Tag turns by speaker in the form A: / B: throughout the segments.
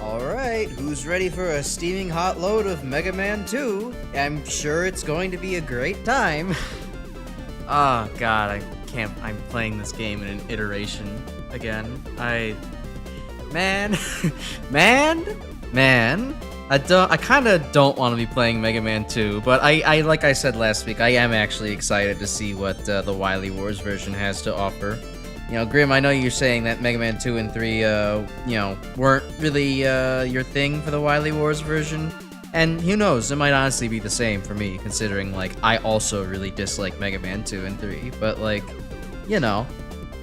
A: Alright, who's ready for a steaming hot load of Mega Man 2? I'm sure it's going to be a great time.
B: Oh god, I can't. I'm playing this game in an iteration again. Man, man. I kind of don't want to be playing Mega Man 2, but I like I said last week, I am actually excited to see what the Wily Wars version has to offer. You know, Grim, I know you're saying that Mega Man 2 and 3, weren't really your thing for the Wily Wars version. And who knows, it might honestly be the same for me, considering, like, I also really dislike Mega Man 2 and 3. But, like, you know,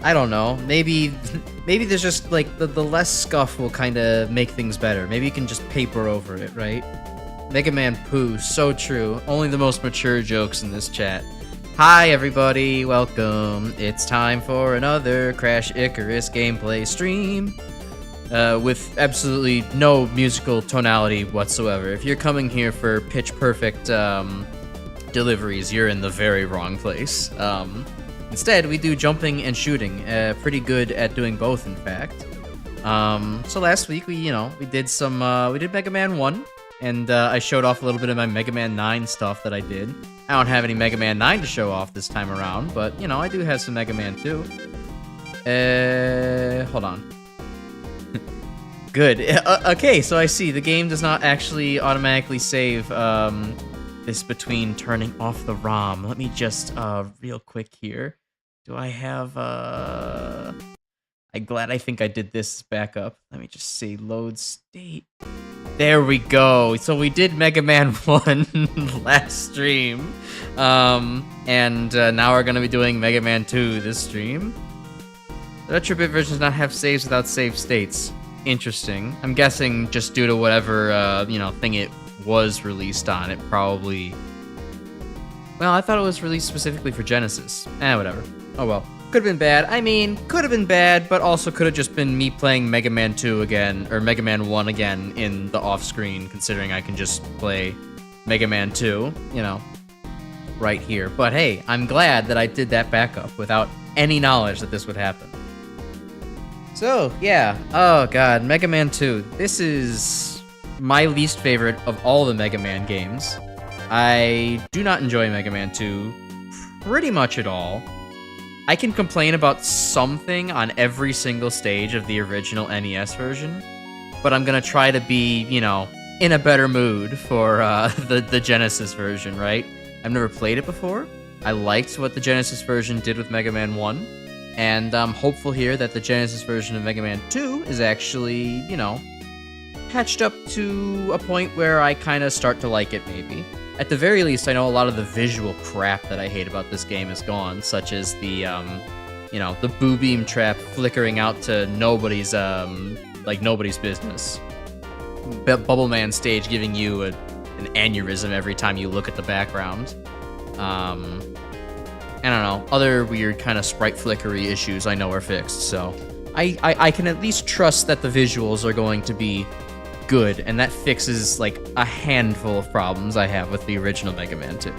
B: I don't know. Maybe there's just, like, the less scuff will kind of make things better. Maybe you can just paper over it, right? Mega Man poo, so true. Only the most mature jokes in this chat. Hi everybody, welcome. It's time for another Crash Icarus gameplay stream. With absolutely no musical tonality whatsoever. If you're coming here for pitch perfect deliveries, you're in the very wrong place. Instead, we do jumping and shooting. Pretty good at doing both, in fact. So last week we did Mega Man 1. And I showed off a little bit of my Mega Man 9 stuff that I did. I don't have any Mega Man 9 to show off this time around, but, you know, I do have some Mega Man 2. Hold on. Good. Okay, so I see. The game does not actually automatically save this between turning off the ROM. Let me just, real quick here. Do I have, I think I did this backup. Let me just see. Load state. There we go. So we did Mega Man 1 last stream. And now we're going to be doing Mega Man 2 this stream. The Retrobit version does not have saves without save states. Interesting. I'm guessing just due to whatever, thing it was released on. It probably... Well, I thought it was released specifically for Genesis. Whatever. Oh well. Could have been bad. I mean, could have been bad, but also could have just been me playing Mega Man 2 again, or Mega Man 1 again in the off-screen, considering I can just play Mega Man 2, right here. But hey, I'm glad that I did that backup without any knowledge that this would happen. So, yeah. Oh god, Mega Man 2. This is my least favorite of all the Mega Man games. I do not enjoy Mega Man 2 pretty much at all. I can complain about something on every single stage of the original NES version, but I'm gonna try to be, in a better mood for the Genesis version, right? I've never played it before. I liked what the Genesis version did with Mega Man 1, and I'm hopeful here that the Genesis version of Mega Man 2 is actually, patched up to a point where I kind of start to like it, maybe. At the very least, I know a lot of the visual crap that I hate about this game is gone, such as the, the boo beam trap flickering out to nobody's business. Bubble Man stage giving you an aneurysm every time you look at the background. I don't know, other weird kind of sprite flickery issues I know are fixed, so I can at least trust that the visuals are going to be good, and that fixes like a handful of problems I have with the original Mega Man 2.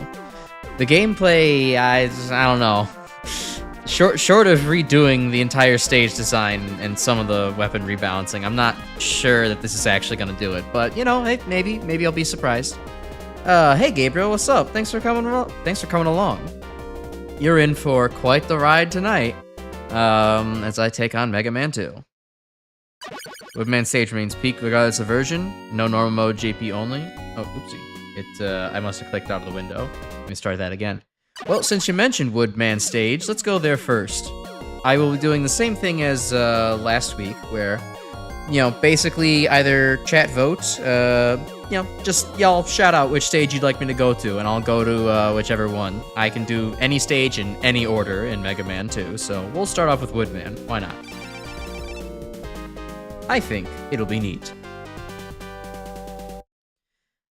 B: The gameplay, I don't know. Short of redoing the entire stage design and some of the weapon rebalancing, I'm not sure that this is actually going to do it. But hey, maybe I'll be surprised. Hey Gabriel, what's up? Thanks for coming along. You're in for quite the ride tonight, as I take on Mega Man 2. Woodman stage remains peak regardless of version. No normal mode, JP only. Oh, oopsie. I must have clicked out of the window. Let me start that again. Well, since you mentioned Woodman stage, let's go there first. I will be doing the same thing as last week, where, basically either chat vote, just y'all shout out which stage you'd like me to go to, and I'll go to whichever one. I can do any stage in any order in Mega Man 2, so we'll start off with Woodman. Why not? I think it'll be neat.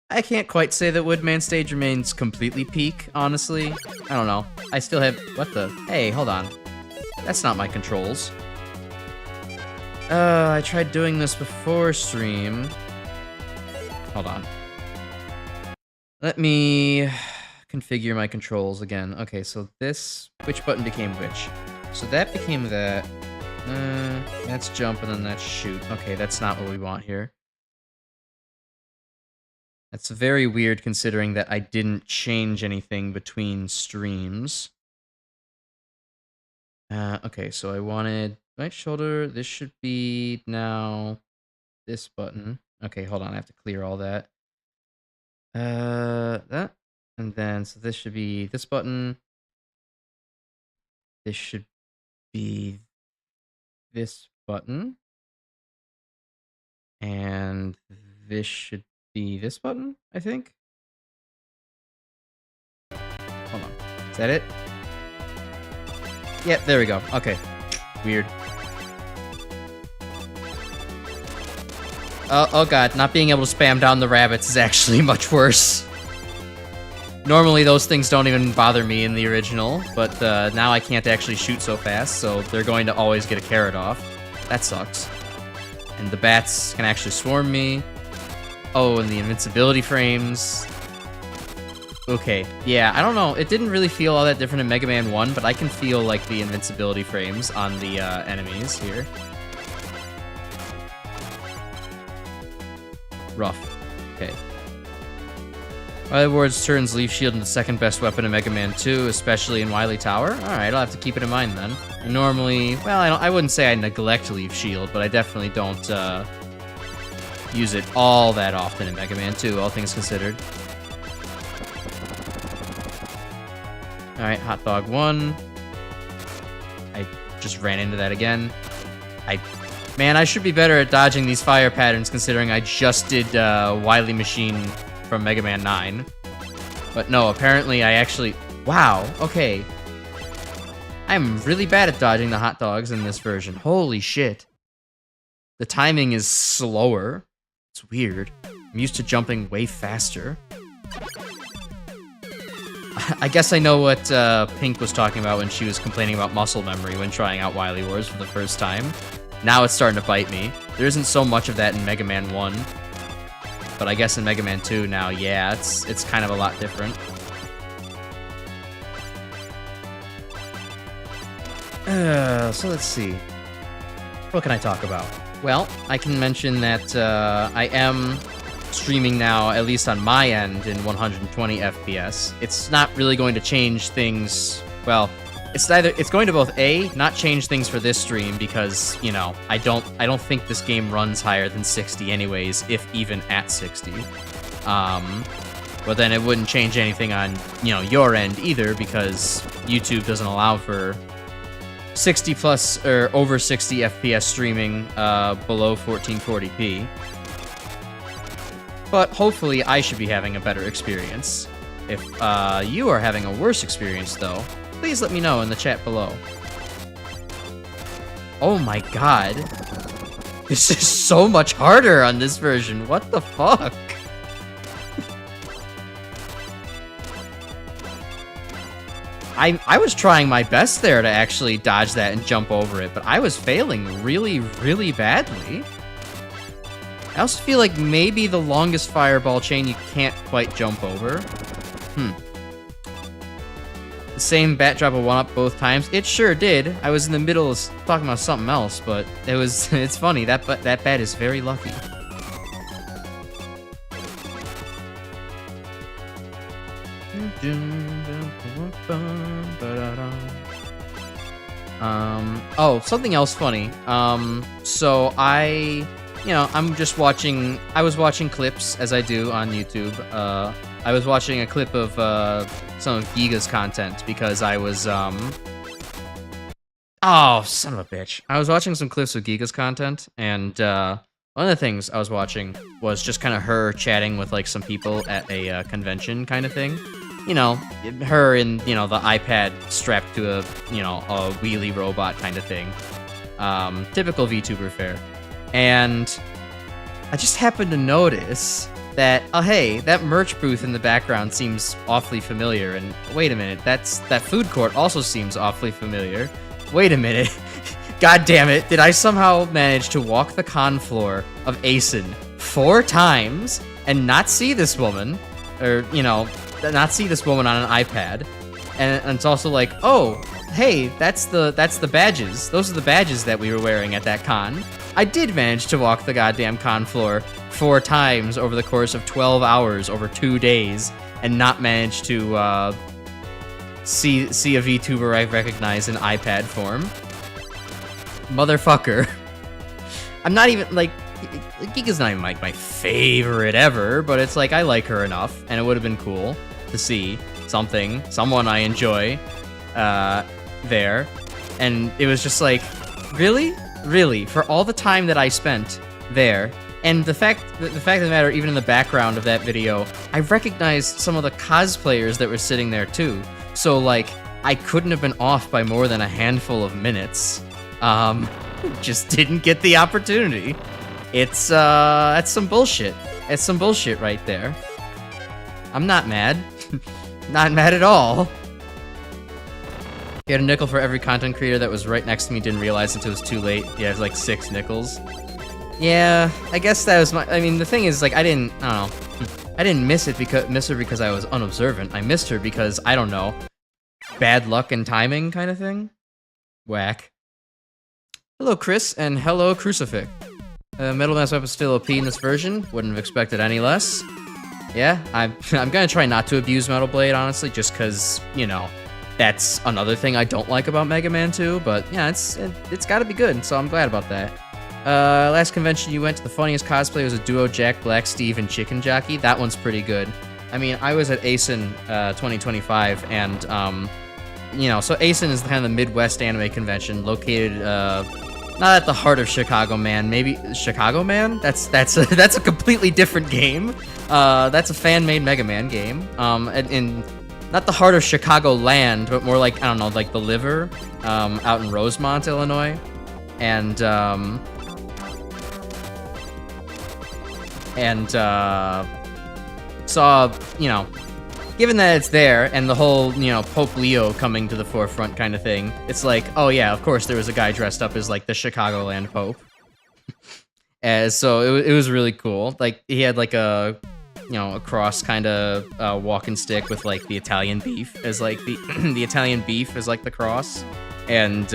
B: I can't quite say that Woodman stage remains completely peak, honestly. I don't know. I still have... What the... Hey, hold on. That's not my controls. I tried doing this before stream. Hold on. Let me configure my controls again. Okay, so this... Which button became which? So that became that. That's jump and then that's shoot. Okay, that's not what we want here. That's very weird considering that I didn't change anything between streams. Okay, so I wanted right shoulder. This should be now this button. Okay, hold on. I have to clear all that. That. And then, so this should be this button. This should be this button. And this should be this button, I think. Hold on. Is that it? Yep, there we go. Okay. Weird. Oh god, not being able to spam down the rabbits is actually much worse. Normally those things don't even bother me in the original, but now I can't actually shoot so fast, so they're going to always get a carrot off. That sucks. And the bats can actually swarm me. Oh, and the invincibility frames. Okay, yeah, I don't know. It didn't really feel all that different in Mega Man 1, but I can feel, like, the invincibility frames on the enemies here. Rough. Okay. Wily Wars turns Leaf Shield into the second best weapon in Mega Man 2, especially in Wily Tower. Alright, I'll have to keep it in mind then. And normally, well, I wouldn't say I neglect Leaf Shield, but I definitely don't use it all that often in Mega Man 2, all things considered. Alright, Hot Dog 1. I just ran into that again. Man, I should be better at dodging these fire patterns considering I just did Wily Machine from Mega Man 9. But no, apparently I actually... Wow, okay. I'm really bad at dodging the hot dogs in this version. Holy shit. The timing is slower. It's weird. I'm used to jumping way faster. I guess I know what Pink was talking about when she was complaining about muscle memory when trying out Wily Wars for the first time. Now it's starting to bite me. There isn't so much of that in Mega Man 1. But I guess in Mega Man 2 now, yeah, it's kind of a lot different. So let's see. What can I talk about? Well, I can mention that I am streaming now, at least on my end, in 120 FPS. It's not really going to change things, well, it's going to both not change things for this stream because, you know, I don't think this game runs higher than 60 anyways, if even at 60. But then it wouldn't change anything on, you know, your end either because YouTube doesn't allow for 60 plus or over 60 FPS streaming below 1440p. But hopefully I should be having a better experience. If you are having a worse experience though, please let me know in the chat below. Oh my god. This is so much harder on this version. What the fuck? I was trying my best there to actually dodge that and jump over it, but I was failing really, really badly. I also feel like maybe the longest fireball chain you can't quite jump over. The same bat drop a 1-up both times? It sure did. I was in the middle of talking about something else, but it's funny. That bat is very lucky. Oh, something else funny. So I was watching clips as I do on YouTube. I was watching a clip of some of Giga's content because I was oh, son of a bitch. I was watching some clips of Giga's content, and one of the things I was watching was just kind of her chatting with like some people at a convention kind of thing. You know, her in, you know, the iPad strapped to a, you know, a wheelie robot kind of thing. Typical VTuber fare. And I just happened to notice that, oh hey, that merch booth in the background seems awfully familiar. And wait a minute, that food court also seems awfully familiar. Wait a minute. God damn it, did I somehow manage to walk the con floor of Asen 4 times and not see this woman? Or, you know, not see this woman on an iPad. And it's also like, oh, hey, that's the badges. Those are the badges that we were wearing at that con. I did manage to walk the goddamn con floor 4 times over the course of 12 hours over 2 days and not manage to see a VTuber I recognize in iPad form. Motherfucker. I'm not even, like, Giga's not even, like, my favorite ever, but it's like, I like her enough, and it would have been cool to see someone I enjoy, there. And it was just like, really? Really? For all the time that I spent there, and the fact of the matter, even in the background of that video, I recognized some of the cosplayers that were sitting there too. So, like, I couldn't have been off by more than a handful of minutes. Just didn't get the opportunity. It's, that's some bullshit. It's some bullshit right there. I'm not mad. Not mad at all. He had a nickel for every content creator that was right next to me, didn't realize until it was too late. Yeah, it was like 6 nickels. Yeah, I guess that was I mean, the thing is, like, I don't know. I didn't miss her because I was unobservant. I missed her because, I don't know, bad luck and timing kind of thing? Whack. Hello, Chris, and hello, Crucifix. Metal Man's weapon's still OP in this version. Wouldn't have expected any less. Yeah, I'm gonna try not to abuse Metal Blade, honestly, just because, you know, that's another thing I don't like about Mega Man 2, but yeah, it's gotta be good, so I'm glad about that. Last convention you went to, the funniest cosplay was a duo Jack Black, Steve, and Chicken Jockey. That one's pretty good. I mean, I was at ASIN 2025, and, you know, so ASIN is kind of the Midwest anime convention, located, not at the heart of Chicago Man, maybe Chicago Man? That's a completely different game. That's a fan-made Mega Man game. In not the heart of Chicago land, but more like, I don't know, like the liver, out in Rosemont, Illinois. And saw, you know, given that it's there and the whole, you know, Pope Leo coming to the forefront kind of thing, it's like, oh yeah, of course there was a guy dressed up as like the Chicagoland Pope. So it was really cool. Like, he had like a, you know, a cross kind of walking stick with like the Italian beef as like the Italian beef as like the cross, and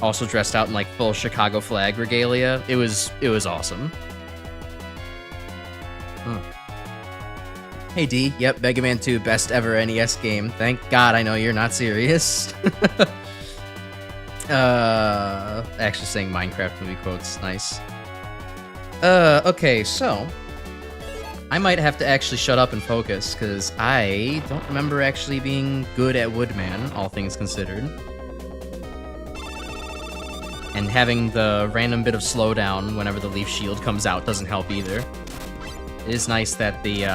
B: also dressed out in like full Chicago flag regalia. It was awesome. Hey D, yep, Mega Man 2, best ever NES game. Thank God I know you're not serious. Actually saying Minecraft movie quotes, nice. Okay, so I might have to actually shut up and focus, because I don't remember actually being good at Woodman, all things considered. And having the random bit of slowdown whenever the leaf shield comes out doesn't help either. It is nice that the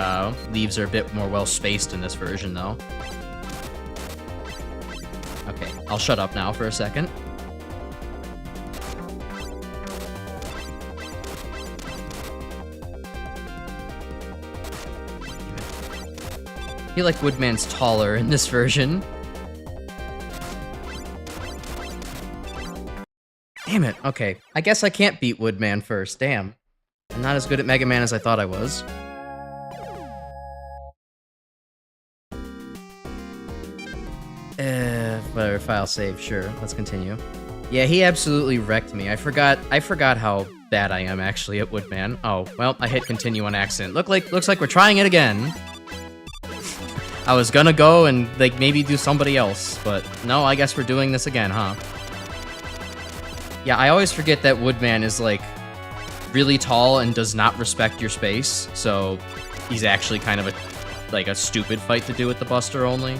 B: leaves are a bit more well-spaced in this version, though. Okay, I'll shut up now for a second. I feel like Woodman's taller in this version. Damn it, okay. I guess I can't beat Woodman first, damn. I'm not as good at Mega Man as I thought I was. Whatever, file save, sure. Let's continue. Yeah, he absolutely wrecked me. I forgot how bad I am actually at Woodman. Oh, well, I hit continue on accident. Looks like we're trying it again. I was gonna go and like maybe do somebody else, but no, I guess we're doing this again, huh? Yeah, I always forget that Woodman is like really tall and does not respect your space, so he's actually kind of a stupid fight to do with the Buster only.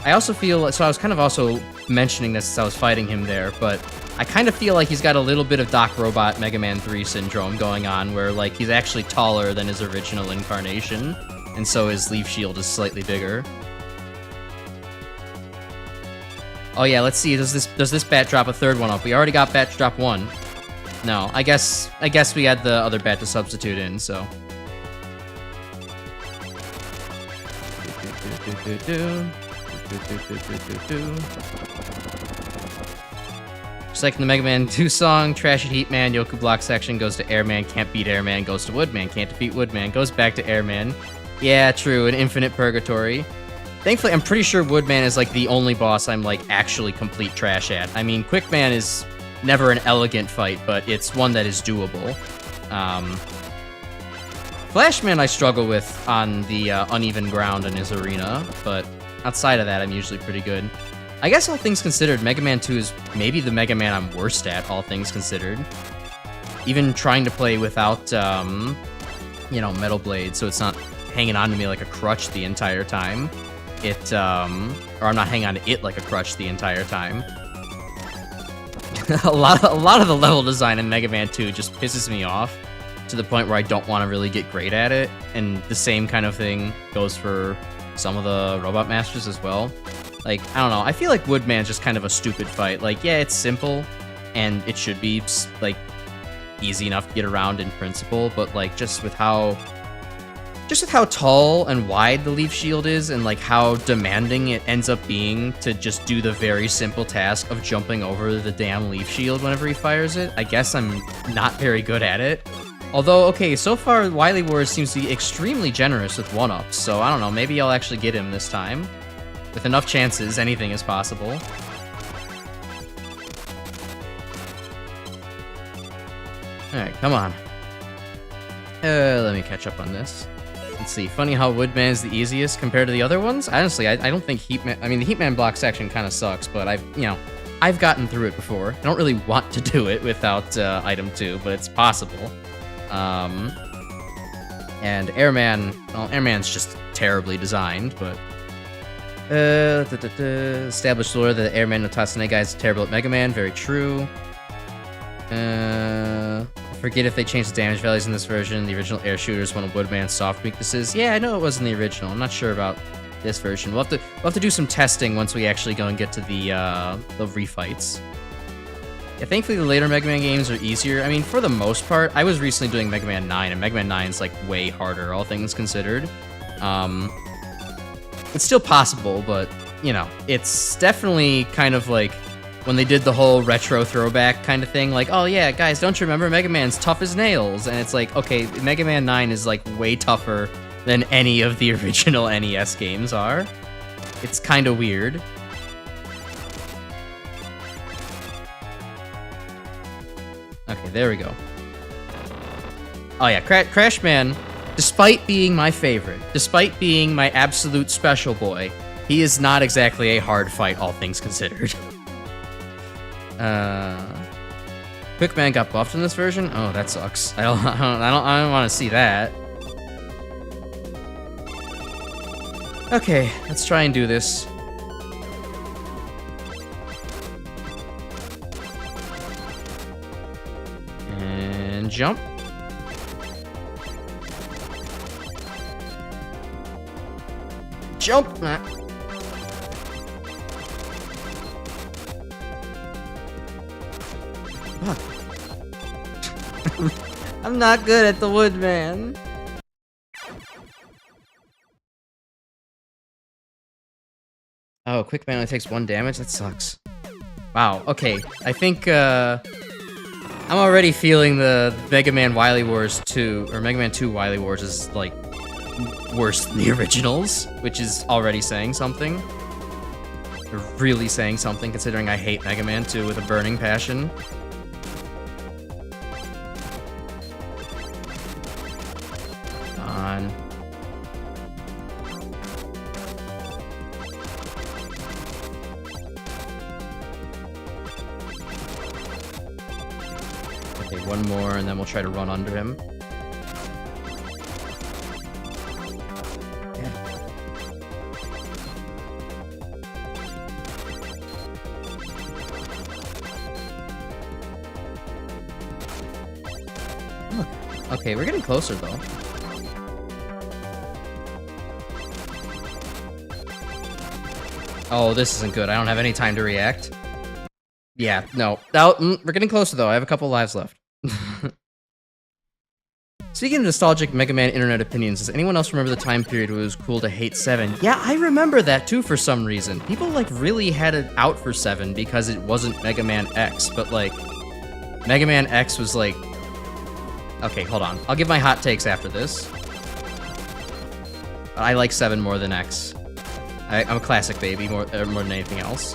B: I also feel, so I was kind of also mentioning this as I was fighting him there, but I kind of feel like he's got a little bit of Doc Robot Mega Man 3 syndrome going on, where like he's actually taller than his original incarnation, and so his leaf shield is slightly bigger. Oh yeah, let's see, does this bat drop a third one up? We already got bat drop 1. No, I guess we had the other bat to substitute in, so. Just like in the Mega Man 2 song, Trash It Heat Man, Yoku Block section goes to Airman, can't beat Airman, goes to Woodman, can't defeat Woodman, goes back to Airman. Yeah, true, an infinite purgatory. Thankfully, I'm pretty sure Woodman is like the only boss I'm like actually complete trash at. I mean, Quickman is never an elegant fight, but it's one that is doable. Flashman I struggle with on the uneven ground in his arena, but outside of that, I'm usually pretty good. I guess all things considered, Mega Man 2 is maybe the Mega Man I'm worst at, all things considered. Even trying to play without, you know, Metal Blade, so it's not hanging on to me like a crutch the entire time. Or I'm not hanging on to it like a crutch the entire time. a lot of the level design in Mega Man 2 just pisses me off to the point where I don't want to really get great at it, and the same kind of thing goes for some of the Robot Masters as well. Like, I don't know, I feel like Woodman's just kind of a stupid fight. Like, yeah, it's simple, and it should be, like, easy enough to get around in principle, but, like, just with how tall and wide the leaf shield is, and, like, how demanding it ends up being to just do the very simple task of jumping over the damn leaf shield whenever he fires it, I guess I'm not very good at it. Although, okay, so far, Wily Wars seems to be extremely generous with 1-ups, so I don't know, maybe I'll actually get him this time. With enough chances, anything is possible. Alright, come on. Let me catch up on this. Let's see, funny how Woodman is the easiest compared to the other ones? Honestly, I don't think Heatman... I mean, the Heatman block section kind of sucks, but I've gotten through it before. I don't really want to do it without item 2, but it's possible. And Airman, well, Airman's just terribly designed, but... established lore that Airman no Tatsunega is terrible at Mega Man, very true. I forget if they changed the damage values in this version. The original air shooter is one of Woodman's soft weaknesses. Yeah, I know it was in the original. I'm not sure about this version. We'll have to do some testing once we actually go and get to the refights. Yeah, thankfully the later Mega Man games are easier. I mean, for the most part, I was recently doing Mega Man 9, and Mega Man 9 is like way harder, all things considered. It's still possible, but, you know, it's definitely kind of like when they did the whole retro throwback kind of thing, like, oh yeah, guys, don't you remember Mega Man's tough as nails? And it's like, okay, Mega Man 9 is like way tougher than any of the original NES games are. It's kind of weird. Okay, there we go. Oh yeah, Crash Man, despite being my favorite, despite being my absolute special boy, he is not exactly a hard fight, all things considered. Quickman got buffed in this version? Oh, that sucks. I don't want to see that. Okay, let's try and do this. And jump. Jump! Fuck. I'm not good at the Woodman. Oh, Quickman only takes 1 damage? That sucks. Wow, okay. I think, I'm already feeling the Mega Man Wily Wars 2, or Mega Man 2 Wily Wars is, like, worse than the originals, which is already saying something. Or really saying something, considering I hate Mega Man 2 with a burning passion. Come on. Okay, one more, and then we'll try to run under him. Okay, we're getting closer, though. Oh, this isn't good. I don't have any time to react. Yeah, no. We're getting closer, though. I have a couple lives left. Speaking of nostalgic Mega Man internet opinions, does anyone else remember the time period where it was cool to hate 7? Yeah, I remember that, too, for some reason. People, like, really had it out for 7 because it wasn't Mega Man X, but, like, Mega Man X was, like... Okay, hold on. I'll give my hot takes after this. I like 7 more than X. I'm a classic baby more than anything else.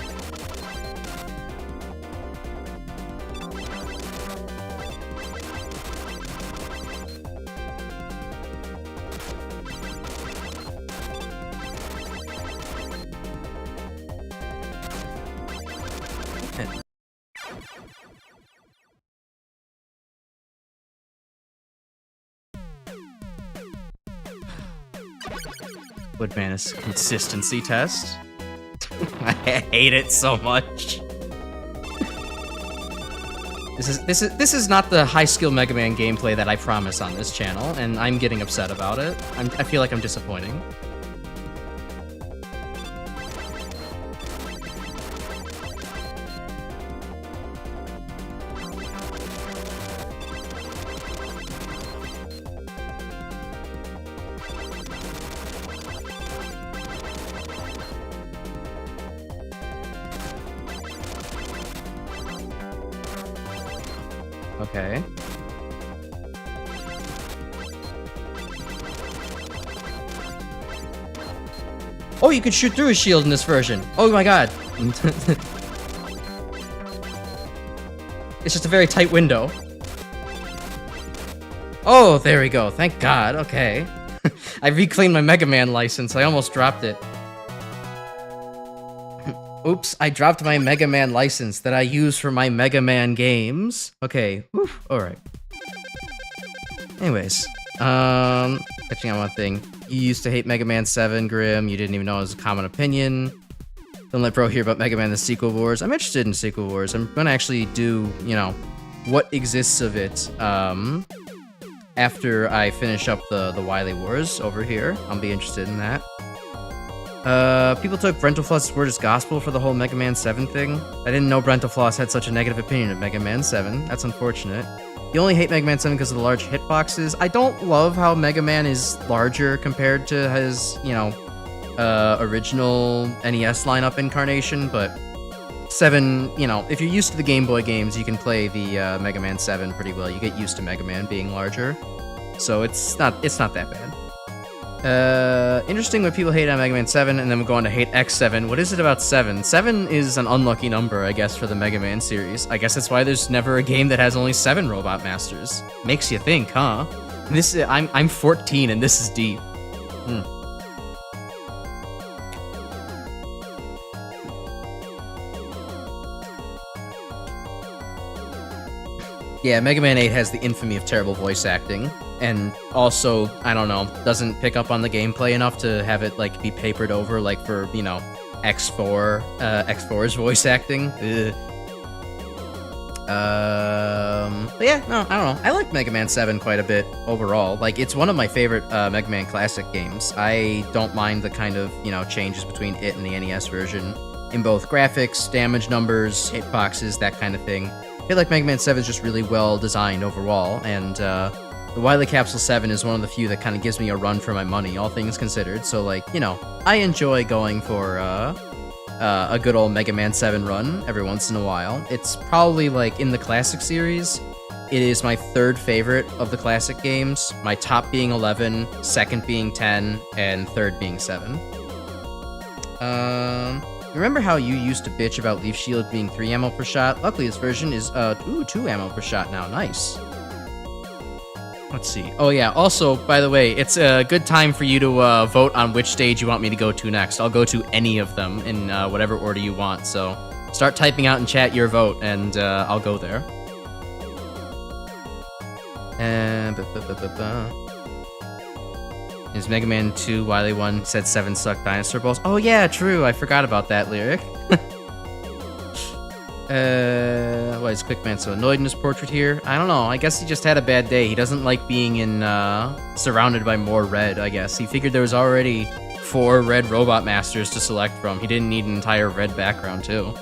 B: Woodman's consistency test. I hate it so much. This is not the high skill Mega Man gameplay that I promise on this channel, and I'm getting upset about it. I feel like I'm disappointing. Okay. Oh, you can shoot through his shield in this version. Oh my god. It's just a very tight window. Oh, there we go. Thank God. Okay. I reclaimed my Mega Man license. I almost dropped it. Oops, I dropped my Mega Man license that I use for my Mega Man games. Okay, whew, alright. Anyways, touching on one thing. You used to hate Mega Man 7, Grim. You didn't even know it was a common opinion. Don't let bro hear about Mega Man the Sequel Wars. I'm interested in Sequel Wars. I'm gonna actually do, you know, what exists of it, after I finish up the Wily Wars over here. I'll be interested in that. People took Brentalfloss's word as gospel for the whole Mega Man 7 thing. I didn't know Brentalfloss had such a negative opinion of Mega Man 7. That's unfortunate. You only hate Mega Man 7 because of the large hitboxes. I don't love how Mega Man is larger compared to his, you know, original NES lineup incarnation, but 7, you know, if you're used to the Game Boy games, you can play the Mega Man 7 pretty well. You get used to Mega Man being larger, so it's not that bad. Interesting when people hate on Mega Man 7 and then we go on to hate X7. What is it about 7? 7 is an unlucky number, I guess, for the Mega Man series. I guess that's why there's never a game that has only 7 Robot Masters. Makes you think, huh? I'm 14 and this is deep. Yeah, Mega Man 8 has the infamy of terrible voice acting, and also, I don't know, doesn't pick up on the gameplay enough to have it, like, be papered over, like, for, you know, X4's voice acting. Ugh. But yeah, no, I don't know. I like Mega Man 7 quite a bit overall. Like, it's one of my favorite Mega Man Classic games. I don't mind the kind of, you know, changes between it and the NES version in both graphics, damage numbers, hitboxes, that kind of thing. I feel like Mega Man 7 is just really well designed overall, and the Wily Capsule 7 is one of the few that kind of gives me a run for my money, all things considered. So, like, you know, I enjoy going for a good old Mega Man 7 run every once in a while. It's probably, like, in the Classic series, it is my 3rd favorite of the Classic games, my top being 11, 2nd being 10, and 3rd being 7. Remember how you used to bitch about Leaf Shield being 3 ammo per shot? Luckily, this version is, 2 ammo per shot now. Nice. Let's see. Oh, yeah. Also, by the way, it's a good time for you to vote on which stage you want me to go to next. I'll go to any of them in whatever order you want. So start typing out in chat your vote, and I'll go there. Is Mega Man 2 Wily 1 said 7 suck dinosaur balls? Oh yeah, true. I forgot about that lyric. Why is Quickman so annoyed in his portrait here? I don't know. I guess he just had a bad day. He doesn't like being in surrounded by more red, I guess. He figured there was already 4 red Robot Masters to select from. He didn't need an entire red background, too.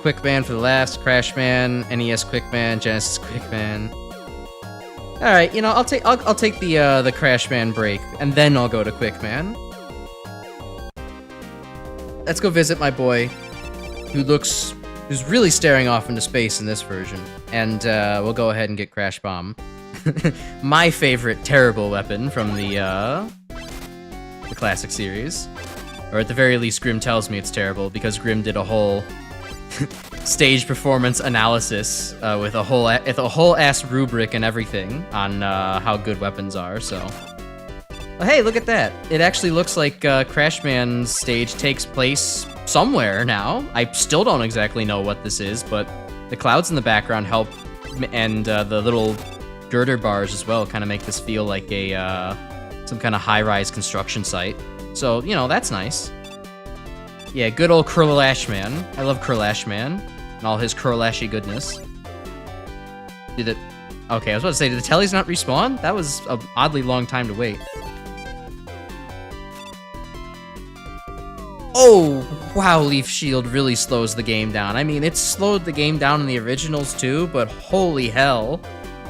B: Quickman for the laughs, Crashman, NES Quickman, Genesis Quickman. All right, you know, I'll take the Crashman break, and then I'll go to Quickman. Let's go visit my boy, who's really staring off into space in this version, and we'll go ahead and get Crash Bomb, my favorite terrible weapon from the Classic series, or at the very least, Grim tells me it's terrible because Grim did a whole stage performance analysis with a whole ass rubric and everything on how good weapons are. So, well, hey, look at that! It actually looks like Crashman's stage takes place somewhere now. I still don't exactly know what this is, but the clouds in the background help, and the little girder bars as well kind of make this feel like a some kind of high-rise construction site. So, you know, that's nice. Yeah, good old Krulash Man. I love Krulash Man and all his Krulashy goodness. Did it... Okay, I was about to say, did the tellies not respawn? That was an oddly long time to wait. Oh, wow, Leaf Shield really slows the game down. I mean, it slowed the game down in the originals too, but holy hell.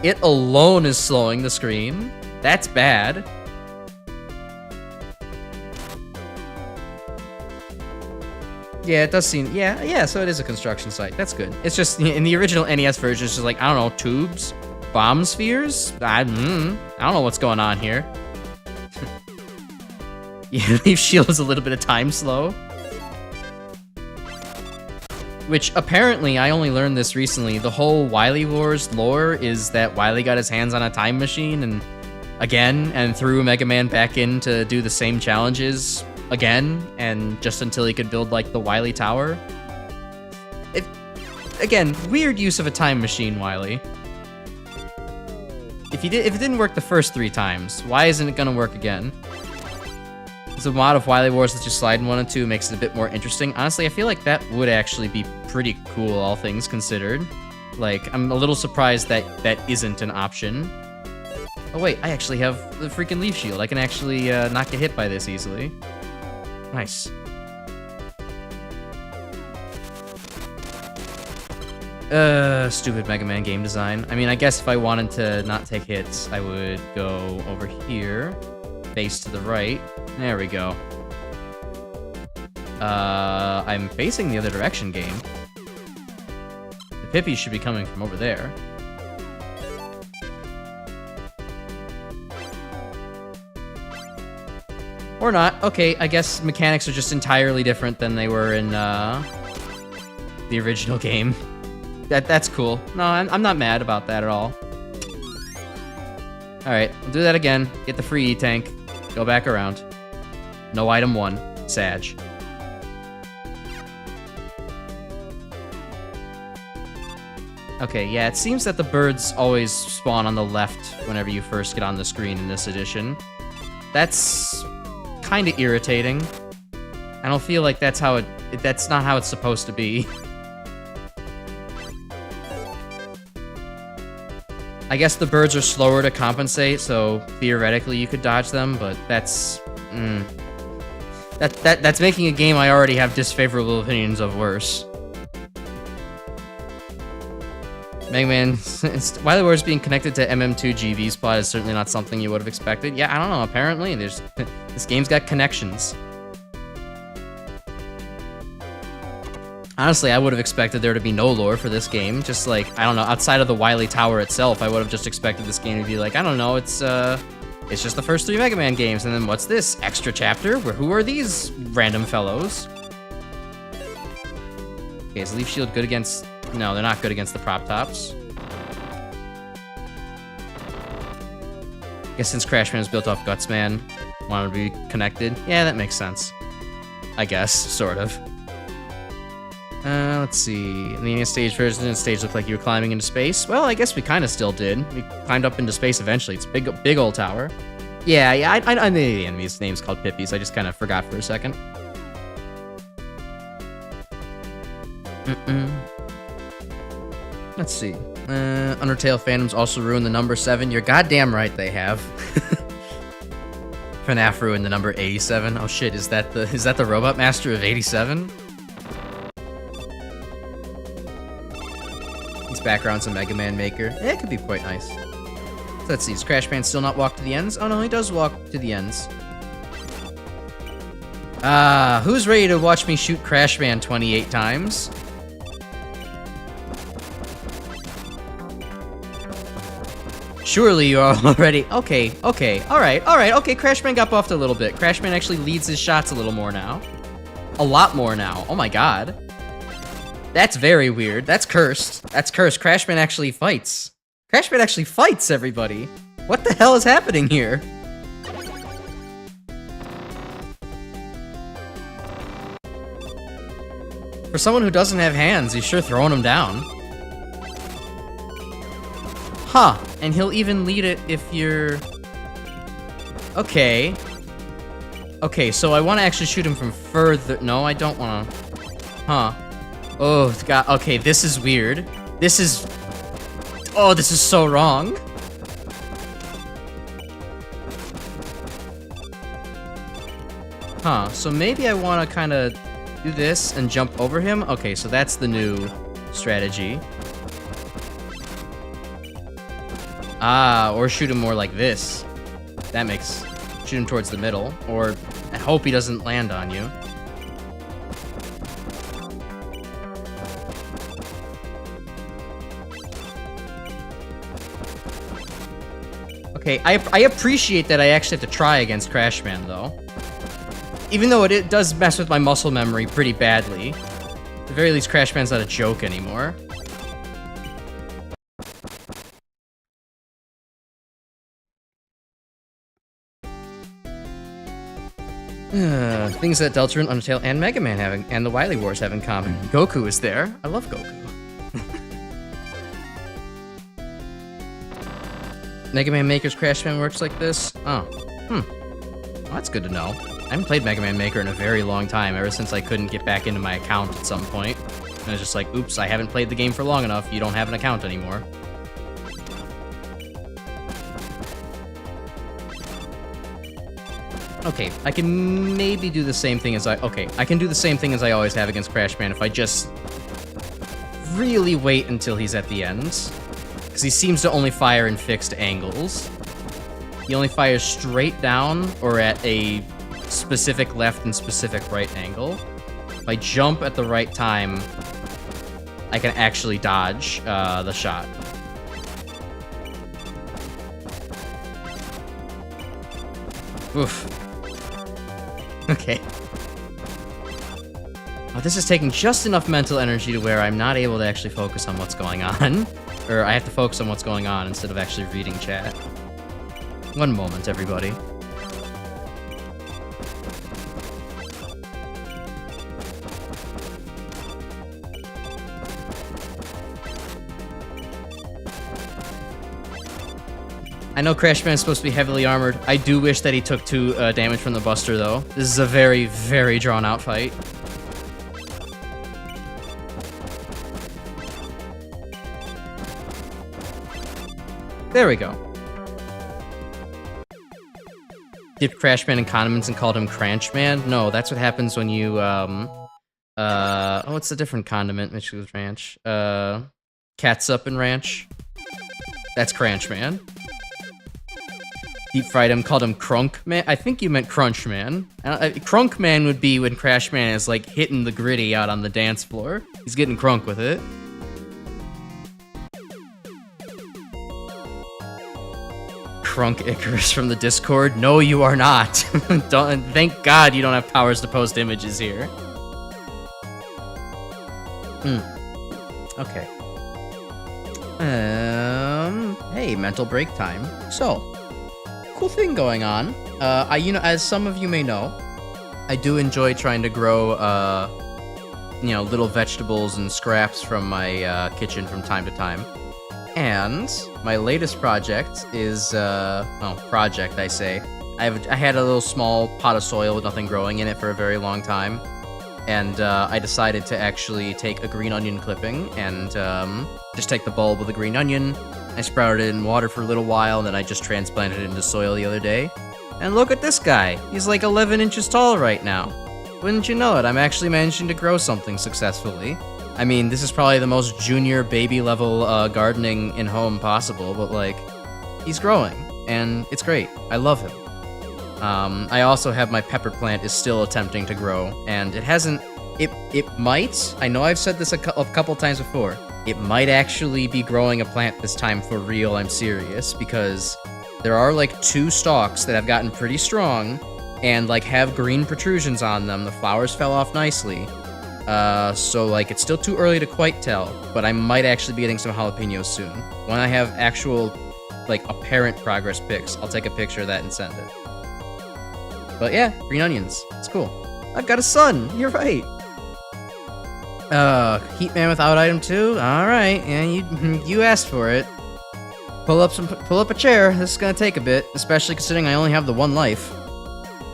B: It alone is slowing the screen. That's bad. Yeah, it does seem... Yeah, so it is a construction site. That's good. It's just, in the original NES version, it's just like, I don't know, tubes? Bomb spheres? I don't know what's going on here. Yeah, Leaf Shield is a little bit of time slow. Which, apparently, I only learned this recently. The whole Wily Wars lore is that Wily got his hands on a time machine and threw Mega Man back in to do the same challenges again, and just until he could build, like, the Wily Tower. Again, weird use of a time machine, Wily. If it didn't work the first 3 times, why isn't it gonna work again? The mod of Wily Wars that you slide in 1 and 2 makes it a bit more interesting. Honestly, I feel like that would actually be pretty cool, all things considered. Like, I'm a little surprised that that isn't an option. Oh wait, I actually have the freaking Leaf Shield. I can actually not get hit by this easily. Nice. Stupid Mega Man game design. I mean, I guess if I wanted to not take hits, I would go over here, face to the right. There we go. I'm facing the other direction, game. The Pippies should be coming from over there. Or not. Okay, I guess mechanics are just entirely different than they were in, the original game. That's cool. No, I'm not mad about that at all. Alright, we'll do that again. Get the free E-Tank. Go back around. No item 1. Sag. Okay, yeah, it seems that the birds always spawn on the left whenever you first get on the screen in this edition. That's kinda irritating. I don't feel like that's not how it's supposed to be. I guess the birds are slower to compensate, so theoretically you could dodge them, but that's... That's making a game I already have disfavorable opinions of worse. Mega Man... Wily Wars being connected to MM2 GV's plot is certainly not something you would have expected. Yeah, I don't know, apparently there's... This game's got connections. Honestly, I would have expected there to be no lore for this game. Just like, I don't know, outside of the Wily Tower itself, I would have just expected this game to be like, I don't know, it's just the first 3 Mega Man games, and then what's this? Extra chapter? Who are these random fellows? Okay, is Leaf Shield good against... No, they're not good against the prop tops. I guess since Crash Man is built off Gutsman, wanted to be connected. Yeah, that makes sense. I guess, sort of. Let's see. In the NES stage version, the stage looked like you were climbing into space. Well, I guess we kind of still did. We climbed up into space eventually. It's a big old tower. Yeah, I know the enemy's name's called Pippies. I just kind of forgot for a second. Let's see. Undertale fandoms also ruined the number 7. You're goddamn right they have. FNAF ruined the number 87. Oh shit, is that the Robot Master of 87? Backgrounds in Mega Man Maker. Yeah, it could be quite nice. So let's see, does Crash Man still not walk to the ends? Oh no, he does walk to the ends. Who's ready to watch me shoot Crash Man 28 times? Surely you are already... Okay, alright, okay, Crash Man got buffed a little bit. Crash Man actually leads his shots a little more now. A lot more now. Oh my god. That's very weird. That's cursed. That's cursed. Crash Man actually fights. Crash Man actually fights, everybody. What the hell is happening here? For someone who doesn't have hands, he's sure throwing them down. Huh. And he'll even lead it if you're... Okay. Okay, so I want to actually shoot him from further. No, I don't want to. Huh. Oh, God. Okay, this is weird. This is... Oh, this is so wrong. Huh, so maybe I want to kind of do this and jump over him? Okay, so that's the new strategy. Ah, or shoot him more like this. That makes... Shoot him towards the middle, or I hope he doesn't land on you. Okay, I appreciate that I actually have to try against Crashman, though. Even though it does mess with my muscle memory pretty badly. At the very least, Crashman's not a joke anymore. Things that Deltarune, Undertale, and Mega Man have, and the Wily Wars have in common. Goku is there. I love Goku. Mega Man Maker's Crashman works like this? Oh. Well, that's good to know. I haven't played Mega Man Maker in a very long time, ever since I couldn't get back into my account at some point. And I was just like, oops, I haven't played the game for long enough, you don't have an account anymore. Okay, I can maybe do the same thing as I can do the same thing as I always have against Crashman if I just really wait until he's at the end. Because he seems to only fire in fixed angles. He only fires straight down or at a specific left and specific right angle. If I jump at the right time, I can actually dodge the shot. Oof. Okay. Oh, this is taking just enough mental energy to where I'm not able to actually focus on what's going on. Or I have to focus on what's going on instead of actually reading chat. One moment, everybody. I know Crashman is supposed to be heavily armored. I do wish that he took 2 damage from the Buster, though. This is a very, very drawn-out fight. There we go. Dipped Crashman in condiments and called him Cranchman? No, that's what happens when you, oh, it's a different condiment mixed with ranch. Catsup and ranch. That's Cranchman. Deep fried him, called him Crunkman. I think you meant Crunchman. Crunkman would be when Crashman is like hitting the gritty out on the dance floor. He's getting crunk with it. Crunk Icarus from the Discord. No, you are not. Thank God you don't have powers to post images here. Okay. Hey, mental break time. So, cool thing going on. As some of you may know, I do enjoy trying to grow, little vegetables and scraps from my kitchen from time to time. And my latest project is, I had a little small pot of soil with nothing growing in it for a very long time. And I decided to actually take a green onion clipping and just take the bulb of the green onion. I sprouted it in water for a little while, and then I just transplanted it into soil the other day. And look at this guy. He's like 11 inches tall right now. Wouldn't you know it, I'm actually managing to grow something successfully. I mean, this is probably the most junior baby level gardening in home possible, but like, he's growing, and it's great. I love him. I also have my pepper plant is still attempting to grow, and it hasn't, it might, I know I've said this a couple times before, it might actually be growing a plant this time for real, I'm serious, because there are like 2 stalks that have gotten pretty strong, and like have green protrusions on them. The flowers fell off nicely. So like it's still too early to quite tell, but I might actually be getting some jalapenos soon. When I have actual, like, apparent progress pics, I'll take a picture of that and send it. But yeah, green onions. It's cool. I've got a son. You're right. Heatman without item 2? Alright, yeah, you asked for it.
A: Pull up a chair. This is gonna take a bit, especially considering I only have the one life.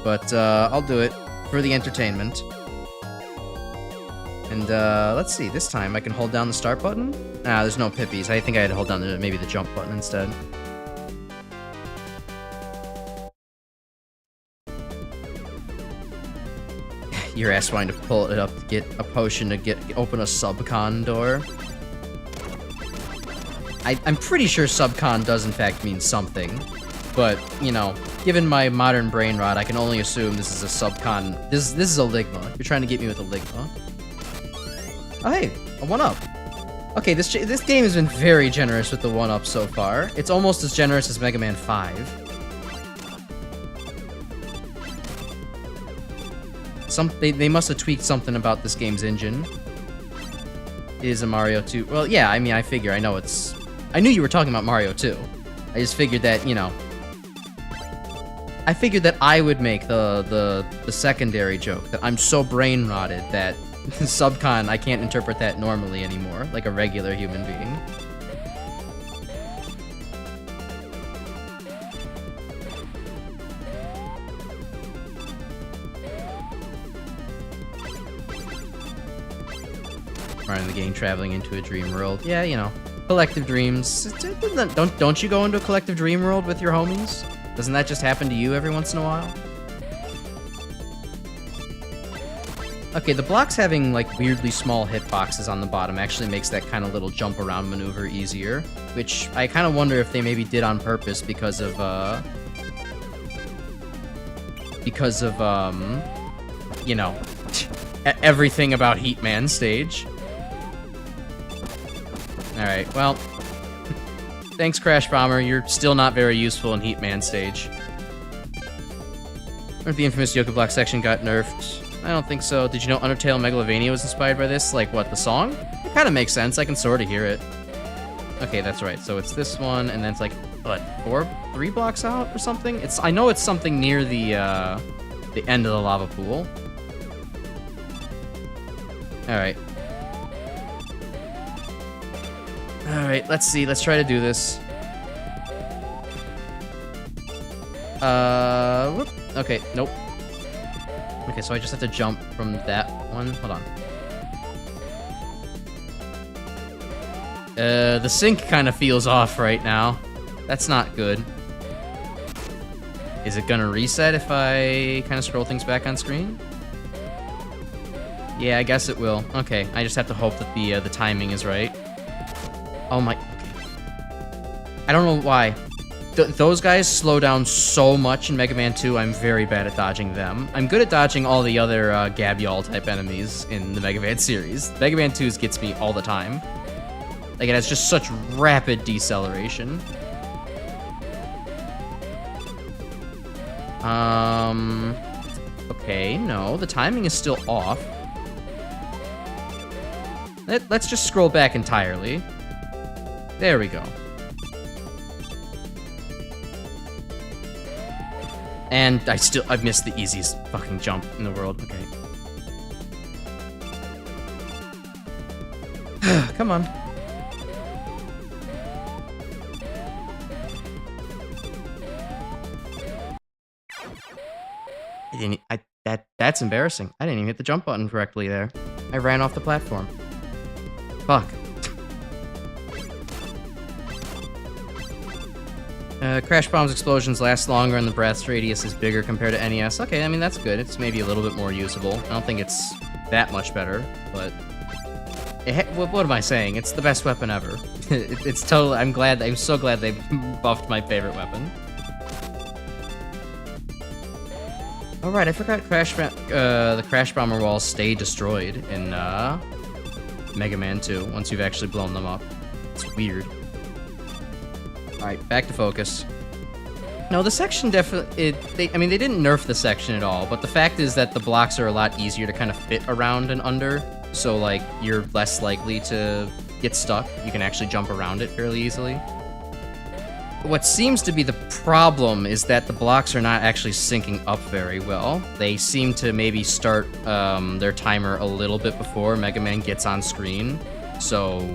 A: But I'll do it for the entertainment. And let's see. This time I can hold down the start button. Ah, there's no pippies. I think I had to hold down maybe the jump button instead. Your ass wanting to pull it up to get a potion to open a subcon door. I'm pretty sure subcon does in fact mean something, but you know, given my modern brain rot, I can only assume this is a subcon. This is a ligma. You're trying to get me with a ligma. Oh hey, a 1-up. Okay, this game has been very generous with the 1-up so far. It's almost as generous as Mega Man 5. They must have tweaked something about this game's engine. It is a Mario 2. Well, yeah, I mean, I figure. I know it's... I knew you were talking about Mario 2. I just figured that, you know... I figured that I would make the secondary joke, that I'm so brain-rotted that subcon, I can't interpret that normally anymore, like a regular human being. Running the game, traveling into a dream world. Yeah, you know, collective dreams. Don't you go into a collective dream world with your homies? Doesn't that just happen to you every once in a while? Okay, the blocks having like weirdly small hitboxes on the bottom actually makes that kind of little jump around maneuver easier, which I kind of wonder if they maybe did on purpose because of you know, everything about Heatman stage. Alright, well, thanks Crash Bomber, you're still not very useful in Heatman stage. Or if the infamous Yoka Block section got nerfed. I don't think so. Did you know Undertale Megalovania was inspired by this? Like, what, the song? It kind of makes sense, I can sort of hear it. Okay, that's right, so it's this one, and then it's like, what, 3 blocks out or something? I know it's something near the end of the lava pool. Alright. Alright, let's see. Let's try to do this. Whoop. Okay, nope. Okay, so I just have to jump from that one. Hold on. The sync kind of feels off right now. That's not good. Is it gonna reset if I kind of scroll things back on screen? Yeah, I guess it will. Okay, I just have to hope that the timing is right. Oh my... I don't know why. Those guys slow down so much in Mega Man 2, I'm very bad at dodging them. I'm good at dodging all the other Gabyall type enemies in the Mega Man series. Mega Man 2's gets me all the time. Like, it has just such rapid deceleration. Okay, no, the timing is still off. Let's just scroll back entirely. There we go. And I've missed the easiest fucking jump in the world. Okay. Come on. That's embarrassing. I didn't even hit the jump button correctly there. I ran off the platform. Fuck. Crash Bomb's explosions last longer and the blast radius is bigger compared to NES. Okay, I mean, that's good. It's maybe a little bit more usable. I don't think it's that much better, but... what am I saying? It's the best weapon ever. It's totally... I'm so glad they buffed my favorite weapon. Oh, right, I forgot the Crash Bomber walls stay destroyed in Mega Man 2 once you've actually blown them up. It's weird. Alright, back to focus. No, the section definitely... I mean, they didn't nerf the section at all, but the fact is that the blocks are a lot easier to kind of fit around and under, so, like, you're less likely to get stuck. You can actually jump around it fairly easily. What seems to be the problem is that the blocks are not actually syncing up very well. They seem to maybe start their timer a little bit before Mega Man gets on screen, so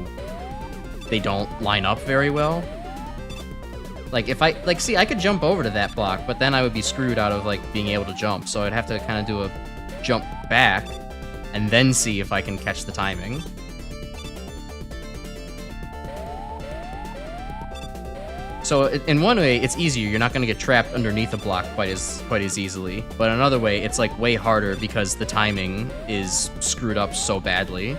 A: they don't line up very well. Like, if I, like, see, I could jump over to that block, but then I would be screwed out of, like, being able to jump. So I'd have to kind of do a jump back and then see if I can catch the timing. So in one way, it's easier. You're not going to get trapped underneath a block quite as easily. But another way, it's, like, way harder because the timing is screwed up so badly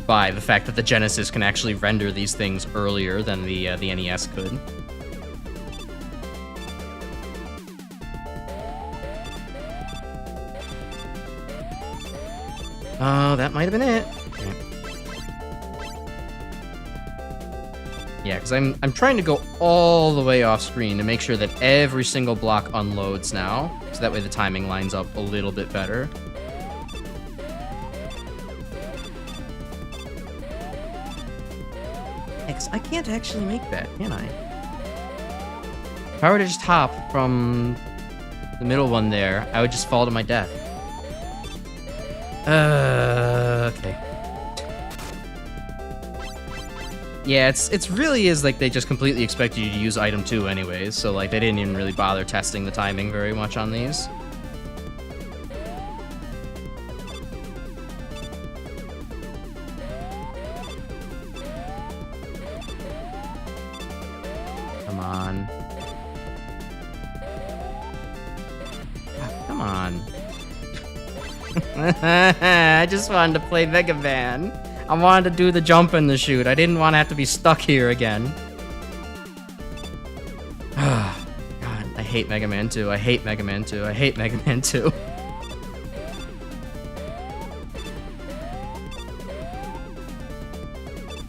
A: by the fact that the Genesis can actually render these things earlier than the NES could. Oh, that might have been it. Yeah, because I'm trying to go all the way off screen to make sure that every single block unloads now, so that way the timing lines up a little bit better. I can't actually make that, can I? If I were to just hop from the middle one there, I would just fall to my death. Okay. Yeah, it's really is like they just completely expect you to use item 2 anyways, so like they didn't even really bother testing the timing very much on these. Come on. Come on. I just wanted to play Mega Man. I wanted to do the jump and the shoot. I didn't want to have to be stuck here again. God, I hate Mega Man 2. I hate Mega Man 2. I hate Mega Man 2.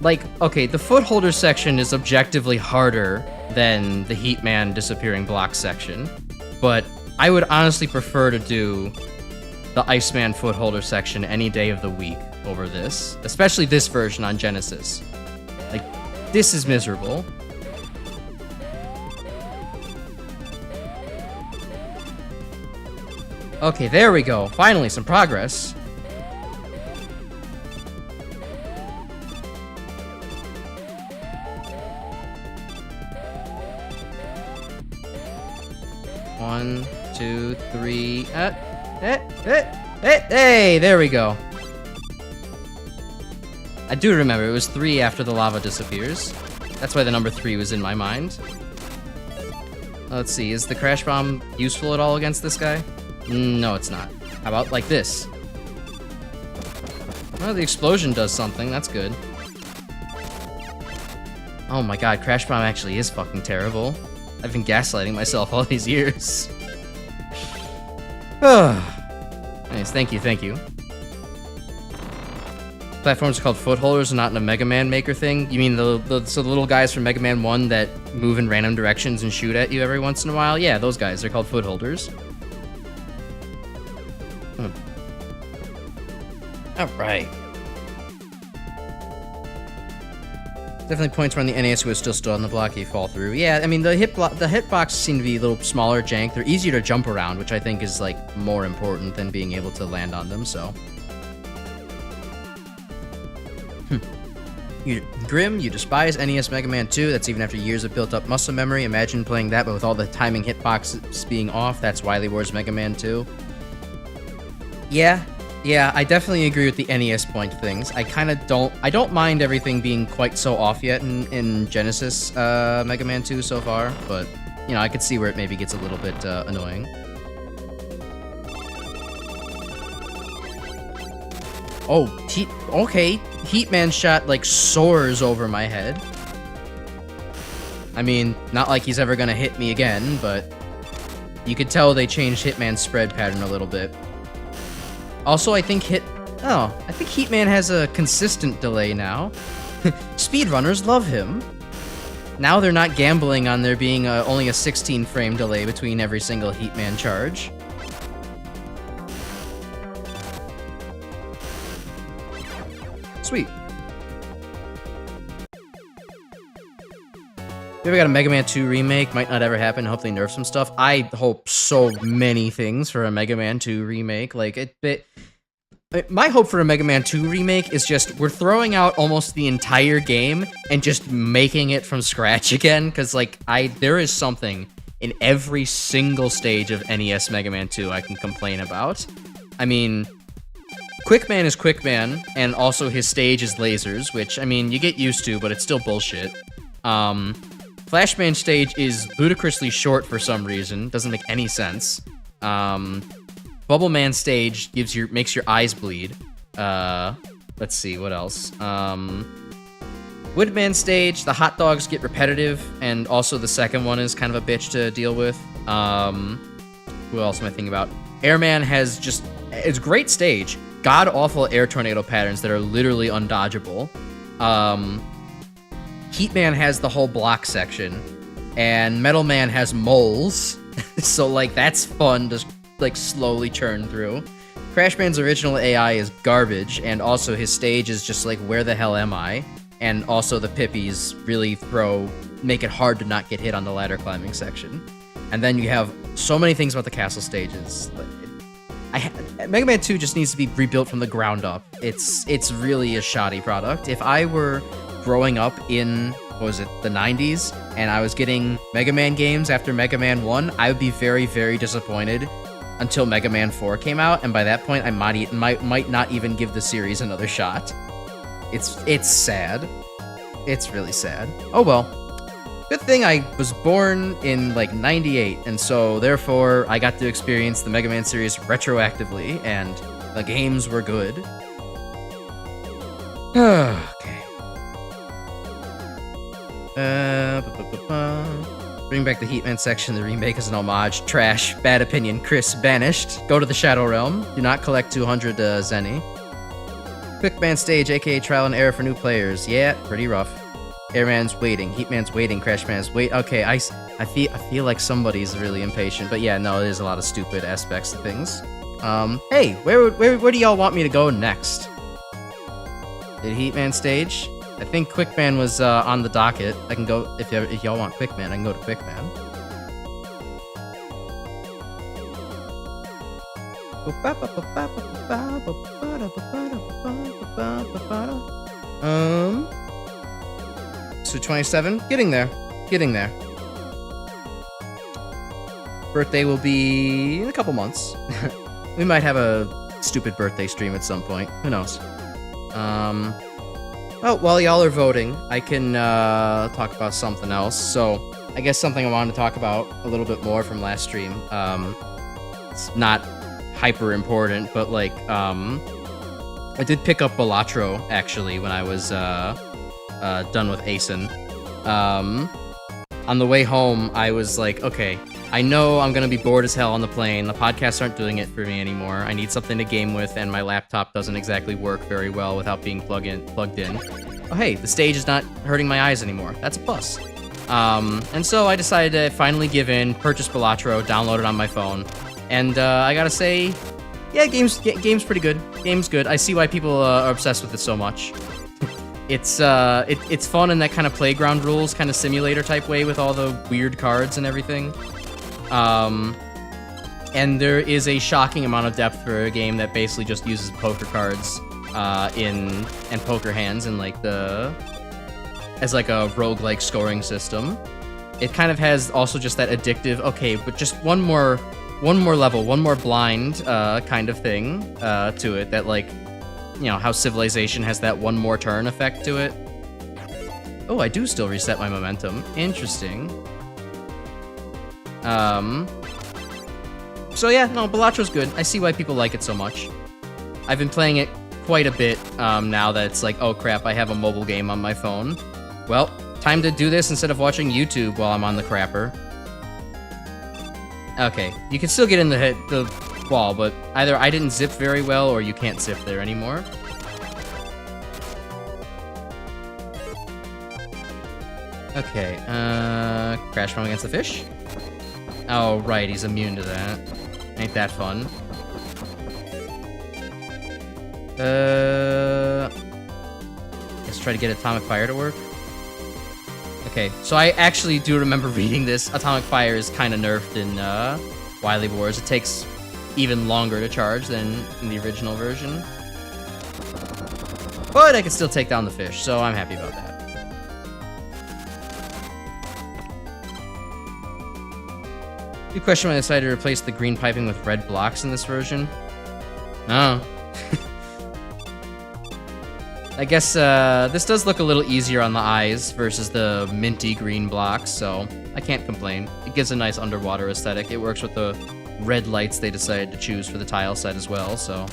A: Like, okay, the footholder section is objectively harder than the Heatman disappearing block section, but I would honestly prefer to do the Iceman footholder section any day of the week over this, especially this version on Genesis. Like, this is miserable. Okay, there we go. Finally, some progress. One, two, three. Hey, there we go. I do remember, it was 3 after the lava disappears. That's why the number 3 was in my mind. Let's see, is the Crash Bomb useful at all against this guy? No, it's not. How about like this? Well, the explosion does something, that's good. Oh my god, Crash Bomb actually is fucking terrible. I've been gaslighting myself all these years. Nice, thank you, thank you. Platforms are called footholders and not in a Mega Man Maker thing? You mean so the little guys from Mega Man 1 that move in random directions and shoot at you every once in a while? Yeah, those guys, they're called footholders. Alright. Definitely points where on the NES was still stood on the block you fall through. Yeah, I mean, the hitboxes seem to be a little smaller jank. They're easier to jump around, which I think is, like, more important than being able to land on them, so. Grim, you despise NES Mega Man 2. That's even after years of built-up muscle memory. Imagine playing that, but with all the timing hitboxes being off. That's Wily Wars Mega Man 2. Yeah, I definitely agree with the NES point of things. I don't mind everything being quite so off yet in Genesis Mega Man 2 so far, but, you know, I could see where it maybe gets a little bit annoying. Oh, okay. Heatman shot, like, soars over my head. I mean, not like he's ever gonna hit me again, but you could tell they changed Hitman's spread pattern a little bit. Also, I think Heatman has a consistent delay now. Speedrunners love him. Now they're not gambling on there being only a 16 frame delay between every single Heatman charge. Sweet. We ever got a Mega Man 2 remake? Might not ever happen. Hope they nerf some stuff. I hope so many things for a Mega Man 2 remake. Like, My hope for a Mega Man 2 remake is just we're throwing out almost the entire game and just making it from scratch again, because like there is something in every single stage of NES Mega Man 2 I can complain about. I mean, Quickman is Quickman, and also his stage is lasers, which, I mean, you get used to, but it's still bullshit. Flashman stage is ludicrously short for some reason, doesn't make any sense. Bubble Man stage makes your eyes bleed. Let's see, what else? Woodman stage, the hot dogs get repetitive, and also the second one is kind of a bitch to deal with. Who else am I thinking about? Airman it's a great stage. God-awful air tornado patterns that are literally undodgeable. Heatman has the whole block section, and Metal Man has moles, so like that's fun to like slowly churn through. Crashman's original AI is garbage, and also his stage is just like, where the hell am I? And also the Pippies really make it hard to not get hit on the ladder climbing section. And then you have so many things about the castle stages. Mega Man 2 just needs to be rebuilt from the ground up. It's really a shoddy product. If I were growing up in, the 90s, and I was getting Mega Man games after Mega Man 1, I would be very, very disappointed until Mega Man 4 came out, and by that point, I might not even give the series another shot. It's sad. It's really sad. Oh well. Good thing I was born in, like, 98, and so, therefore, I got to experience the Mega Man series retroactively, and the games were good. Okay. Bring back the Heatman section. The remake is an homage. Trash. Bad opinion. Chris, banished. Go to the Shadow Realm. Do not collect 200 Zenny. Quickman stage, aka trial and error for new players. Yeah, pretty rough. Airman's waiting. Heatman's waiting. Crashman's wait. Okay, I feel like somebody's really impatient. But yeah, no, there's a lot of stupid aspects to things. Hey, where do y'all want me to go next? Did Heatman stage? I think Quickman was on the docket. I can go, if y'all want Quickman, I can go to Quickman. So 27? Getting there. Birthday will be in a couple months. We might have a stupid birthday stream at some point. Who knows? Well, while y'all are voting, I can talk about something else. So, I guess something I wanted to talk about a little bit more from last stream. It's not hyper important, but like, I did pick up Balatro, actually, when I was done with Asen. On the way home, I was like, okay, I know I'm gonna be bored as hell on the plane. The podcasts aren't doing it for me anymore. I need something to game with, and my laptop doesn't exactly work very well without being plugged in. Oh hey, the stage is not hurting my eyes anymore. That's a plus. And so I decided to finally give in, purchase Balatro, download it on my phone, and I gotta say, yeah, game's pretty good. Game's good. I see why people are obsessed with it so much. It's fun in that kind of playground rules, kind of simulator type way with all the weird cards and everything. And there is a shocking amount of depth for a game that basically just uses poker cards and poker hands and like as like a roguelike scoring system. It kind of has also just that addictive, okay, but just one more level, one more blind kind of thing to it that, like, you know, how Civilization has that one more turn effect to it. Oh, I do still reset my momentum. Interesting. So yeah, no, Balatro's good. I see why people like it so much. I've been playing it quite a bit now that it's like, oh crap, I have a mobile game on my phone. Well, time to do this instead of watching YouTube while I'm on the crapper. Okay, you can still get in the wall, but either I didn't zip very well or you can't zip there anymore. Okay, crash from against the fish? Oh, right, he's immune to that. Ain't that fun. Let's try to get Atomic Fire to work. Okay, so I actually do remember reading this. Atomic Fire is kind of nerfed in Wily Wars. It takes even longer to charge than in the original version. But I can still take down the fish, so I'm happy about that. You question why I decided to replace the green piping with red blocks in this version? No. I guess this does look a little easier on the eyes versus the minty green blocks, so I can't complain. It gives a nice underwater aesthetic. It works with the red lights they decided to choose for the tile set as well, so...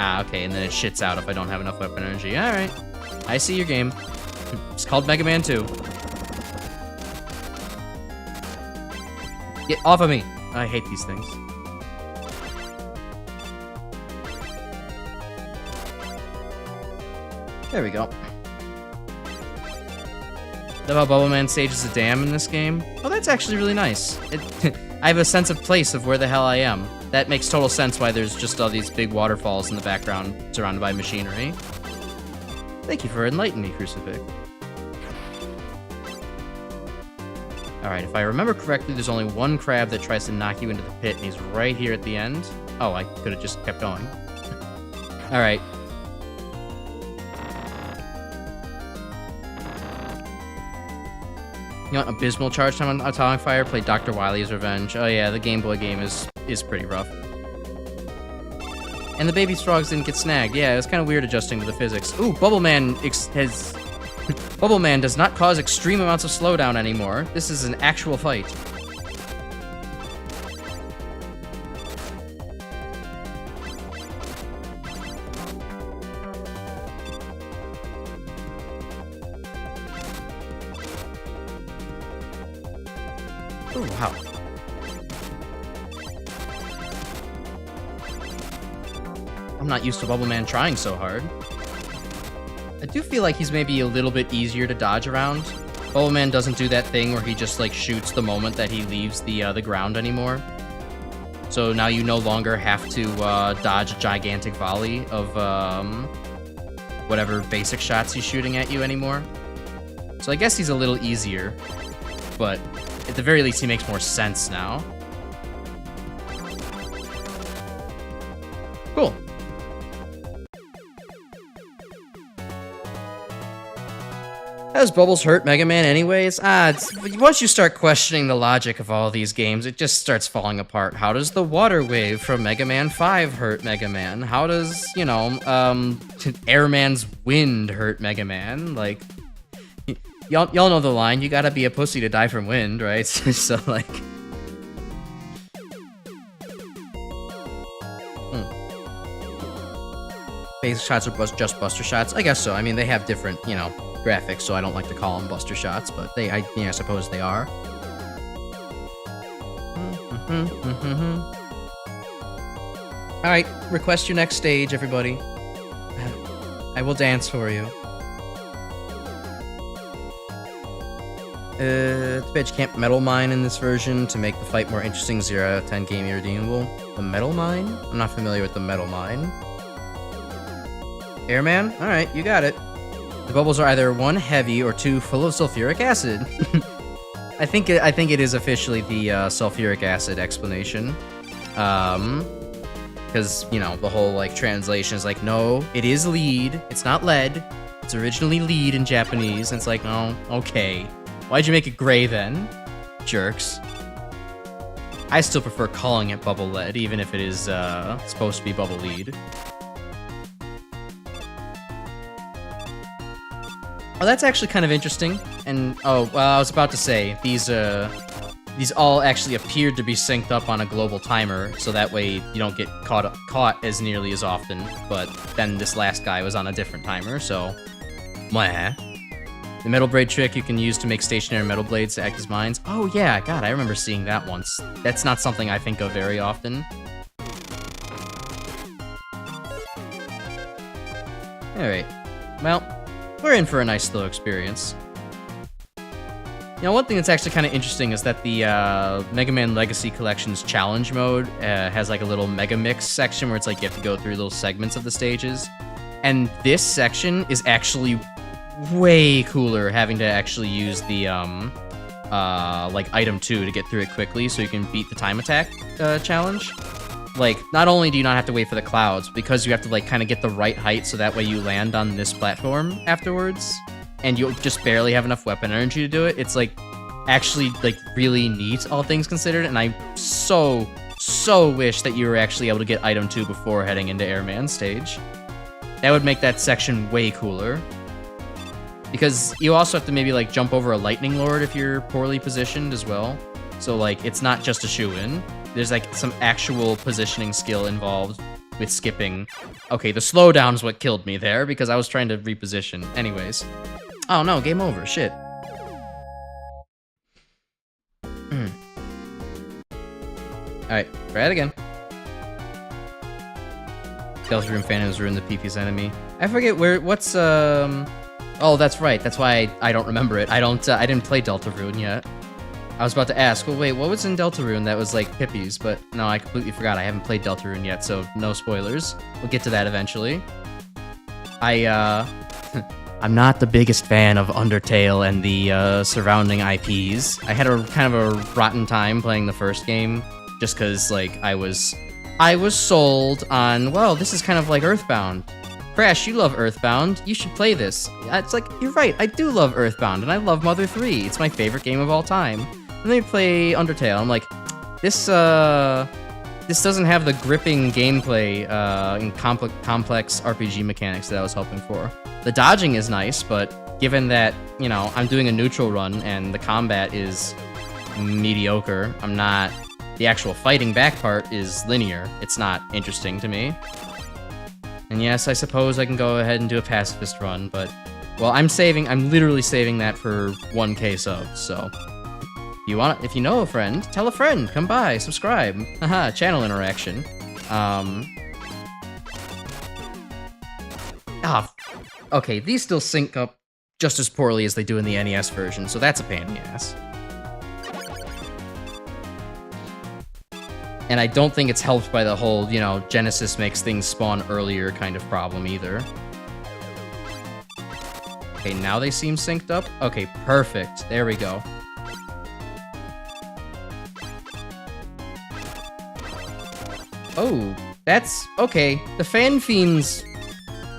A: Ah, okay, and then it shits out if I don't have enough weapon energy. Alright. I see your game. It's called Mega Man 2. Get off of me! I hate these things. There we go. Love how Bubble Man stages a dam in this game. Oh, that's actually really nice. I have a sense of place of where the hell I am. That makes total sense why there's just all these big waterfalls in the background surrounded by machinery. Thank you for enlightening me, Crucifix. Alright, if I remember correctly, there's only one crab that tries to knock you into the pit, and he's right here at the end. Oh, I could have just kept going. Alright. You want abysmal charge time on Atomic Fire? Play Dr. Wily's Revenge. Oh yeah, the Game Boy game is pretty rough. And the baby frogs didn't get snagged. Yeah, it was kind of weird adjusting to the physics. Ooh, Bubble Man has... Bubble Man does not cause extreme amounts of slowdown anymore. This is an actual fight. Oh, wow. I'm not used to Bubble Man trying so hard. I do feel like he's maybe a little bit easier to dodge around. Bubble Man doesn't do that thing where he just, like, shoots the moment that he leaves the ground anymore. So now you no longer have to dodge a gigantic volley of whatever basic shots he's shooting at you anymore. So I guess he's a little easier, but at the very least he makes more sense now. Cool. How does Bubbles hurt Mega Man anyways? Once you start questioning the logic of all these games, it just starts falling apart. How does the water wave from Mega Man 5 hurt Mega Man? How does, you know, Airman's wind hurt Mega Man? Like, y'all know the line, you gotta be a pussy to die from wind, right? So, like... Basic shots are just buster shots? I guess so. I mean, they have different, you know, graphics, so I don't like to call them buster shots, but I suppose they are. Alright, request your next stage, everybody. I will dance for you. Too bad you can't Metal Mine in this version to make the fight more interesting. 0 out of 10 game irredeemable. The Metal Mine? I'm not familiar with the Metal Mine. Airman? Alright, you got it. The bubbles are either 1, heavy, or 2, full of sulfuric acid. I think it is officially the sulfuric acid explanation. Because, you know, the whole, like, translation is like, no, it is lead. It's not lead. It's originally lead in Japanese. And it's like, oh, okay. Why'd you make it gray then? Jerks. I still prefer calling it bubble lead, even if it is supposed to be bubble lead. Oh, that's actually kind of interesting. And, oh, well, I was about to say, these all actually appeared to be synced up on a global timer, so that way you don't get caught as nearly as often. But then this last guy was on a different timer, so... Mwah. The metal blade trick you can use to make stationary metal blades to act as mines. Oh, yeah, God, I remember seeing that once. That's not something I think of very often. Alright. Well... we're in for a nice slow experience. You know, one thing that's actually kind of interesting is that the Mega Man Legacy Collection's challenge mode has like a little Mega Mix section where it's like you have to go through little segments of the stages. And this section is actually way cooler, having to actually use the like item 2 to get through it quickly, so you can beat the time attack challenge. Like, not only do you not have to wait for the clouds, because you have to like kind of get the right height so that way you land on this platform afterwards, and you'll just barely have enough weapon energy to do it. It's like actually like really neat, all things considered, and I so wish that you were actually able to get item 2 before heading into Airman stage. That would make that section way cooler. Because you also have to maybe like jump over a lightning lord if you're poorly positioned as well. So like it's not just a shoo-in. There's like some actual positioning skill involved with skipping. Okay, the slowdown's what killed me there because I was trying to reposition. Anyways. Oh no, game over. Shit. Alright, try it again. Deltarune Phantoms ruined the PP's enemy. I forget what's oh, that's right. That's why I don't remember it. I didn't play Deltarune yet. I was about to ask, well, wait, what was in Deltarune that was like Pippi's? But no, I completely forgot. I haven't played Deltarune yet, so no spoilers. We'll get to that eventually. I'm not the biggest fan of Undertale and the surrounding IPs. I had a kind of a rotten time playing the first game, just because like I was sold on, well, this is kind of like Earthbound. Crash, you love Earthbound. You should play this. It's like, you're right, I do love Earthbound, and I love Mother 3. It's my favorite game of all time. And then you play Undertale. I'm like, this doesn't have the gripping gameplay and complex RPG mechanics that I was hoping for. The dodging is nice, but given that, you know, I'm doing a neutral run and the combat is mediocre, the actual fighting back part is linear. It's not interesting to me. And yes, I suppose I can go ahead and do a pacifist run, but, well, I'm literally saving that for 1K subs, so. If you know a friend, tell a friend, come by, subscribe. Haha, channel interaction. Okay, these still sync up just as poorly as they do in the NES version, so that's a pain in the ass. And I don't think it's helped by the whole, you know, Genesis makes things spawn earlier kind of problem either. Okay, now they seem synced up. Okay, perfect. There we go. Oh, that's okay. The Fan Fiends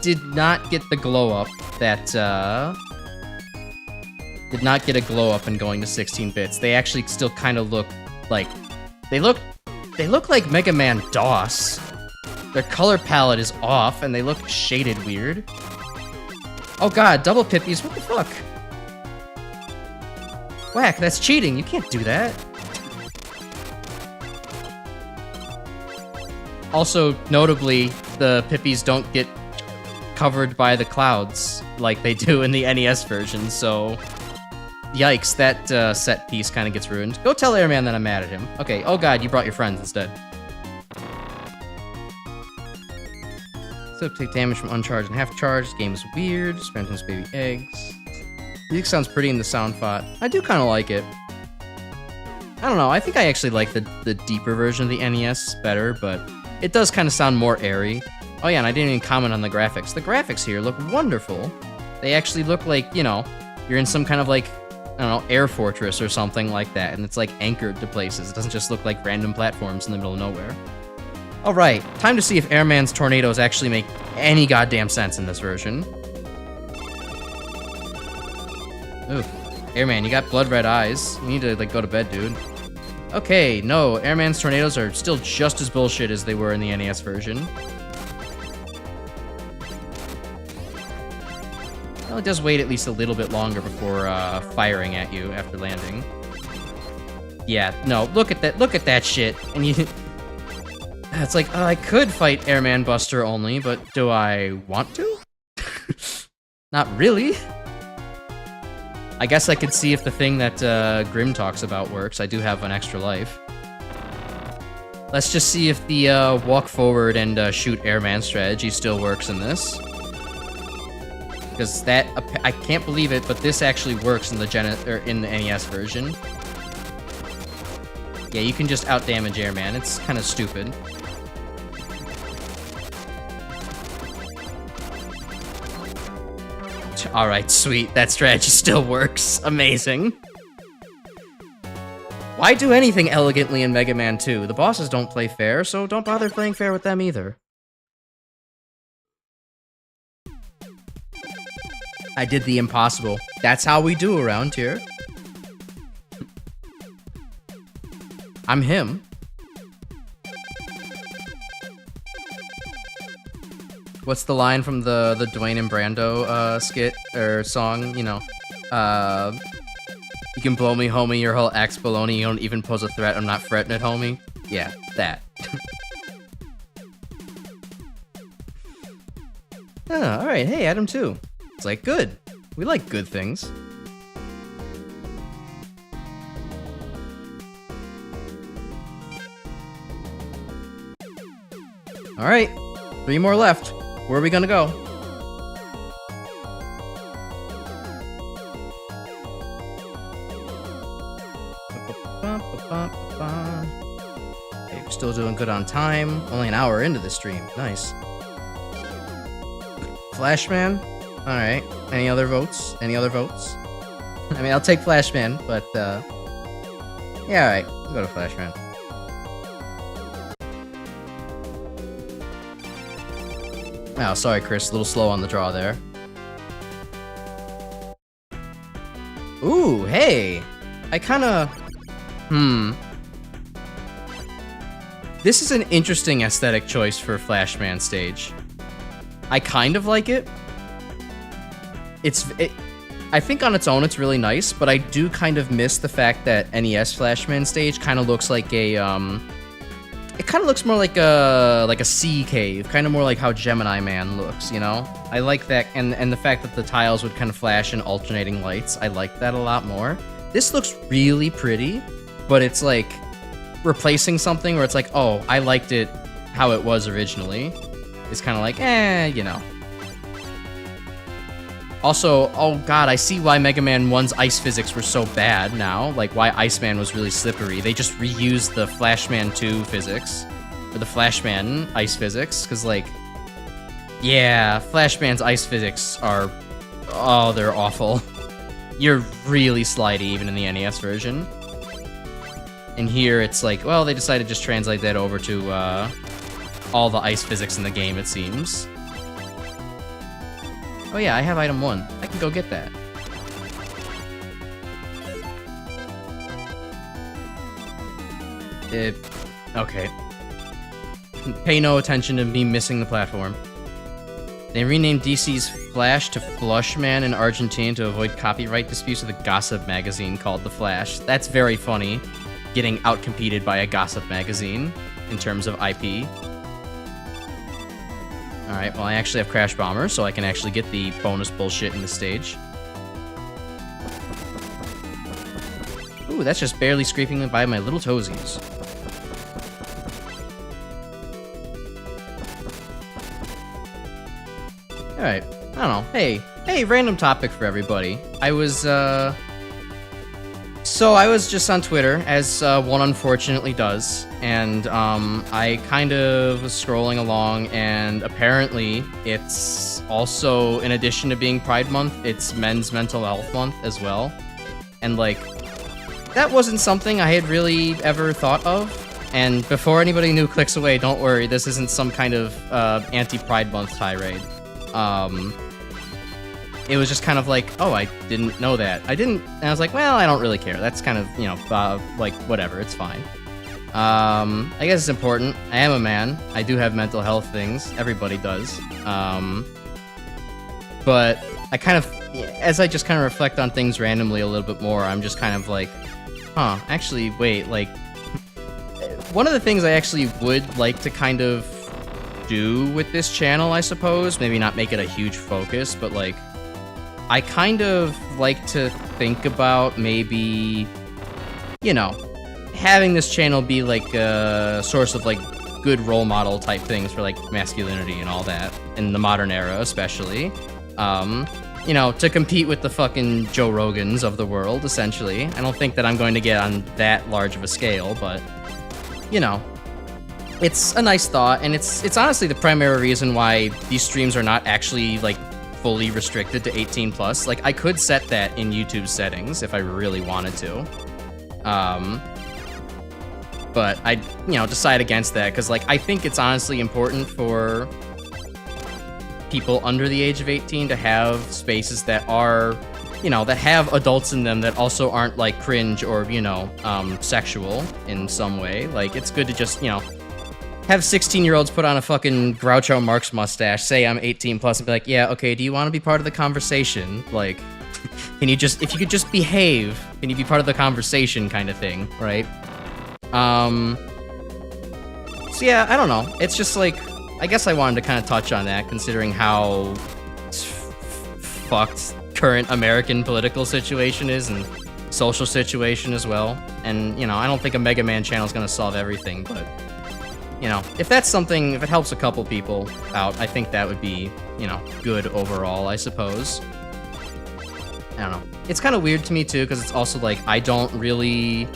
A: did not get the glow up that, did not get a glow up in going to 16 bits. They actually still kind of look like, they look like Mega Man DOS. Their color palette is off and they look shaded weird. Oh god, double Pippies, what the fuck? Whack, that's cheating, you can't do that. Also, notably, the Pippies don't get covered by the clouds like they do in the NES version, so... Yikes, that set piece kind of gets ruined. Go tell Airman that I'm mad at him. Okay, oh god, you brought your friends instead. So take damage from uncharged and half charged. Game is weird. Spenton's baby eggs. Music sounds pretty in the sound font. I do kind of like it. I don't know, I think I actually like the deeper version of the NES better, but it does kind of sound more airy. Oh yeah, and I didn't even comment on the graphics. The graphics here look wonderful. They actually look like, you know, you're in some kind of like, I don't know, air fortress or something like that, and it's like anchored to places. It doesn't just look like random platforms in the middle of nowhere. Alright, time to see if Airman's tornadoes actually make any goddamn sense in this version. Ooh, Airman, you got blood red eyes. You need to, like, go to bed, dude. Okay, no, Airman's tornadoes are still just as bullshit as they were in the NES version. Well, it does wait at least a little bit longer before firing at you after landing. Yeah, no, look at that shit. And you... It's like, I could fight Airman Buster only, but do I want to? Not really. I guess I could see if the thing that Grim talks about works. I do have an extra life. Let's just see if the walk forward and shoot Airman strategy still works in this. Because that, I can't believe it, but this actually works in the in the NES version. Yeah, you can just outdamage Airman. It's kind of stupid. Alright, sweet. That strategy still works. Amazing. Why do anything elegantly in Mega Man 2? The bosses don't play fair, so don't bother playing fair with them either. I did the impossible. That's how we do around here. I'm him. What's the line from the Dwayne and Brando skit or song? You know, you can blow me, homie, your whole ex baloney. You don't even pose a threat. I'm not fretting it, homie. Yeah, that. Oh, all right. Hey, Adam too. It's like good. We like good things. All right, 3 more left. Where are we gonna go? Okay, we're still doing good on time. Only an hour into the stream. Nice. Flashman? Alright. Any other votes? Any other votes? I mean, I'll take Flashman, but, yeah, alright. We'll go to Flashman. Oh, sorry, Chris. A little slow on the draw there. Ooh, hey! I kinda... This is an interesting aesthetic choice for Flashman stage. I kind of like it. I think on its own it's really nice, but I do kind of miss the fact that NES Flashman stage kind of looks like a, it kind of looks more like a sea cave, kind of more like how Gemini Man looks, you know? I like that, and the fact that the tiles would kind of flash in alternating lights, I like that a lot more. This looks really pretty, but it's like replacing something where it's like, oh, I liked it how it was originally. It's kind of like, you know. Also, oh god, I see why Mega Man 1's ice physics were so bad now. Like, why Iceman was really slippery. They just reused the Flashman 2 physics. Or the Flashman ice physics. Because, like, yeah, Flashman's ice physics are... oh, they're awful. You're really slidey, even in the NES version. And here, it's like, well, they decided to just translate that over to, all the ice physics in the game, it seems. Oh yeah, I have item 1. I can go get that. Okay. Pay no attention to me missing the platform. They renamed DC's Flash to Flushman in Argentina to avoid copyright disputes with a gossip magazine called The Flash. That's very funny, getting outcompeted by a gossip magazine in terms of IP. Alright, well I actually have Crash Bomber, so I can actually get the bonus bullshit in the stage. Ooh, that's just barely scraping by my little toesies. Alright, I don't know. Hey, random topic for everybody. I was just on Twitter, as one unfortunately does, and I kind of was scrolling along, and apparently it's also, in addition to being Pride Month, it's Men's Mental Health Month as well. And, like, that wasn't something I had really ever thought of. And before anybody new clicks away, don't worry, this isn't some kind of anti-Pride Month tirade. It was just kind of like, oh, I didn't know that. And I was like, well, I don't really care. That's kind of, you know, like, whatever, it's fine. I guess it's important. I am a man. I do have mental health things. Everybody does. But I kind of, as I just kind of reflect on things randomly a little bit more, I'm just kind of like, huh, actually, wait, like, one of the things I actually would like to kind of do with this channel, I suppose, maybe not make it a huge focus, but, like, I kind of like to think about maybe, you know, having this channel be like a source of like good role model type things for like masculinity and all that in the modern era, especially. You know, to compete with the fucking Joe Rogans of the world, essentially. I don't think that I'm going to get on that large of a scale, but, you know, it's a nice thought, and it's honestly the primary reason why these streams are not actually like fully restricted to 18 plus. Like, I could set that in YouTube settings if I really wanted to. But I, decide against that because, like, I think it's honestly important for people under the age of 18 to have spaces that are, that have adults in them that also aren't, like, cringe or, sexual in some way. Like, it's good to just, have 16-year-olds put on a fucking Groucho Marx mustache, say I'm 18 plus, and be like, yeah, okay, do you want to be part of the conversation? Like, if you could just behave, can you be part of the conversation kind of thing, right? So yeah, I don't know. It's just like, I guess I wanted to kind of touch on that, considering how fucked current American political situation is and social situation as well. And, I don't think a Mega Man channel is going to solve everything, but, if that's something, if it helps a couple people out, I think that would be, good overall, I suppose. I don't know. It's kind of weird to me, too, because it's also like, I don't really...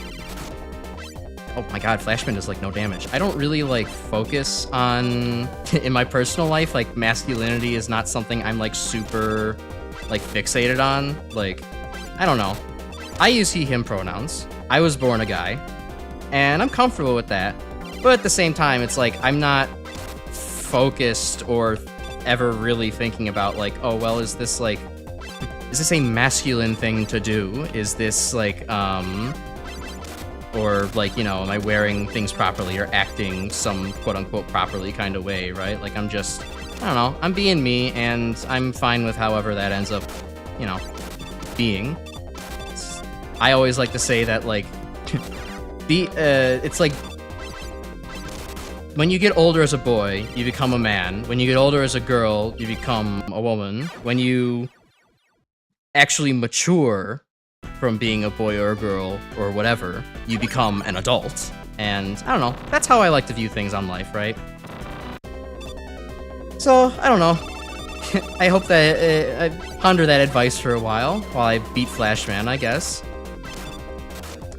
A: Oh my god, Flashman does, like, no damage. I don't really, like, focus on... in my personal life, like, masculinity is not something I'm, like, super, like, fixated on. Like, I don't know. I use he, him pronouns. I was born a guy. And I'm comfortable with that. But at the same time, it's like, I'm not focused or ever really thinking about, like, oh, well, is this, like... Is this a masculine thing to do? Is this, like, or, like, am I wearing things properly or acting some quote-unquote properly kind of way, right? Like, I'm just, I don't know, I'm being me, and I'm fine with however that ends up, being. I always like to say that, like, it's like, when you get older as a boy, you become a man. When you get older as a girl, you become a woman. When you actually mature from being a boy or a girl or whatever, you become an adult. And I don't know, that's how I like to view things on life, right? So, I don't know. I hope that I ponder that advice for a while I beat Flashman, I guess.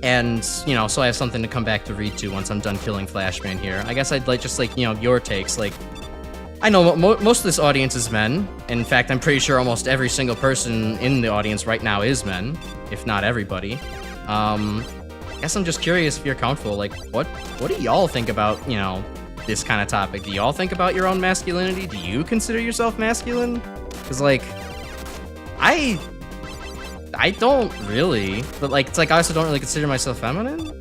A: And, so I have something to come back to read to once I'm done killing Flashman here. I guess I'd like, just like, your takes, like, I know most of this audience is men. In fact, I'm pretty sure almost every single person in the audience right now is men, if not everybody. I guess I'm just curious if you're comfortable. Like, what do y'all think about, this kind of topic? Do y'all think about your own masculinity? Do you consider yourself masculine? Because, like, I don't really, but, like, it's like I also don't really consider myself feminine.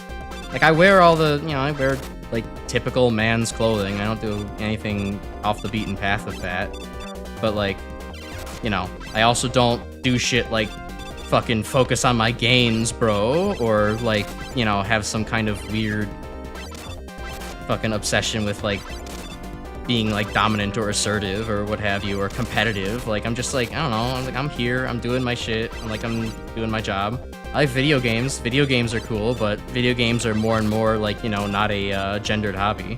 A: Like, I wear all the, I wear, like, typical man's clothing. I don't do anything off the beaten path with that. But, like, I also don't do shit like fucking focus on my gains, bro, or, like, have some kind of weird fucking obsession with, like, being, like, dominant or assertive or what have you, or competitive. Like, I'm just like, I don't know, I'm here, I'm doing my shit, I'm doing my job. I like video games. Video games are cool, but video games are more and more, like, not a gendered hobby.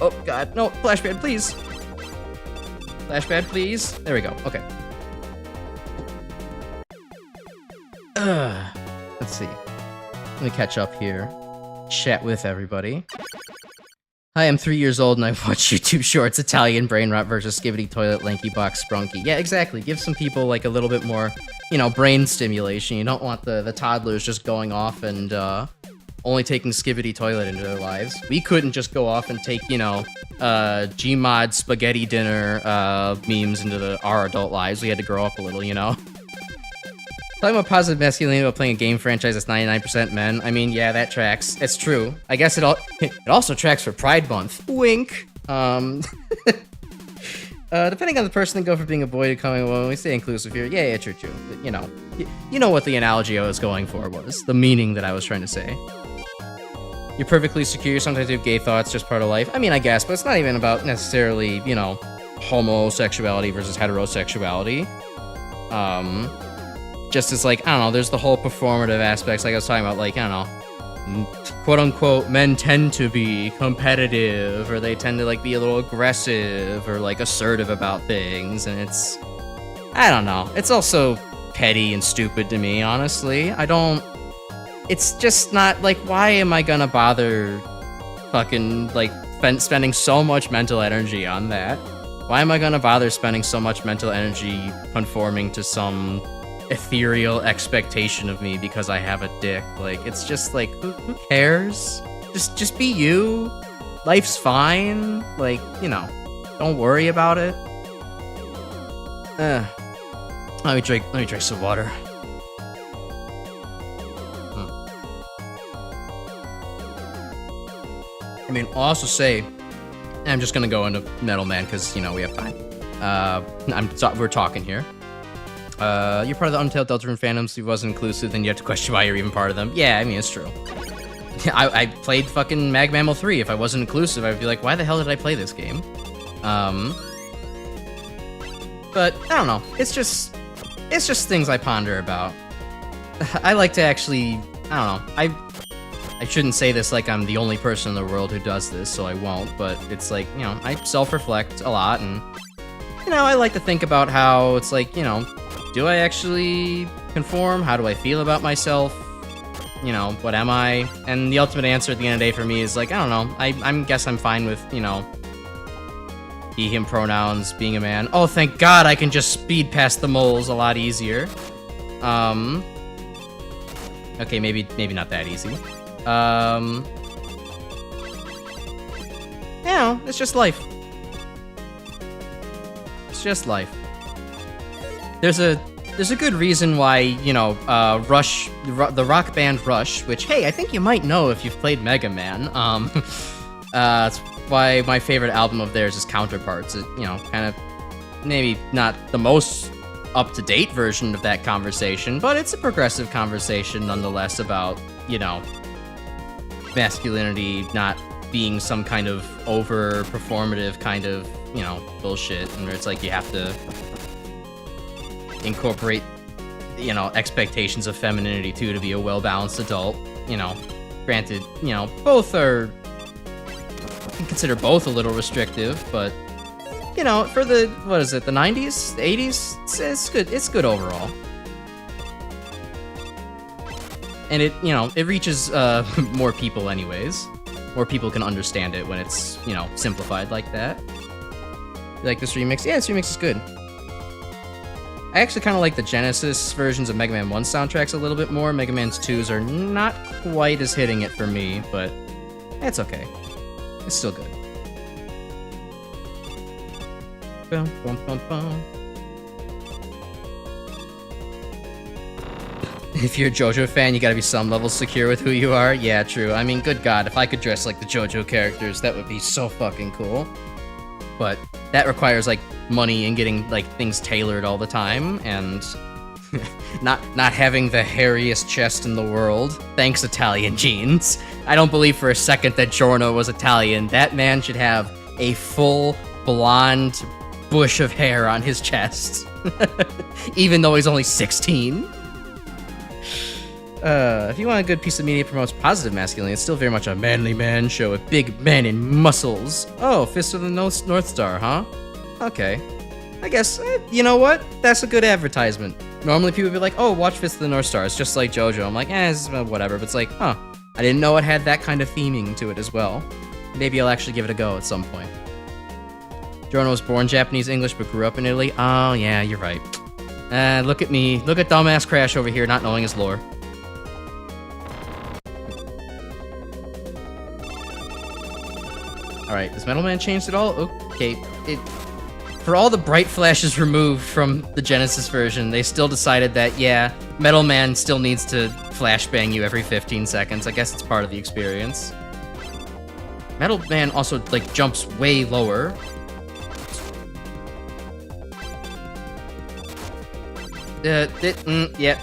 A: Oh, God, no, Flashpad, please. Flashpad, please. There we go, okay. Let's see. Let me catch up here. Chat with everybody. Hi, I'm 3 years old and I watch YouTube shorts, Italian brain rot versus Skibidi Toilet, Lanky Box, Sprunky. Yeah, exactly. Give some people, like, a little bit more, brain stimulation. You don't want the toddlers just going off and, only taking Skibidi Toilet into their lives. We couldn't just go off and take, Gmod spaghetti dinner, memes into our adult lives. We had to grow up a little, Talking about positive masculinity while playing a game franchise that's 99% men. I mean, yeah, that tracks. It's true. I guess it also tracks for Pride Month. Wink. Depending on the person, go from being a boy to becoming a woman. We stay inclusive here. Yeah, true. But, you know what the analogy I was going for was. The meaning that I was trying to say. You're perfectly secure. Sometimes you have gay thoughts, just part of life. I mean, I guess, but it's not even about necessarily, homosexuality versus heterosexuality. Just as, like, I don't know, there's the whole performative aspects, like I was talking about, like, I don't know, quote-unquote, men tend to be competitive, or they tend to, like, be a little aggressive, or, like, assertive about things, and it's, I don't know, it's also petty and stupid to me, honestly. It's just not, like, why am I gonna bother fucking, like, spending so much mental energy on that? Why am I gonna bother spending so much mental energy conforming to some ethereal expectation of me because I have a dick. Like, it's just like, who cares? Just be you. Life's fine. Like, you know, don't worry about it. Let me drink some water. I mean, I'll also say, I'm just gonna go into Metal Man because, you know, we have time. We're talking here. You're part of the Untailed Deltarune fandoms. If it wasn't inclusive, then you have to question why you're even part of them. Yeah, I mean, it's true. I played fucking Mag Mammal 3. If I wasn't inclusive, I'd be like, why the hell did I play this game? But I don't know. It's just things I ponder about. I like to actually, I don't know. I shouldn't say this like I'm the only person in the world who does this, so I won't, but it's like, you know, I self-reflect a lot, and, you know, I like to think about how it's like, you know, do I actually conform? How do I feel about myself? You know, what am I? And the ultimate answer at the end of the day for me is like, I don't know. I guess I'm fine with, you know, he, him pronouns, being a man. Oh, thank God I can just speed past the moles a lot easier. Okay, maybe not that easy. You know, it's just life. It's just life. There's a good reason why, you know, Rush, the rock band Rush, which, hey, I think you might know if you've played Mega Man. That's why my favorite album of theirs is Counterparts. It, you know, kind of maybe not the most up-to-date version of that conversation, but it's a progressive conversation nonetheless about, you know, masculinity not being some kind of over-performative kind of, you know, bullshit, and where it's like you have to incorporate, you know, expectations of femininity too to be a well-balanced adult. You know, granted, you know, both are, I can consider both a little restrictive, but, you know, for the, what is it, the 90s, the 80s, it's good, it's good overall. And it, you know, it reaches more people anyways. More people can understand it when it's, you know, simplified like that. You like this remix? Yeah, this remix is good. I actually kind of like the Genesis versions of Mega Man 1 soundtracks a little bit more. Mega Man's 2s are not quite as hitting it for me, but it's okay. It's still good. Bum, bum, bum, bum. If you're a JoJo fan, you gotta be some level secure with who you are. Yeah, true. I mean, good God, if I could dress like the JoJo characters, that would be so fucking cool. But that requires, like, money and getting, like, things tailored all the time, and not having the hairiest chest in the world. Thanks, Italian genes. I don't believe for a second that Giorno was Italian. That man should have a full, blonde bush of hair on his chest. Even though he's only 16. If you want a good piece of media that promotes positive masculinity, it's still very much a manly man show with big men and muscles. Oh, Fist of the North Star, huh? Okay. I guess, you know what? That's a good advertisement. Normally people would be like, oh, watch Fist of the North Star, it's just like JoJo. I'm like, it's whatever, but it's like, huh. I didn't know it had that kind of theming to it as well. Maybe I'll actually give it a go at some point. Giorno was born Japanese English but grew up in Italy. Oh, yeah, you're right. Look at me. Look at dumbass Crash over here not knowing his lore. Alright, has Metal Man changed at all? Okay, for all the bright flashes removed from the Genesis version, they still decided that, yeah, Metal Man still needs to flashbang you every 15 seconds. I guess it's part of the experience. Metal Man also, like, jumps way lower. Yeah,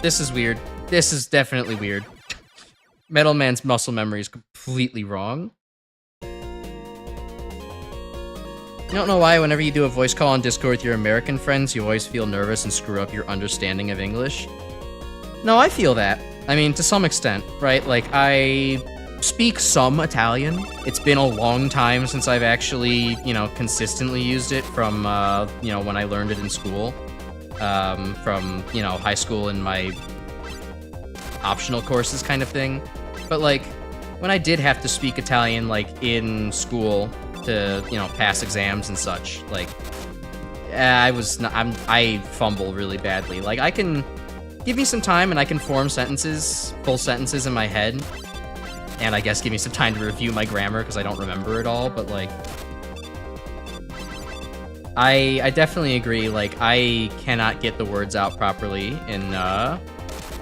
A: this is weird. This is definitely weird. Metal Man's muscle memory is completely wrong. You don't know why whenever you do a voice call on Discord with your American friends, you always feel nervous and screw up your understanding of English? No, I feel that. I mean, to some extent, right? Like, I speak some Italian. It's been a long time since I've actually, you know, consistently used it from, you know, when I learned it in school. From, you know, high school and my optional courses kind of thing. But, like, when I did have to speak Italian, like, in school to, you know, pass exams and such, like, I fumble really badly. Like, I can give me some time and I can form sentences, full sentences in my head. And I guess give me some time to review my grammar because I don't remember it all, but like... I definitely agree, like, I cannot get the words out properly in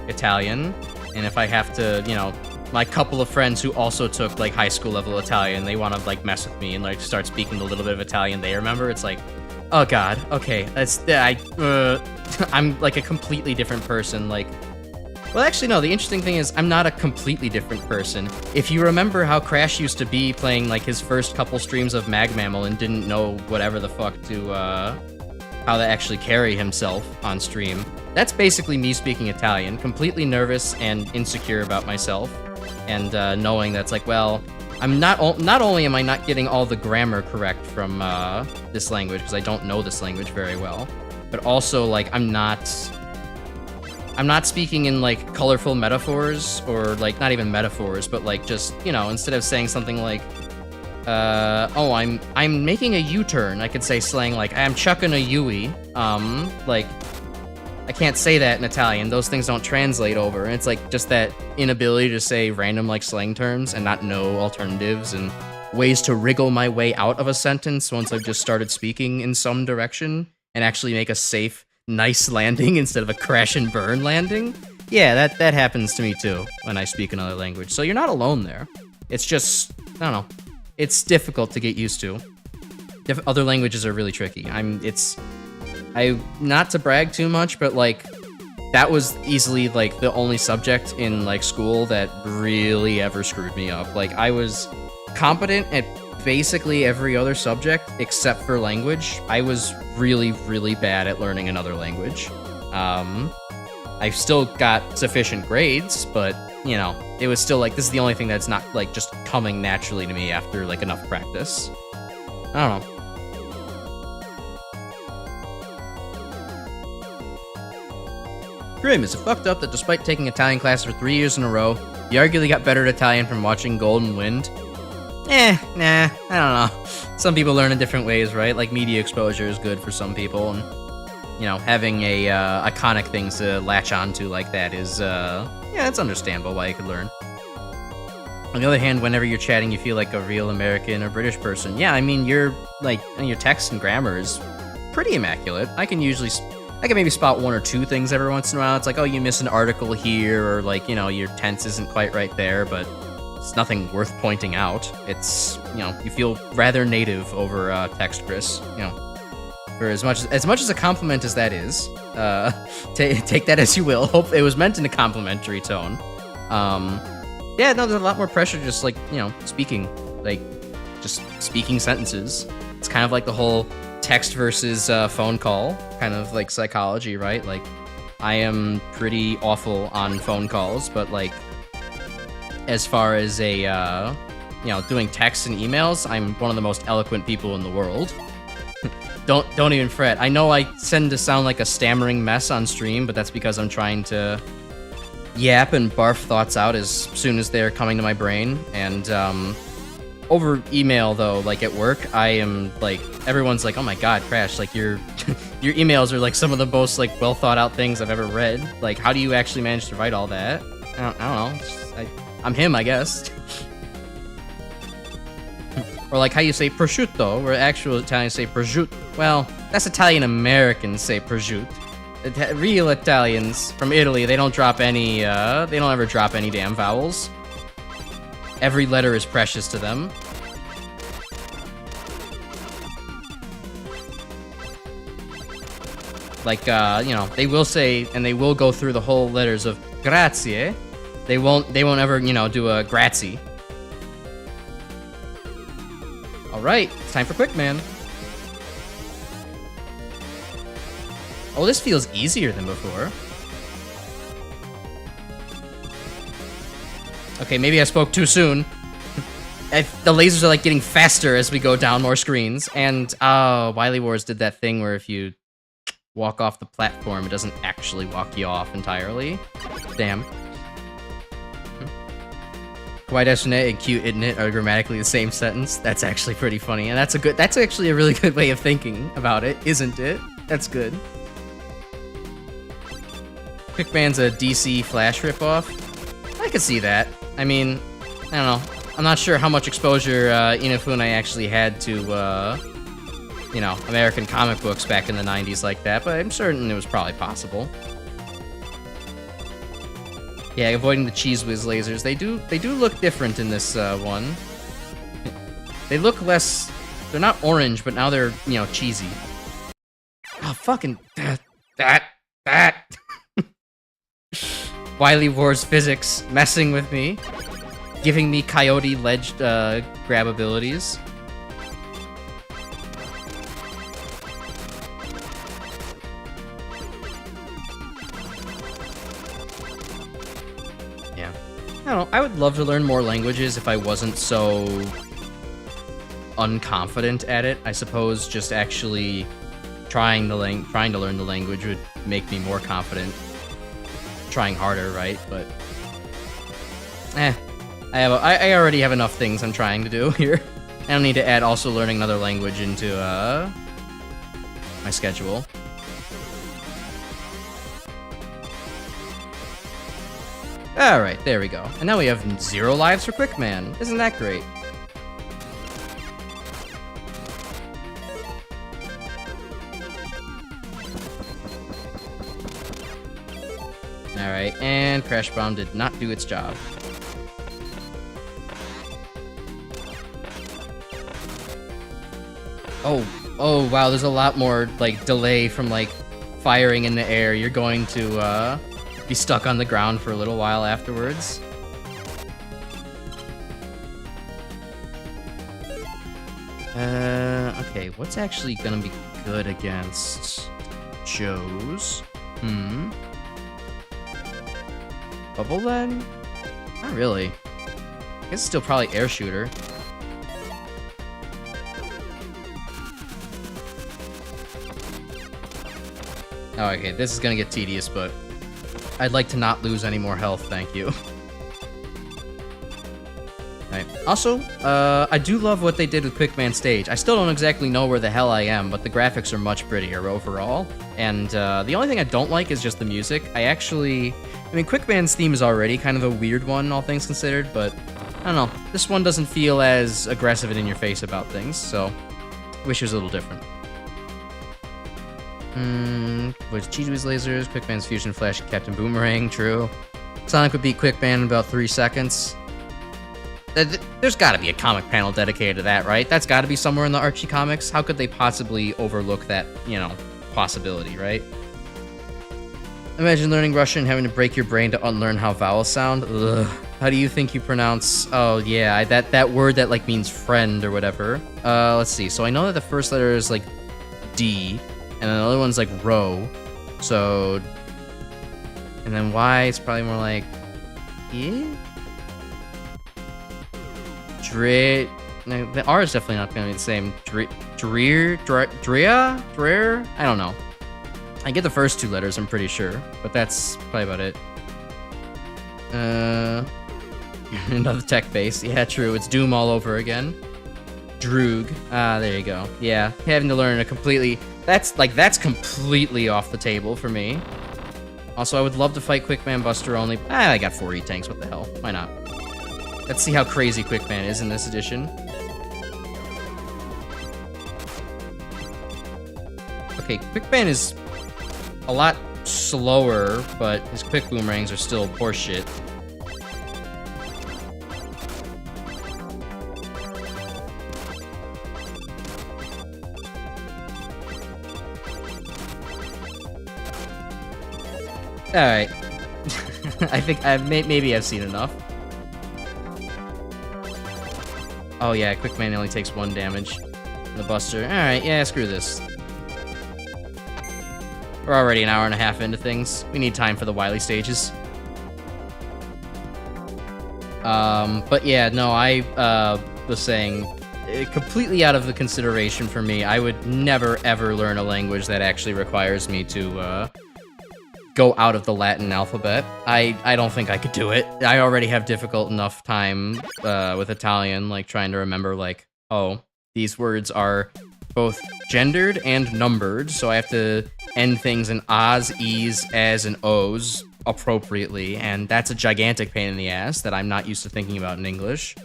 A: Italian. And if I have to, you know, my couple of friends who also took, like, high school level Italian, they want to, like, mess with me and, like, start speaking a little bit of Italian they remember, it's like, oh god, okay, I'm, like, a completely different person, like... Well, actually, no, the interesting thing is, I'm not a completely different person. If you remember how Crash used to be playing, like, his first couple streams of Mag Mammal and didn't know whatever the fuck to, how to actually carry himself on stream, that's basically me speaking Italian, completely nervous and insecure about myself, and, knowing that's like, well, I'm not only am I not getting all the grammar correct from, this language, because I don't know this language very well, but also, like, I'm not speaking in, like, colorful metaphors, or, like, not even metaphors, but, like, just, you know, instead of saying something like, oh, I'm making a U-turn, I could say slang like, I'm chucking a Yui, like, I can't say that in Italian, those things don't translate over, and it's, like, just that inability to say random, like, slang terms and not know alternatives and ways to wriggle my way out of a sentence once I've just started speaking in some direction and actually make a safe, nice landing instead of a crash and burn landing. Yeah, that happens to me too when I speak another language. So you're not alone there. It's just, I don't know. It's difficult to get used to. Other languages are really tricky. Not to brag too much, but like that was easily like the only subject in like school that really ever screwed me up. Like I was competent at basically every other subject except for language. I was really, really bad at learning another language. I still got sufficient grades, but, you know, it was still like, this is the only thing that's not, like, just coming naturally to me after, like, enough practice. I don't know. Grim, is it fucked up that despite taking Italian classes for 3 years in a row, you arguably got better at Italian from watching Golden Wind? Nah, I don't know. Some people learn in different ways, right? Like, media exposure is good for some people, and, you know, having a, iconic things to latch onto like that is, yeah, it's understandable why you could learn. On the other hand, whenever you're chatting, you feel like a real American or British person. Yeah, I mean, your text and grammar is pretty immaculate. I can maybe spot one or two things every once in a while. It's like, oh, you miss an article here, or, like, you know, your tense isn't quite right there, but it's nothing worth pointing out. It's, you know, you feel rather native over text, Chris. You know, for as much as a compliment as that is, take that as you will. Hope it was meant in a complimentary tone. Yeah, no, there's a lot more pressure just like, you know, speaking sentences. It's kind of like the whole text versus phone call kind of like psychology, right? Like, I am pretty awful on phone calls, but like, as far as a, you know, doing texts and emails, I'm one of the most eloquent people in the world. Don't even fret. I know I tend to sound like a stammering mess on stream, but that's because I'm trying to yap and barf thoughts out as soon as they're coming to my brain. And over email, though, like at work, I am like, everyone's like, oh my god, Crash, like your emails are like some of the most like well thought out things I've ever read. Like, how do you actually manage to write all that? I don't know. I'm him, I guess. Or like how you say prosciutto, where actual Italians say prosciutto. Well, that's Italian-Americans say prosciutto. Real Italians from Italy, they don't drop any, they don't ever drop any damn vowels. Every letter is precious to them. Like, you know, they will say, and they will go through the whole letters of grazie. They won't ever, you know, do a grazie. Alright, it's time for Quick Man. Oh, this feels easier than before. Okay, maybe I spoke too soon. The lasers are like getting faster as we go down more screens. And, Wily Wars did that thing where if you walk off the platform, it doesn't actually walk you off entirely. Damn. Kawaii Desu ne and cute isn't it are grammatically the same sentence. That's actually pretty funny, and that's actually a really good way of thinking about it, isn't it? That's good. Quickman's a DC Flash ripoff. I could see that. I mean, I don't know. I'm not sure how much exposure Inafune actually had to, you know, American comic books back in the 90s like that, but I'm certain it was probably possible. Yeah, avoiding the Cheese Whiz lasers. They do look different in this one. They look less... They're not orange, but now they're, you know, cheesy. Oh, fucking... That! Wily Wars physics messing with me. Giving me coyote ledge grab abilities. Yeah. I don't know. I would love to learn more languages if I wasn't so unconfident at it. I suppose just actually trying to learn the language would make me more confident. Trying harder, right? But I already have enough things I'm trying to do here. I don't need to add also learning another language into my schedule. Alright, there we go. And now we have 0 lives for Quickman. Isn't that great? Alright, and Crash Bomb did not do its job. Oh wow, there's a lot more, like, delay from, like, firing in the air. You're going to, be stuck on the ground for a little while afterwards. Okay, what's actually gonna be good against Joe's? Bubble then? Not really. I guess it's still probably air shooter. Oh, okay, this is gonna get tedious, but I'd like to not lose any more health, thank you. Right. Also, I do love what they did with Quickman Stage. I still don't exactly know where the hell I am, but the graphics are much prettier overall. And the only thing I don't like is just the music. I mean, Quickman's theme is already kind of a weird one, all things considered, but I don't know. This one doesn't feel as aggressive and in your face about things, so I wish it was a little different. With Cheese Whiz lasers, Quickman's Fusion Flash, Captain Boomerang, true. Sonic would beat Quickman in about 3 seconds. There's gotta be a comic panel dedicated to that, right? That's gotta be somewhere in the Archie comics. How could they possibly overlook that, you know, possibility, right? Imagine learning Russian and having to break your brain to unlearn how vowels sound. Ugh. How do you think you pronounce... Oh, yeah, that word that, like, means friend or whatever. Let's see. So I know that the first letter is, like, D, and then the other one's, like, Rho. So... And then Y is probably more like... E? Dre... No, the R is definitely not going to be the same. Dreer? I don't know. I get the first 2 letters, I'm pretty sure. But that's probably about it. Another tech base. Yeah, true. It's Doom all over again. Droog. Ah, there you go. Yeah, having to learn a completely... That's completely off the table for me. Also, I would love to fight Quickman Buster only... I got 4 E-Tanks, what the hell? Why not? Let's see how crazy Quickman is in this edition. Okay, Quickman is a lot slower, but his quick boomerangs are still horseshit. Alright. I think maybe I've seen enough. Oh yeah, Quickman only takes 1 damage. The Buster. Alright, yeah, screw this. We're already an hour and a half into things. We need time for the Wily stages. But yeah, no, I was saying, completely out of the consideration for me, I would never ever learn a language that actually requires me to go out of the Latin alphabet. I don't think I could do it. I already have difficult enough time with Italian, like trying to remember, like, oh, these words are both gendered and numbered, so I have to end things in ahs, e's, as, and o's appropriately, and that's a gigantic pain in the ass that I'm not used to thinking about in English.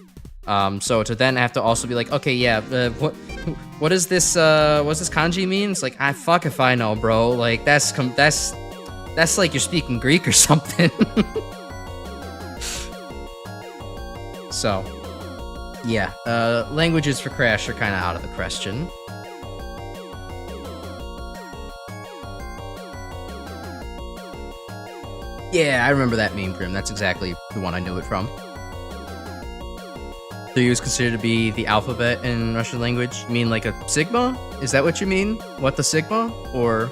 A: So to then have to also be like, okay, yeah, what is this? What's this kanji mean? It's like, fuck if I know, bro. Like that's like you're speaking Greek or something. So, yeah, languages for Crash are kind of out of the question. Yeah, I remember that meme, Grim. That's exactly the one I knew it from. So you was considered to be the alphabet in Russian language? You mean like a sigma? Is that what you mean? What, the sigma? Or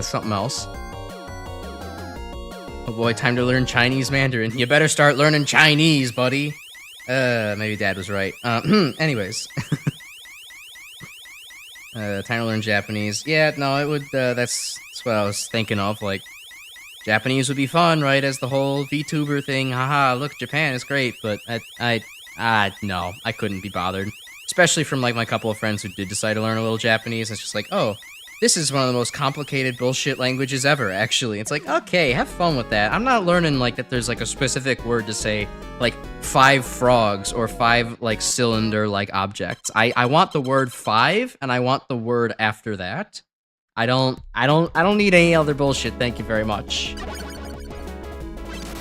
A: something else? Oh boy, time to learn Chinese Mandarin. You better start learning Chinese, buddy. Maybe Dad was right. Anyways. Time to learn Japanese. Yeah, no, it would, that's what I was thinking of, like, Japanese would be fun, right, as the whole VTuber thing, haha, look, Japan is great, but no, I couldn't be bothered. Especially from, like, my couple of friends who did decide to learn a little Japanese, it's just like, oh, this is one of the most complicated bullshit languages ever, actually. It's like, okay, have fun with that. I'm not learning, like, that there's, like, a specific word to say, like, 5 frogs or 5, like, cylinder-like objects. I want the word 5, and I want the word after that. I don't need any other bullshit, thank you very much.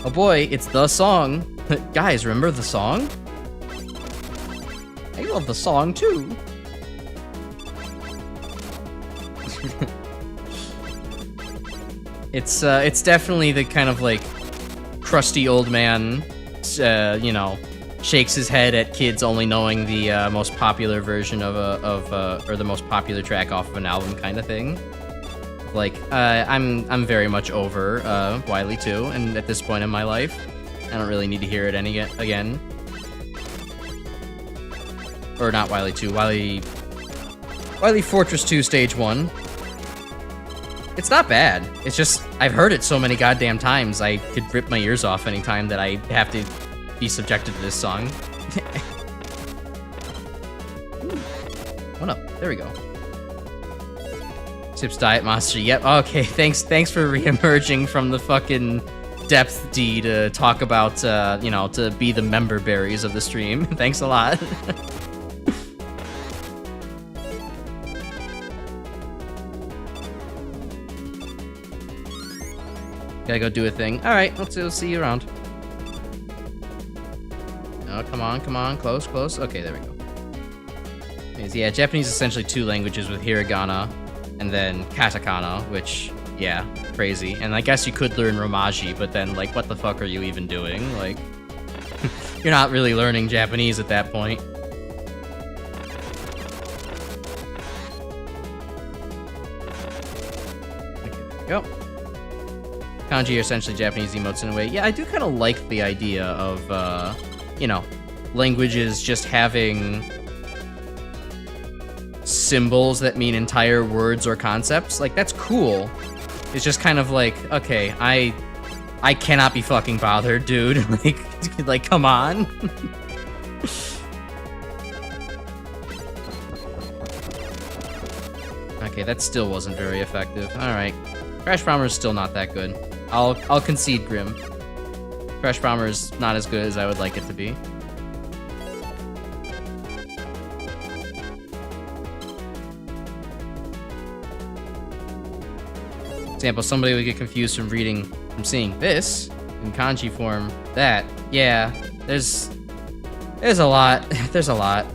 A: Oh boy, it's the song. Guys, remember the song? I love the song too. It's definitely the kind of like crusty old man, you know, shakes his head at kids only knowing the most popular version of or the most popular track off of an album kind of thing. Like, I'm very much over Wily 2, and at this point in my life, I don't really need to hear it again. Or not Wily 2, Wily Fortress 2 Stage 1. It's not bad. It's just, I've heard it so many goddamn times, I could rip my ears off anytime that I have to be subjected to this song. Oh no, there we go. Tips Diet Monster, yep, okay, thanks for re-emerging from the fucking depth D to talk about, you know, to be the member berries of the stream. Thanks a lot. Gotta go do a thing. Alright, we'll see you around. Oh, come on, close. Okay, there we go. Yeah, Japanese is essentially 2 languages with hiragana and then katakana, which, yeah, crazy. And I guess you could learn Romaji, but then, like, what the fuck are you even doing? Like, you're not really learning Japanese at that point. Okay, there we go. Kanji are essentially Japanese emotes in a way. Yeah, I do kind of like the idea of, you know, languages just having symbols that mean entire words or concepts. Like, that's cool. It's just kind of like, okay, I cannot be fucking bothered, dude. like, come on. Okay, that still wasn't very effective. Alright. Crash Bomber is still not that good. I'll concede, Grim. Crash Bomber is not as good as I would like it to be. Example, somebody would get confused from seeing this in kanji form. That, yeah, there's a lot. There's a lot.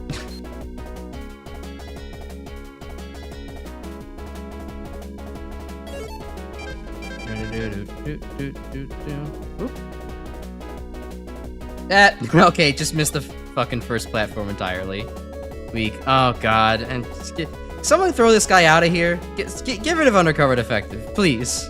A: That, okay, just missed the fucking first platform entirely. Weak. Oh god, and someone throw this guy out of here. Get rid of Undercover Defective, please.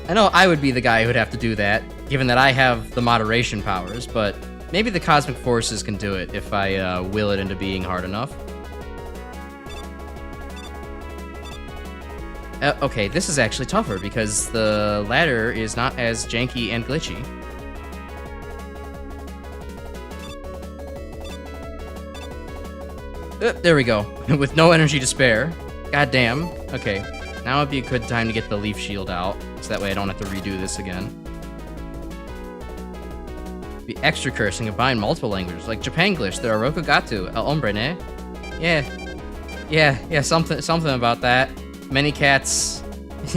A: I know I would be the guy who would have to do that, given that I have the moderation powers, but maybe the Cosmic Forces can do it if I will it into being hard enough. Okay, this is actually tougher because the ladder is not as janky and glitchy. There we go. With no energy to spare. God damn. Okay. Now would be a good time to get the leaf shield out, so that way I don't have to redo this again. Be extra cursing combine multiple languages, like Japanglish, the Oroku Gatu, El Hombre, ne? Yeah, something about that. Many cats,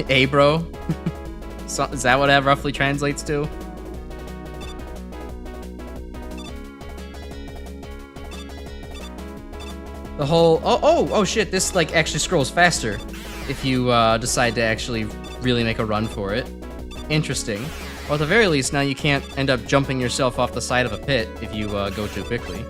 A: hey bro. So, is that what that roughly translates to? The whole, oh shit, this like actually scrolls faster if you decide to actually really make a run for it. Interesting. Well, at the very least, now you can't end up jumping yourself off the side of a pit if you go too quickly.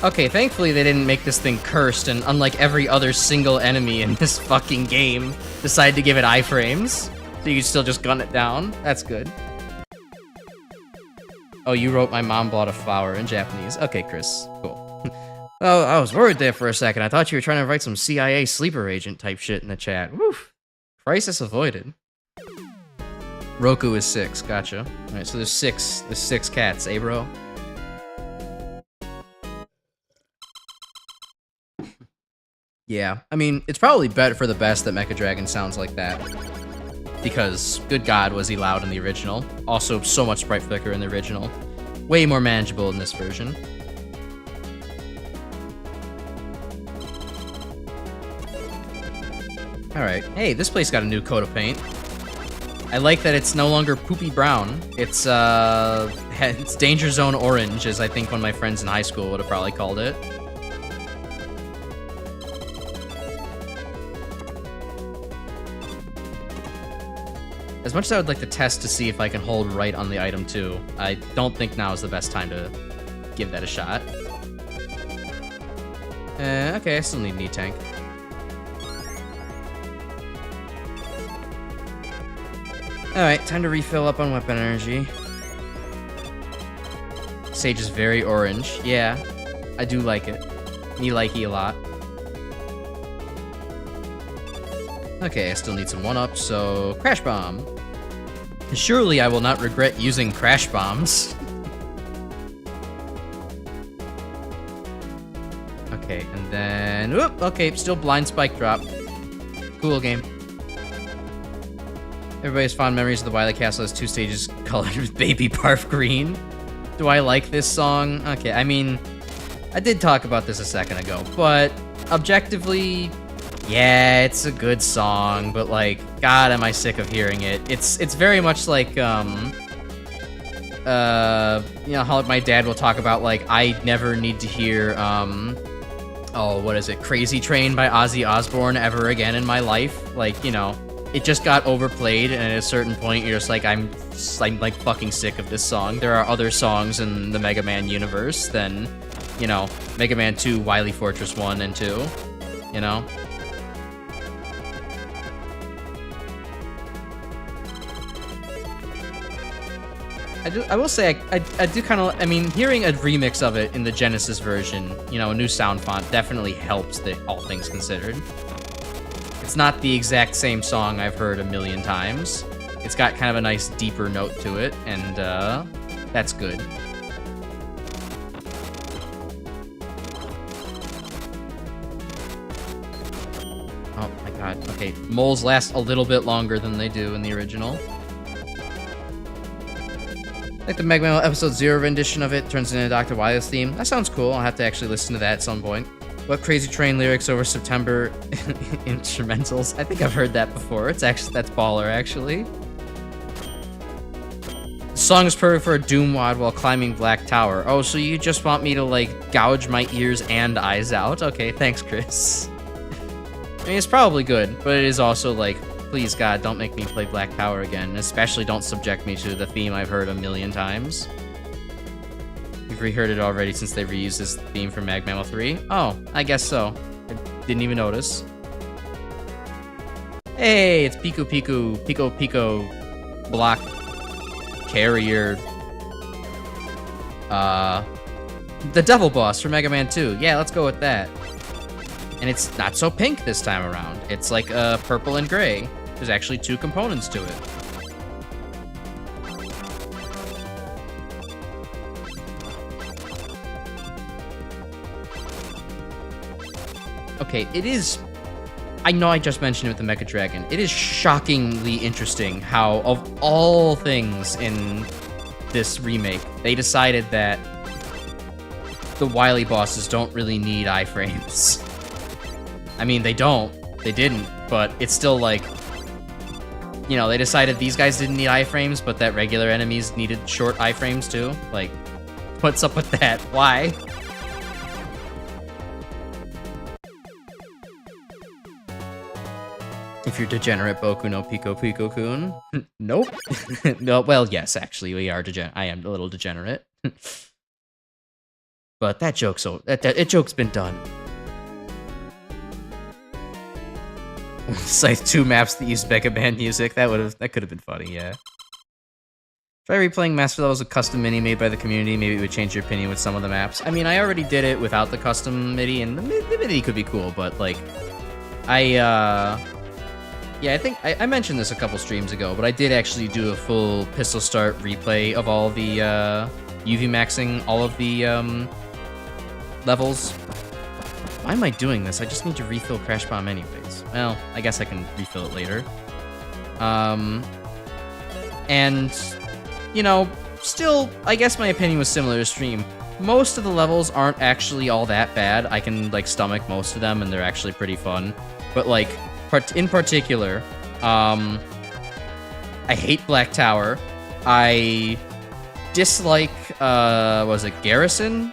A: Okay, thankfully they didn't make this thing cursed, and unlike every other single enemy in this fucking game, decide to give it iframes. So you can still just gun it down. That's good. Oh, you wrote my mom bought a flower in Japanese. Okay, Chris. Cool. Oh, I was worried there for a second. I thought you were trying to write some CIA sleeper agent type shit in the chat. Woof. Crisis avoided. Roku is 6. Gotcha. Alright, so there's 6 cats, eh, bro? Yeah, I mean, it's probably better for the best that Mecha Dragon sounds like that. Because, good god, was he loud in the original. Also, so much sprite flicker in the original. Way more manageable in this version. Alright, hey, this place got a new coat of paint. I like that it's no longer poopy brown. It's Danger Zone Orange, as I think one of my friends in high school would have probably called it. As much as I would like to test to see if I can hold right on the item too, I don't think now is the best time to give that a shot. Okay, I still need knee tank. Alright, time to refill up on weapon energy. Sage is very orange. Yeah, I do like it. Me likey a lot. Okay, I still need some 1-ups, so Crash Bomb. Surely I will not regret using Crash Bombs. Okay, and then... Oop, okay, still Blind Spike Drop. Cool game. Everybody's fond memories of the Wily Castle has 2 stages colored with baby barf green. Do I like this song? Okay, I mean, I did talk about this a second ago, but objectively... Yeah, it's a good song, but like, God, am I sick of hearing it. It's very much like, you know, how my dad will talk about, like, I never need to hear, oh, what is it, Crazy Train by Ozzy Osbourne ever again in my life. Like, you know, it just got overplayed, and at a certain point, you're just like, I'm like fucking sick of this song. There are other songs in the Mega Man universe than, you know, Mega Man 2, Wily Fortress 1 and 2, you know? I will say, I do kind of, I mean, hearing a remix of it in the Genesis version, you know, a new sound font definitely helps, all things considered. It's not the exact same song I've heard a million times. It's got kind of a nice deeper note to it, and that's good. Oh my god, okay, moles last a little bit longer than they do in the original. Like the Mega Man episode 0 rendition of it turns into Dr. Wily's theme. That sounds cool. I'll have to actually listen to that at some point. What Crazy Train lyrics over September instrumentals? I think I've heard that before. It's actually, that's baller, actually. The song is perfect for a Doom wad while climbing Black Tower. Oh, so you just want me to, like, gouge my ears and eyes out? Okay, thanks, Chris. I mean, it's probably good, but it is also, like, please, God, don't make me play Black Tower again. Especially don't subject me to the theme I've heard a million times. You've reheard it already since they reused this theme for Mag Mammal 3? Oh, I guess so. I didn't even notice. Hey, it's Pico Block Carrier. The Devil Boss for Mega Man 2. Yeah, let's go with that. And it's not so pink this time around. It's like purple and gray. There's actually 2 components to it. okay, it is. I know I just mentioned it with the Mecha Dragon. It is shockingly interesting how, of all things in this remake, they decided that the Wily bosses don't really need iframes. I mean, they didn't, but it's still like, you know, they decided these guys didn't need iframes, but that regular enemies needed short iframes too. Like, what's up with that? Why? If you're degenerate Boku no Pico Pico-kun. Nope. No, well, yes, actually, we are I am a little degenerate. But that joke's joke's been done. Scythe 2 maps that use Mega Man music. That could have been funny, yeah. Try replaying master levels with custom MIDI made by the community. Maybe it would change your opinion with some of the maps. I mean, I already did it without the custom MIDI, and the MIDI could be cool, but like, yeah, I think I mentioned this a couple streams ago, but I did actually do a full pistol start replay of all the UV maxing all of the levels. Why am I doing this? I just need to refill Crash Bomb anyways. Well, I guess I can refill it later. And, you know, still, I guess my opinion was similar to stream. Most of the levels aren't actually all that bad. I can, like, stomach most of them, and they're actually pretty fun. But, like, in particular, I hate Black Tower. I dislike, was it Garrison?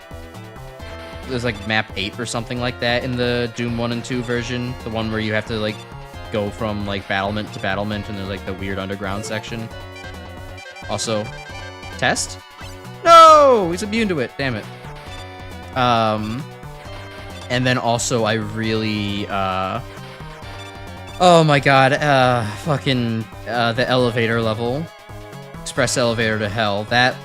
A: There's like map 8 or something like that in the Doom 1 and 2 version. The one where you have to like go from like battlement to battlement and there's like the weird underground section. Also, Test? No! He's immune to it, damn it. And then also I really, oh my god, the elevator level. Express Elevator to Hell. That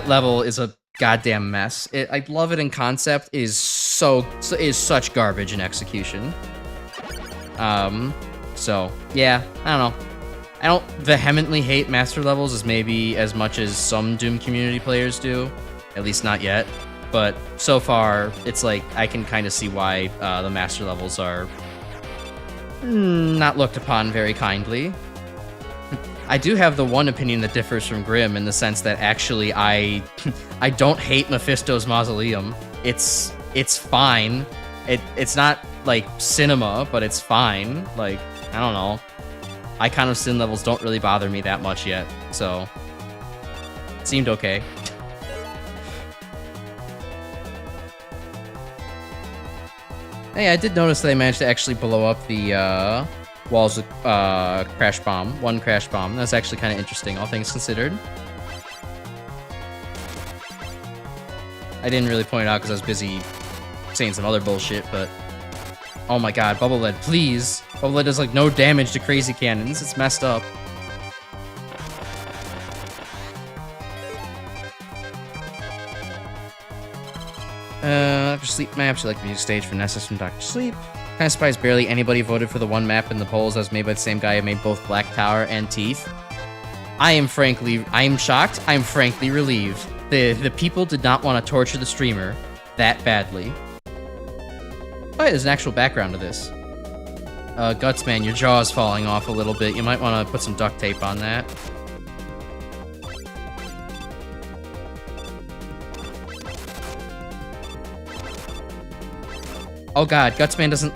A: level is a goddamn mess. I love it in concept. It is such garbage in execution. So yeah, I don't know. I don't vehemently hate master levels as much as some Doom community players do. At least not yet. But so far, it's like I can kind of see why the master levels are not looked upon very kindly. I do have the one opinion that differs from Grim in the sense that actually I don't hate Mephisto's Mausoleum. It's fine. It's not like cinema, but it's fine. Like, I don't know. Icon of Sin levels don't really bother me that much yet, so it seemed okay. Hey, I did notice that I managed to actually blow up the walls with Crash Bomb. One Crash Bomb. That's actually kind of interesting, all things considered. I didn't really point it out because I was busy saying some other bullshit, but... Oh my god, Bubble Lead, please! Bubble Lead does like no damage to crazy cannons. It's messed up. Dr. Sleep maps. You like the music stage for Nessus from Dr. Sleep. Kind of surprised barely anybody voted for the one map in the polls that was made by the same guy who made both Black Tower and Teeth. I am shocked. I'm frankly relieved. The people did not want to torture the streamer that badly. Oh, yeah, there's an actual background to this. Gutsman, your jaw is falling off a little bit. You might want to put some duct tape on that. Oh god, Gutsman doesn't...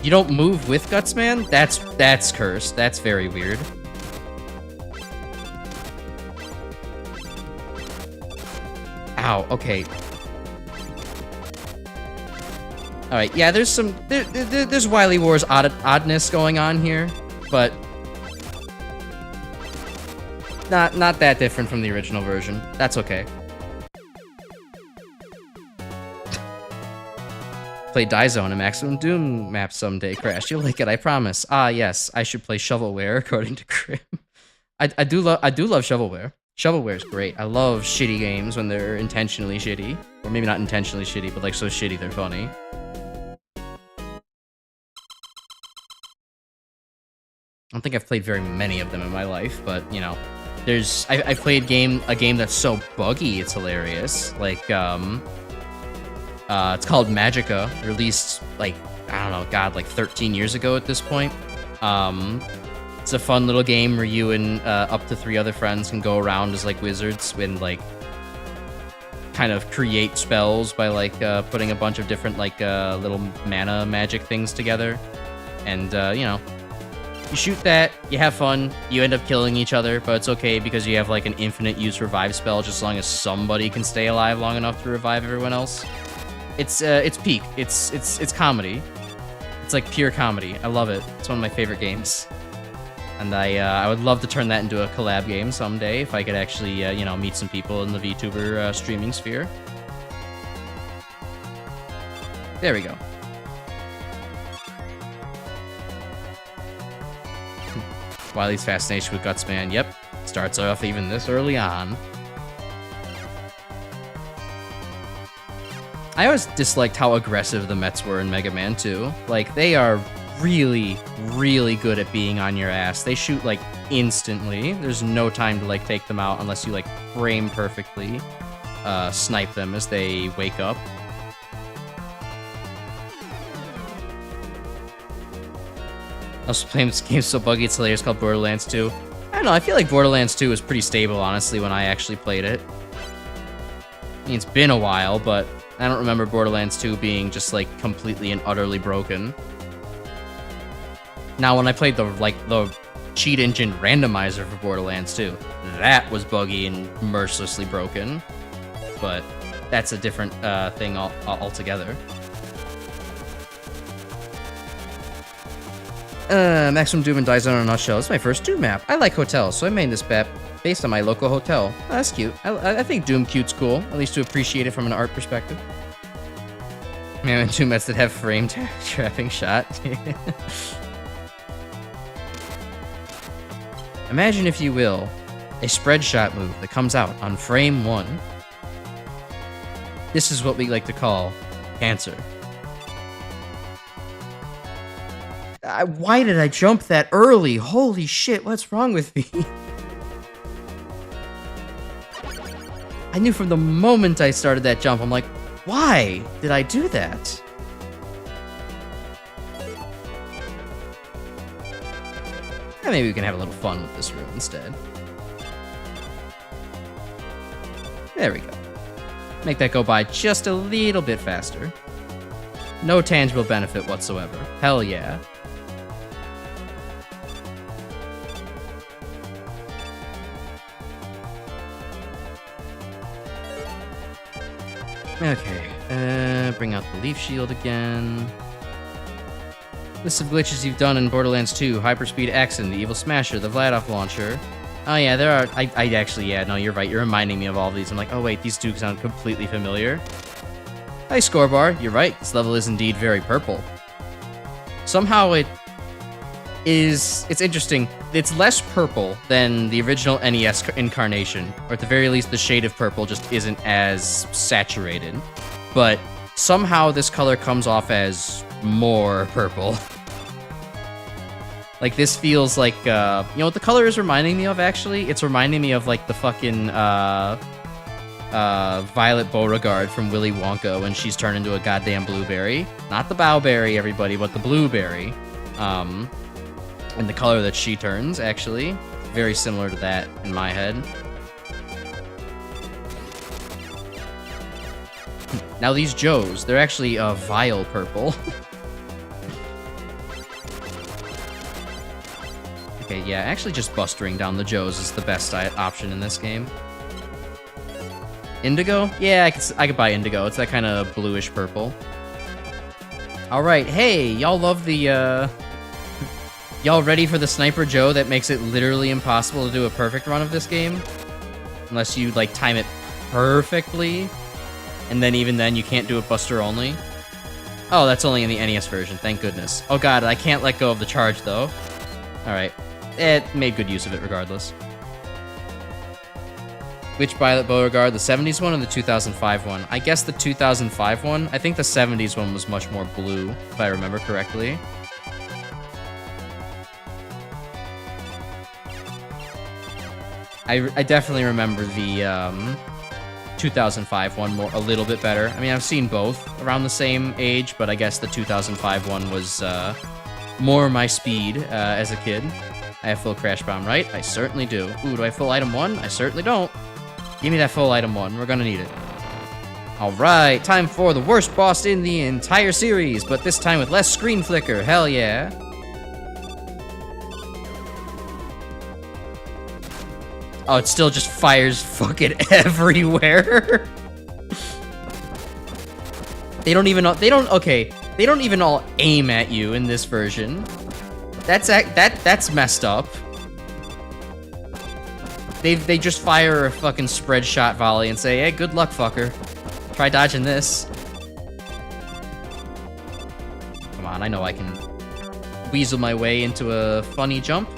A: You don't move with Gutsman? That's cursed. That's very weird. Ow, okay. Alright, yeah, there's some... There's Wily Wars oddness going on here, but... Not that different from the original version. That's okay. Play Diezone, a Maximum Doom map someday, Crash. You'll like it, I promise. Ah, yes, I should play Shovelware, according to Grim. I do love Shovelware. Shovelware is great. I love shitty games when they're intentionally shitty. Or maybe not intentionally shitty, but like so shitty they're funny. I don't think I've played very many of them in my life, but, you know, I played a game that's so buggy it's hilarious. Like, it's called Magica, released like I don't know, God, like 13 years ago at this point. It's a fun little game where you and up to 3 other friends can go around as like wizards and like kind of create spells by like putting a bunch of different like little mana magic things together. And you know, you shoot that, you have fun, you end up killing each other, but it's okay because you have like an infinite use revive spell just as long as somebody can stay alive long enough to revive everyone else. It's peak. It's comedy. It's like pure comedy. I love it. It's one of my favorite games. And I would love to turn that into a collab game someday if I could actually, you know, meet some people in the VTuber streaming sphere. There we go. Wily's fascination with Gutsman, yep. Starts off even this early on. I always disliked how aggressive the Mets were in Mega Man 2. Like, they are really, really good at being on your ass. They shoot, like, instantly. There's no time to, like, take them out unless you, like, frame perfectly snipe them as they wake up. I was playing this game so buggy it's hilarious, called Borderlands 2. I don't know, I feel like Borderlands 2 was pretty stable, honestly, when I actually played it. I mean, it's been a while, but I don't remember Borderlands 2 being just, like, completely and utterly broken. Now, when I played the cheat engine randomizer for Borderlands 2, that was buggy and mercilessly broken. But that's a different thing altogether. Maximum Doom and Die Zone in a nutshell. This is my first Doom map. I like hotels, so I made this map based on my local hotel. Oh, that's cute. I think Doom cute's cool, at least to appreciate it from an art perspective. Man, and Doom mets that have frame trapping shot. Imagine, if you will, a spread shot move that comes out on frame 1. This is what we like to call cancer. Why did I jump that early? Holy shit, what's wrong with me? I knew from the moment I started that jump, I'm like, why did I do that? Yeah, maybe we can have a little fun with this room instead. There we go. Make that go by just a little bit faster. No tangible benefit whatsoever. Hell yeah. Okay, bring out the leaf shield again. List of glitches you've done in Borderlands 2, Hyperspeed Axon, the Evil Smasher, the Vladoff Launcher. Oh yeah, there are, I actually, yeah, no, you're right, you're reminding me of all of these. I'm like, oh wait, these do sound completely familiar. Hi, Scorebar, you're right, this level is indeed very purple. Somehow it's interesting, it's less purple than the original NES incarnation, or at the very least, the shade of purple just isn't as saturated. But somehow this color comes off as more purple. Like, this feels like, you know what the color is reminding me of, actually? It's reminding me of, like, the fucking, Violet Beauregard from Willy Wonka when she's turned into a goddamn blueberry. Not the bowberry, everybody, but the blueberry. And the color that she turns, actually. Very similar to that in my head. Now these Joes, they're actually vile purple. Okay, yeah, actually just bustering down the Joes is the best option in this game. Indigo? Yeah, I could buy indigo. It's that kind of bluish purple. Alright, hey, y'all love the, y'all ready for the Sniper Joe that makes it literally impossible to do a perfect run of this game? Unless you, like, time it perfectly. And then even then, you can't do it Buster only. Oh, that's only in the NES version, thank goodness. Oh god, I can't let go of the charge, though. Alright. It made good use of it regardless. Which Violet Beauregard, the 70s one or the 2005 one? I guess the 2005 one. I think the 70s one was much more blue, if I remember correctly. I definitely remember the 2005 one a little bit better. I mean, I've seen both around the same age, but I guess the 2005 one was more my speed as a kid. I have full Crash Bomb, right? I certainly do. Ooh, do I have full item 1? I certainly don't. Give me that full item 1. We're gonna need it. Alright, time for the worst boss in the entire series, but this time with less screen flicker. Hell yeah. Oh, it still just fires fucking everywhere. They don't even all aim at you in this version. That's messed up. They just fire a fucking spread shot volley and say, "Hey, good luck, fucker. Try dodging this." Come on, I know I can weasel my way into a funny jump.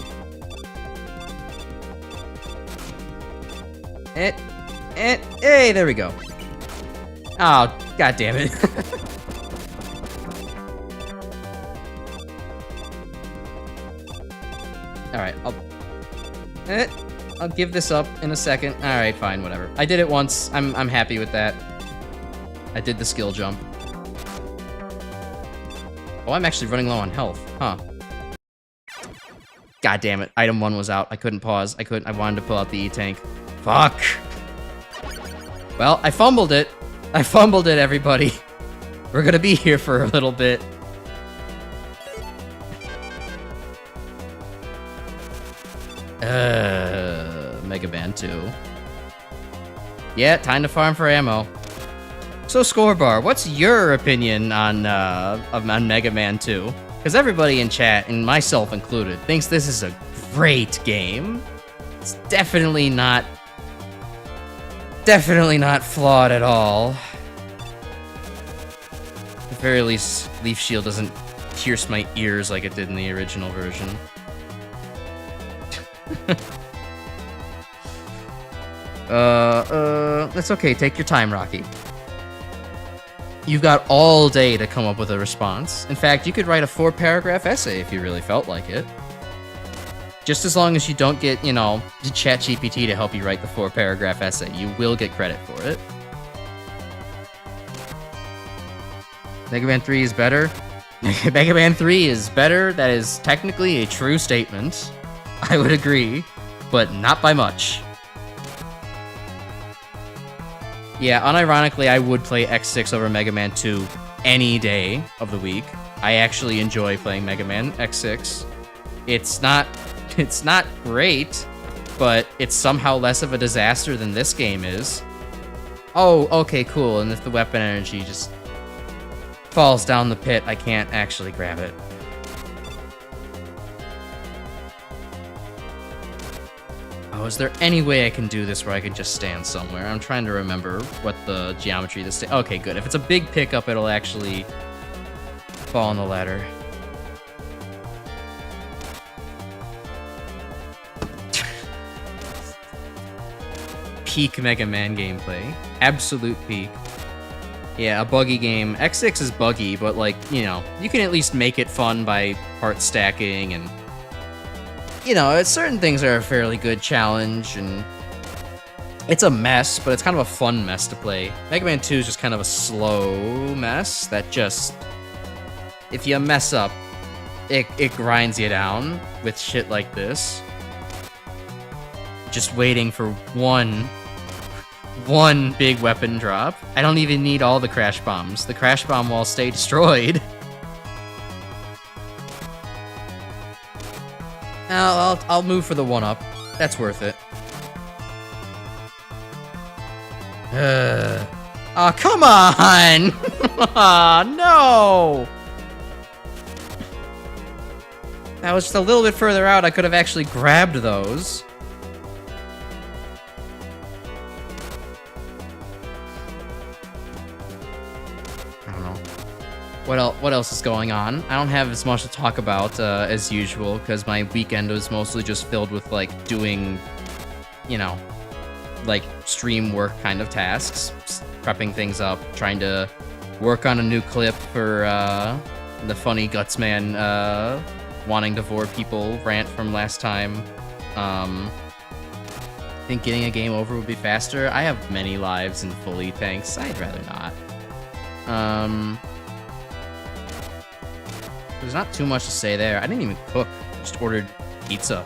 A: Hey, there we go. Oh, god damn it. Alright, I'll give this up in a second. Alright, fine, whatever. I did it once. I'm happy with that. I did the skill jump. Oh, I'm actually running low on health. Huh. God damn it. Item 1 was out. I couldn't pause. I wanted to pull out the E-tank. Fuck. Well, I fumbled it. I fumbled it, everybody. We're gonna be here for a little bit. Mega Man 2. Yeah, time to farm for ammo. So, Scorebar, what's your opinion on Mega Man 2? Because everybody in chat, and myself included, thinks this is a great game. It's definitely not flawed at all. At the very least, Leaf Shield doesn't pierce my ears like it did in the original version. That's okay. Take your time, Rocky. You've got all day to come up with a response. In fact, you could write a 4-paragraph essay if you really felt like it. Just as long as you don't get, ChatGPT to help you write the 4-paragraph essay, you will get credit for it. Mega Man 3 is better? Mega Man 3 is better. That is technically a true statement. I would agree, but not by much. Yeah, unironically, I would play X6 over Mega Man 2 any day of the week. I actually enjoy playing Mega Man X6. It's not great, but it's somehow less of a disaster than this game is. Oh, okay, cool. And if the weapon energy just falls down the pit, I can't actually grab it. Oh, is there any way I can do this where I can just stand somewhere? I'm trying to remember what the geometry of this... Okay, good. If it's a big pickup, it'll actually fall on the ladder. Peak Mega Man gameplay. Absolute peak. Yeah, a buggy game. X6 is buggy, but, you can at least make it fun by part stacking and... certain things are a fairly good challenge, and it's a mess, but it's kind of a fun mess to play. Mega Man 2 is just kind of a slow mess that just... If you mess up, it grinds you down with shit like this. Just waiting for one big weapon drop. I don't even need all the crash bombs. The crash bomb will stay destroyed. I'll move for the 1-up. That's worth it. Oh, come on! Oh, no! That was just a little bit further out. I could have actually grabbed those. I don't know. What else is going on? I don't have as much to talk about as usual, because my weekend was mostly just filled with, doing, stream work kind of tasks. Prepping things up, trying to work on a new clip for the funny Gutsman wanting to vor people rant from last time. think getting a game over would be faster. I have many lives and fully tanks. I'd rather not. There's not too much to say there. I didn't even cook. Just ordered pizza.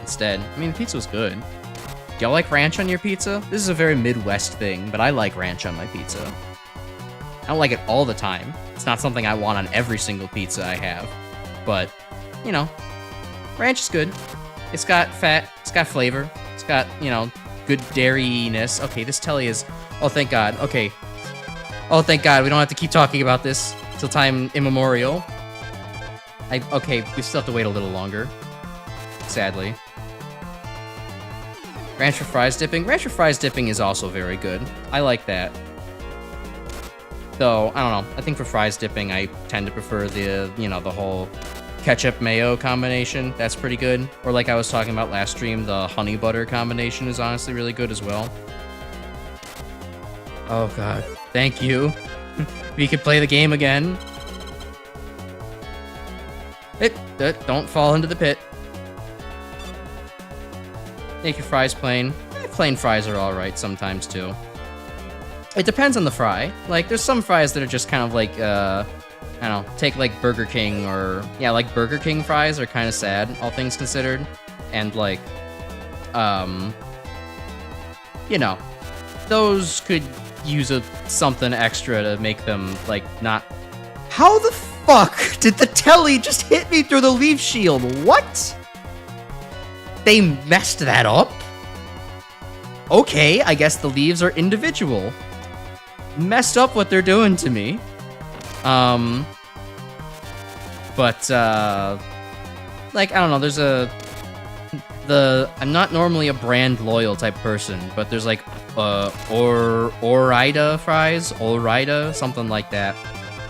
A: Instead. I mean, the pizza was good. Do y'all like ranch on your pizza? This is a very Midwest thing, but I like ranch on my pizza. I don't like it all the time. It's not something I want on every single pizza I have. But, you know, ranch is good. It's got fat, it's got flavor, it's got, you know, good dairy-ness. Okay, this telly is... Oh, thank God. Okay. Oh, thank God. We don't have to keep talking about this till time immemorial. Okay, we still have to wait a little longer. Sadly. Ranch for fries dipping. Ranch for fries dipping is also very good. I like that. Though, I don't know. I think for fries dipping, I tend to prefer the, you know, the whole ketchup-mayo combination. That's pretty good. Or like I was talking about last stream, the honey butter combination is honestly really good as well. Oh, God. Thank you. We could play the game again. Don't fall into the pit. Make your fries plain. Plain fries are alright sometimes, too. It depends on the fry. Like, there's some fries that are just kind of like, I don't know, take like Burger King or... Yeah, like Burger King fries are kind of sad, all things considered. And like, you know, those could use something extra to make them, like, not... How the fuck did the telly just hit me through the leaf shield? What? They messed that up? Okay, I guess the leaves are individual. Messed up what they're doing to me. But, like, I don't know, there's I'm not normally a brand loyal type person, but there's like, Orida fries, Orida, something like that.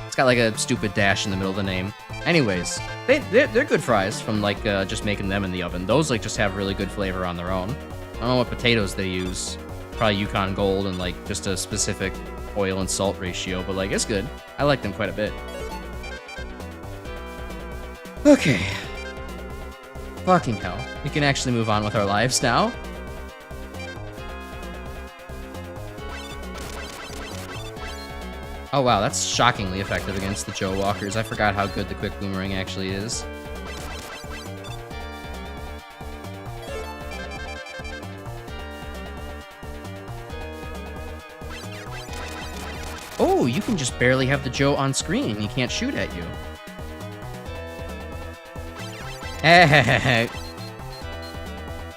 A: It's got like a stupid dash in the middle of the name. Anyways, they're good fries from like, just making them in the oven. Those like just have really good flavor on their own. I don't know what potatoes they use. Probably Yukon Gold and like just a specific oil and salt ratio, but like it's good. I like them quite a bit. Okay. Fucking hell. We can actually move on with our lives now. Oh wow, that's shockingly effective against the Joe Walkers. I forgot how good the quick boomerang actually is. Oh, you can just barely have the Joe on screen. He can't shoot at you.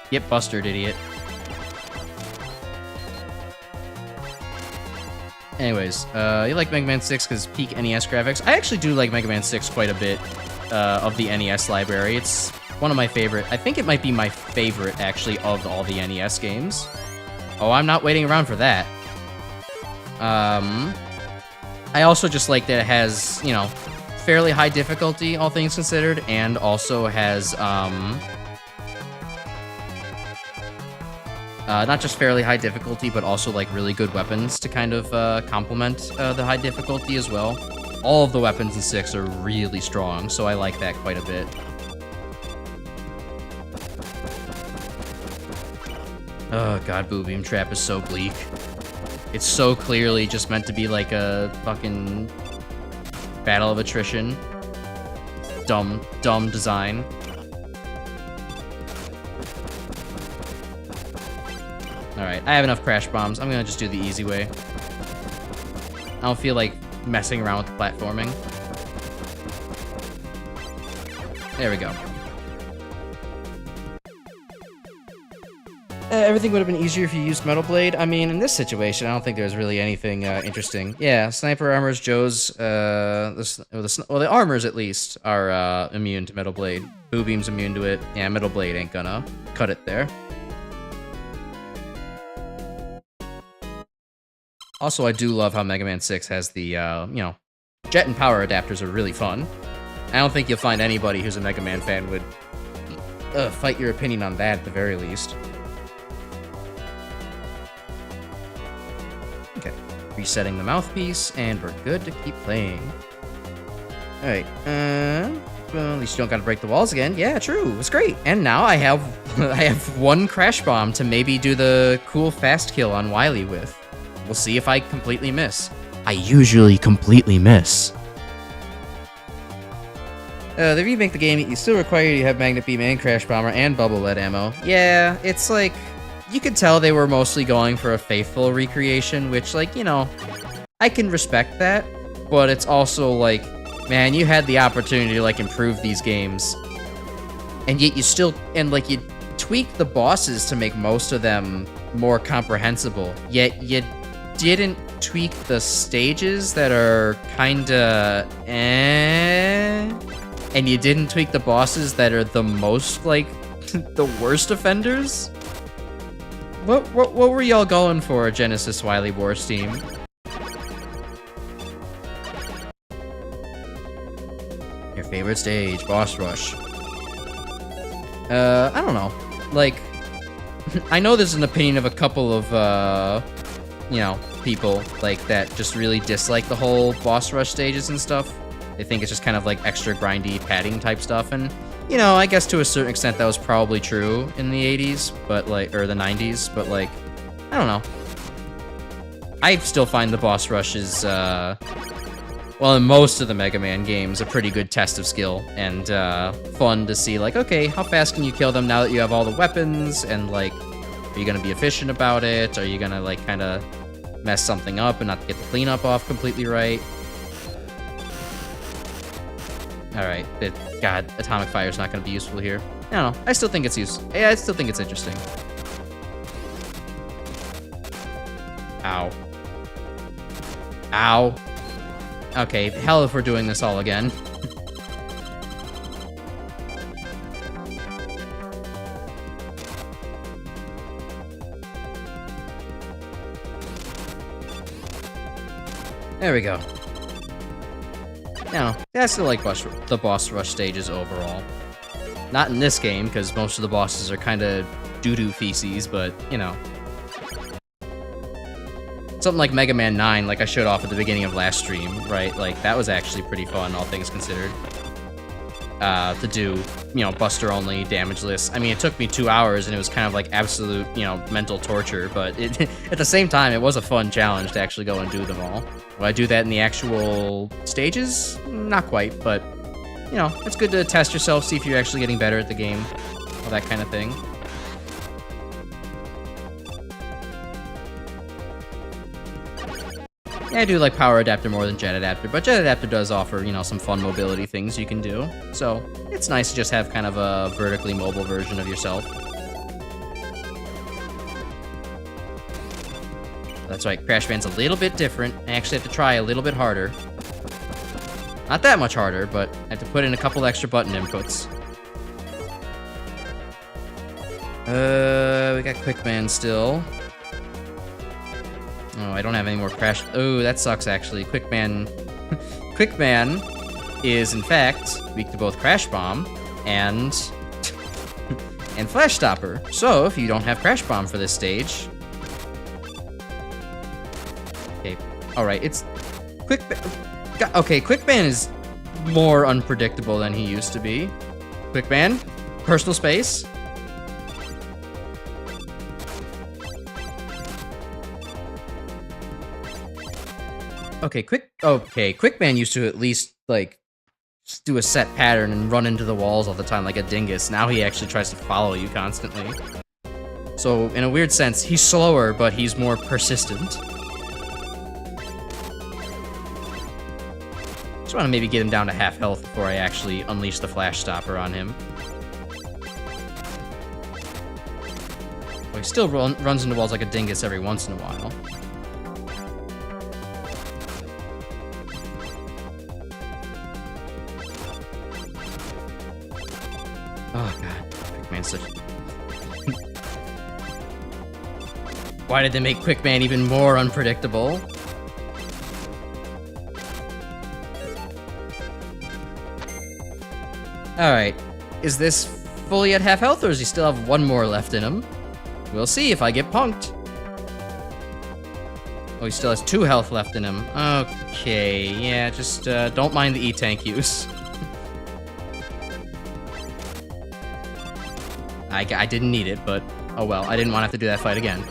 A: Get bustered, idiot. Anyways, you like Mega Man 6 because peak NES graphics? I actually do like Mega Man 6 quite a bit of the NES library. It's one of my favorite. I think it might be my favorite, actually, of all the NES games. Oh, I'm not waiting around for that. I also just like that it has, you know, fairly high difficulty, all things considered, and also has, not just fairly high difficulty, but also, like, really good weapons to kind of, complement, the high difficulty as well. All of the weapons in 6 are really strong, so I like that quite a bit. Oh god, Boo Beam Trap is so bleak. It's so clearly just meant to be like a fucking battle of attrition. Dumb design. Alright, I have enough crash bombs. I'm gonna just do the easy way. I don't feel like messing around with the platforming. There we go. Everything would have been easier if you used Metal Blade. I mean, in this situation, I don't think there's really anything interesting. Yeah, Sniper Armors, Joe's, the armors at least are immune to Metal Blade. Boo Beam's immune to it. Yeah, Metal Blade ain't gonna cut it there. Also, I do love how Mega Man 6 has the, you know, jet and power adapters are really fun. I don't think you'll find anybody who's a Mega Man fan would fight your opinion on that at the very least. Okay, resetting the mouthpiece, and we're good to keep playing. Alright, Well, at least you don't gotta break the walls again. Yeah, true. It's great. And now I have I have one crash bomb to maybe do the cool fast kill on Wily with. We'll see if I completely miss. I usually completely miss. They remake the game, you still require you to have Magnet Beam and Crash Bomber and Bubble Lead ammo. Yeah, it's like, you could tell they were mostly going for a faithful recreation, which, like, you know, I can respect that, but it's also like, man, you had the opportunity to, like, improve these games, and yet you still, and, like, you tweak the bosses to make most of them more comprehensible, yet you didn't tweak the stages that are kinda and you didn't tweak the bosses that are the most, like, the worst offenders? What were y'all going for, Genesis Wily Wars team? Your favorite stage, boss rush. I don't know. Like, I know there's an opinion of a couple of, you know, people, like, that just really dislike the whole boss rush stages and stuff. They think it's just kind of like extra grindy padding type stuff, and, you know, I guess to a certain extent that was probably true in the 80s, but, like, or the 90s, but, like, I don't know. I still find the boss rushes, well, in most of the Mega Man games, a pretty good test of skill, and fun to see, like, okay, how fast can you kill them now that you have all the weapons, and, like, are you gonna be efficient about it? Are you gonna, like, kind of mess something up and not get the cleanup off completely right? Alright, God, Atomic Fire's not gonna be useful here. I don't know, I still think it's yeah, I still think it's interesting. Ow. Ow. Okay, hell if we're doing this all again. There we go. No, I still like the boss rush stages overall. Not in this game, because most of the bosses are kind of doo-doo feces, but, you know. Something like Mega Man 9, like I showed off at the beginning of last stream, right? Like, that was actually pretty fun, all things considered. To do, you know, buster only, damageless. I mean, it took me 2 hours, and it was kind of like absolute, you know, mental torture, but at the same time, it was a fun challenge to actually go and do them all. Will I do that in the actual stages? Not quite, but, you know, it's good to test yourself, see if you're actually getting better at the game, all that kind of thing. Yeah, I do like Power Adapter more than Jet Adapter, but Jet Adapter does offer, you know, some fun mobility things you can do. So, it's nice to just have kind of a vertically mobile version of yourself. That's right, Crash Band's a little bit different. I actually have to try a little bit harder. Not that much harder, but I have to put in a couple extra button inputs. We got Quickman still. Oh, I don't have any more Crash. Oh, that sucks, actually. Quickman... Quickman is, in fact, weak to both Crash Bomb and... and Flash Stopper. So, if you don't have Crash Bomb for this stage... Okay, alright, it's... Okay, Quickman is more unpredictable than he used to be. Quickman, personal space. Okay, Quickman used to at least, like, just do a set pattern and run into the walls all the time like a dingus. Now he actually tries to follow you constantly. So, in a weird sense, he's slower, but he's more persistent. Just want to maybe get him down to half health before I actually unleash the Flash Stopper on him. Well, he still runs into walls like a dingus every once in a while. Oh god, Quickman's such... Why did they make Quickman even more unpredictable? Alright, is this fully at half health, or does he still have one more left in him? We'll see if I get punked. Oh, he still has 2 health left in him. Okay, yeah, just don't mind the E-Tank use. I didn't need it, but oh well. I didn't want to have to do that fight again.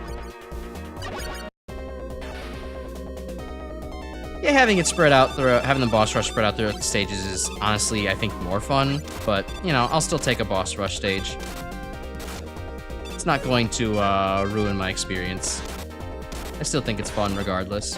A: Yeah, having it spread out throughout, having the boss rush spread out throughout the stages is honestly, I think, more fun. But, you know, I'll still take a boss rush stage. It's not going to ruin my experience. I still think it's fun regardless.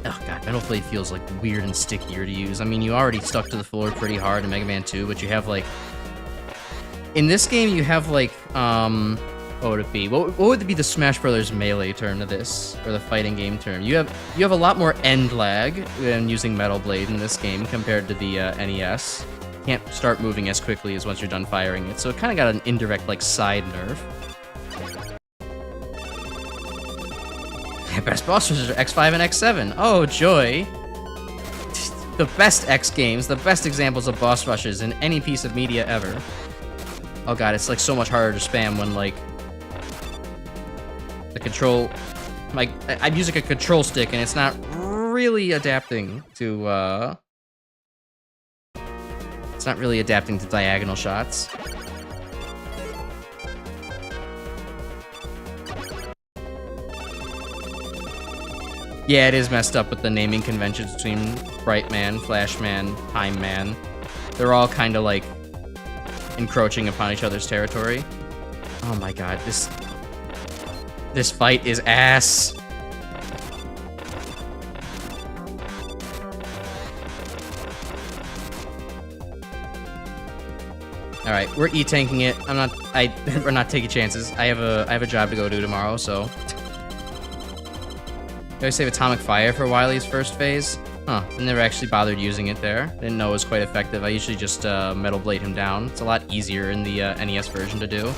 A: Oh god, Metal Blade feels like weird and stickier to use. I mean, you already stuck to the floor pretty hard in Mega Man 2, but you have like... In this game, you have like, what would it be? What would be the Smash Brothers Melee term to this, or the fighting game term? You have a lot more end lag when using Metal Blade in this game compared to the NES. You can't start moving as quickly as once you're done firing it, so it kind of got an indirect like side nerf. Best boss rushes are X5 and X7. Oh joy! The best X games, the best examples of boss rushes in any piece of media ever. Oh god, it's like so much harder to spam when like the control, like I'm using a control stick and it's not really adapting to it's not really adapting to diagonal shots. Yeah, it is messed up with the naming conventions between Bright Man, Flash Man, Time Man. They're all kind of like encroaching upon each other's territory. Oh my god, this fight is ass. All right, we're E-tanking it. We're not taking chances. I have a job to go do tomorrow, so. Do I save Atomic Fire for Wily's first phase? Huh, I never actually bothered using it there. Didn't know it was quite effective. I usually just Metal Blade him down. It's a lot easier in the NES version to do.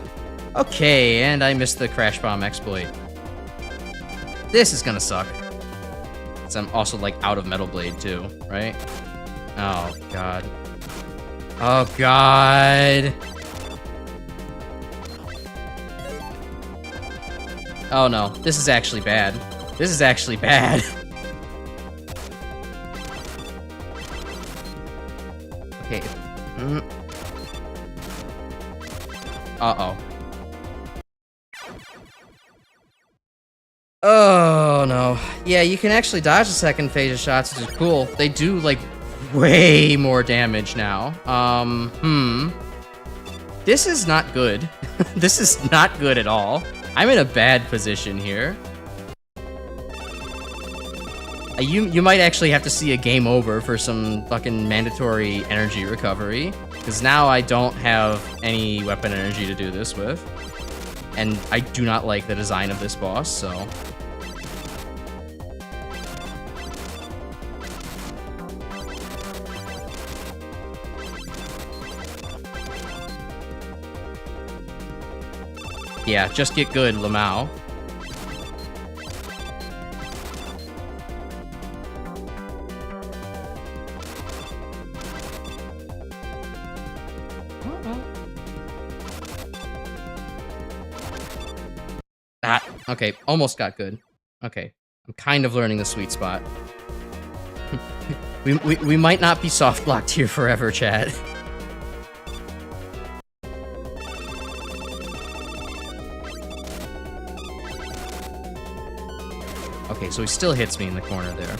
A: Okay, and I missed the Crash Bomb exploit. This is gonna suck. So I'm also like out of Metal Blade too, right? Oh god. Oh god. Oh no, this is actually bad. This is actually bad. Okay. Uh-oh. Oh, no. Yeah, you can actually dodge the second phase of shots, which is cool. They do, like, way more damage now. This is not good. This is not good at all. I'm in a bad position here. You might actually have to see a game over for some fucking mandatory energy recovery, because now I don't have any weapon energy to do this with, and I do not like the design of this boss, so... Yeah, just get good, Lamau. Okay, almost got good. Okay, I'm kind of learning the sweet spot. we might not be soft blocked here forever, chat. Okay, so he still hits me in the corner there.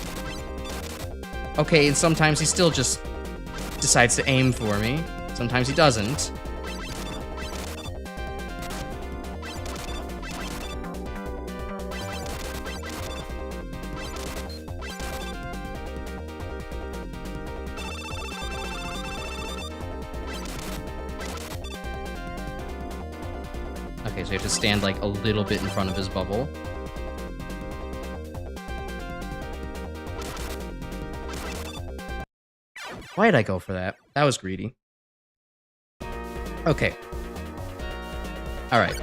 A: Okay, and sometimes he still just decides to aim for me. Sometimes he doesn't. Okay, so you have to stand like a little bit in front of his bubble. Why did I go for that? That was greedy. Okay. Alright.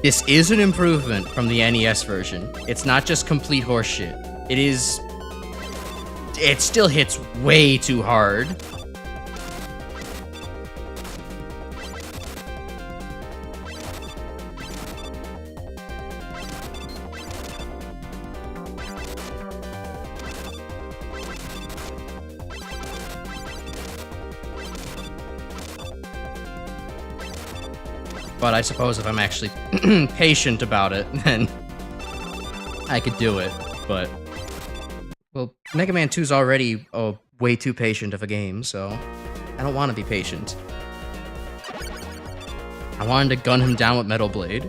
A: This is an improvement from the NES version. It's not just complete horseshit. It is... It still hits way too hard. But I suppose if I'm actually patient about it, then I could do it. But, well, Mega Man 2's already way too patient of a game, so I don't want to be patient. I wanted to gun him down with Metal Blade.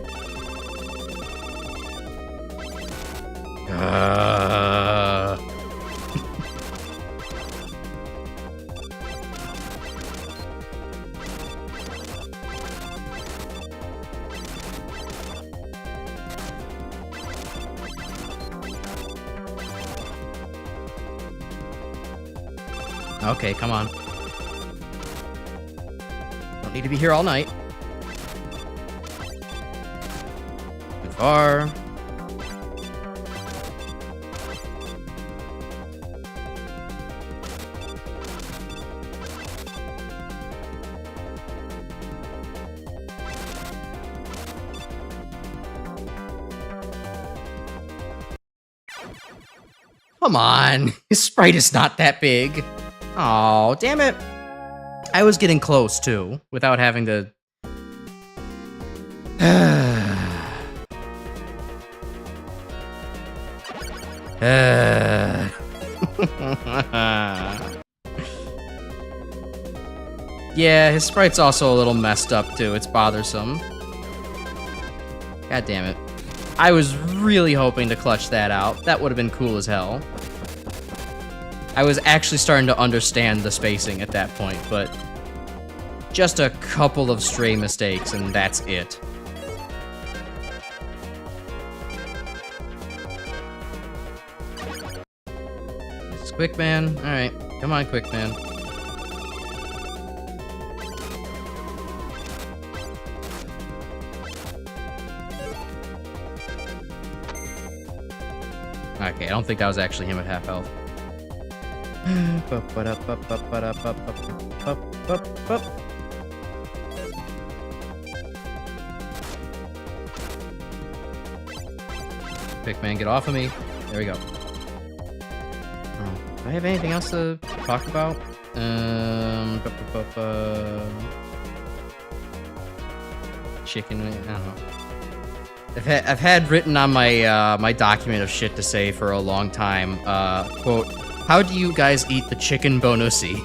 A: Okay, come on. Don't need to be here all night. Too far. Come on, his sprite is not that big. Oh, damn it. I was getting close, too, without having to... Yeah, his sprite's also a little messed up, too. It's bothersome. God damn it. I was really hoping to clutch that out. That would have been cool as hell. I was actually starting to understand the spacing at that point, but just a couple of stray mistakes, and that's it. This is Quick Man. Alright, come on, Quick Man. Okay, I don't think that was actually him at half health. Quick Man, get off of me. There we go. Do I have anything else to talk about? Chicken, I don't know. I've had written on my my document of shit to say for a long time. Quote: how do you guys eat the chicken bonusi?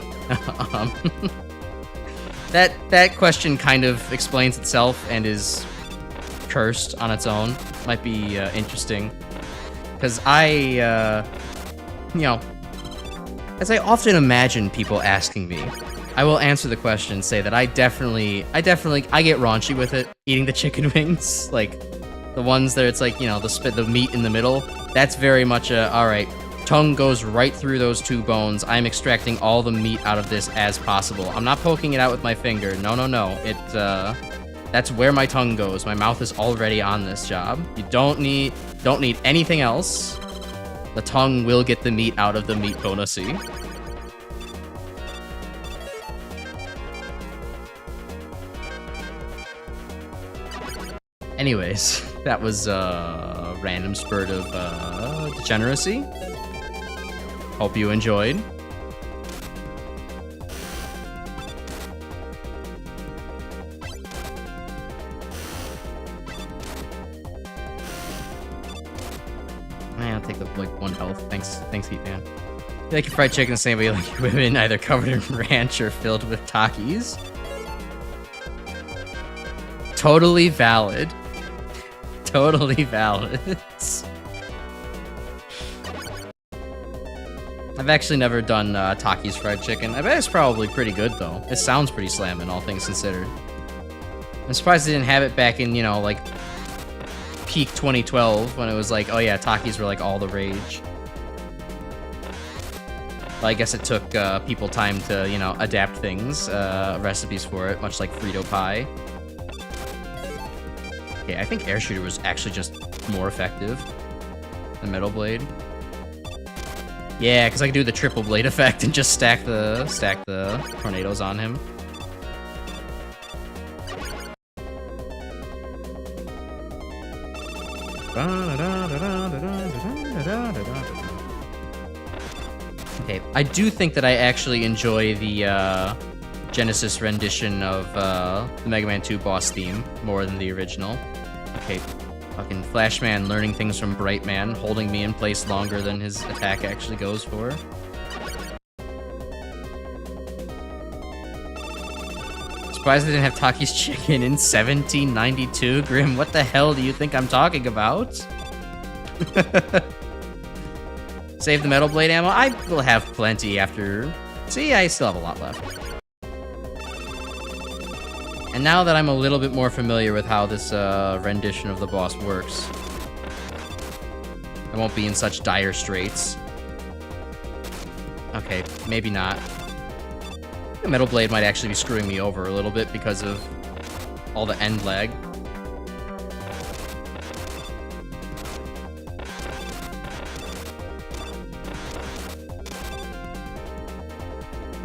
A: That question kind of explains itself and is cursed on its own. Might be interesting, because you know, as I often imagine people asking me, I will answer the question and say that I definitely get raunchy with it, eating the chicken wings, like the ones that it's like, you know, the meat in the middle. That's very much all right. Tongue goes right through those two bones. I'm extracting all the meat out of this as possible. I'm not poking it out with my finger. No. That's where my tongue goes. My mouth is already on this job. You don't need anything else. The tongue will get the meat out of the meat bonusi. Anyways, that was a random spurt of degeneracy. Hope you enjoyed. I'll take the like 1 health. Thanks, Heat Man. You like your fried chicken the same way you like your women, either covered in ranch or filled with Takis. Totally valid. Totally valid. I've actually never done Takis fried chicken. I bet it's probably pretty good, though. It sounds pretty slamming, all things considered. I'm surprised they didn't have it back in, you know, like, peak 2012, when it was like, oh yeah, Takis were like all the rage. Well, I guess it took people time to, you know, adapt things, recipes for it, much like Frito pie. Okay, I think Air Shooter was actually just more effective than Metal Blade. Yeah, because I could do the triple blade effect and just stack the tornadoes on him. Okay, I do think that I actually enjoy the Genesis rendition of the Mega Man 2 boss theme more than the original. Okay, fucking Flashman learning things from Brightman, holding me in place longer than his attack actually goes for. Surprised they didn't have Taki's Chicken in 1792, Grim. What the hell do you think I'm talking about? Save the Metal Blade ammo? I will have plenty after... See, I still have a lot left. And now that I'm a little bit more familiar with how this rendition of the boss works, I won't be in such dire straits. Okay, maybe not. The Metal Blade might actually be screwing me over a little bit because of all the end lag.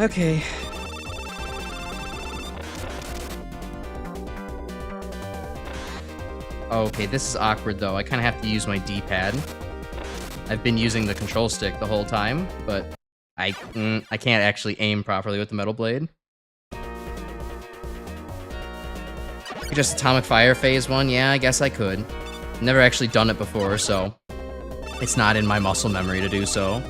A: Okay. Okay, this is awkward though. I kind of have to use my D-pad. I've been using the control stick the whole time, but I can't actually aim properly with the Metal Blade. Just Atomic Fire Phase 1? Yeah, I guess I could. Never actually done it before, so it's not in my muscle memory to do so.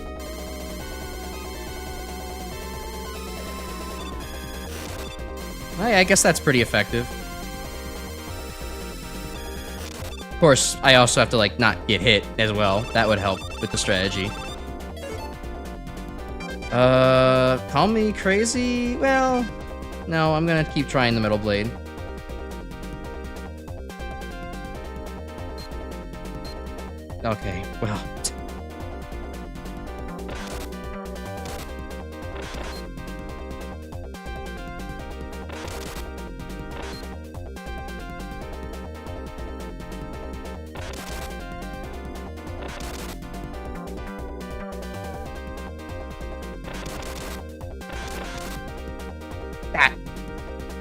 A: I guess that's pretty effective. Of course, I also have to, like, not get hit as well. That would help with the strategy. Call me crazy? Well, no, I'm gonna keep trying the Metal Blade. Okay, well...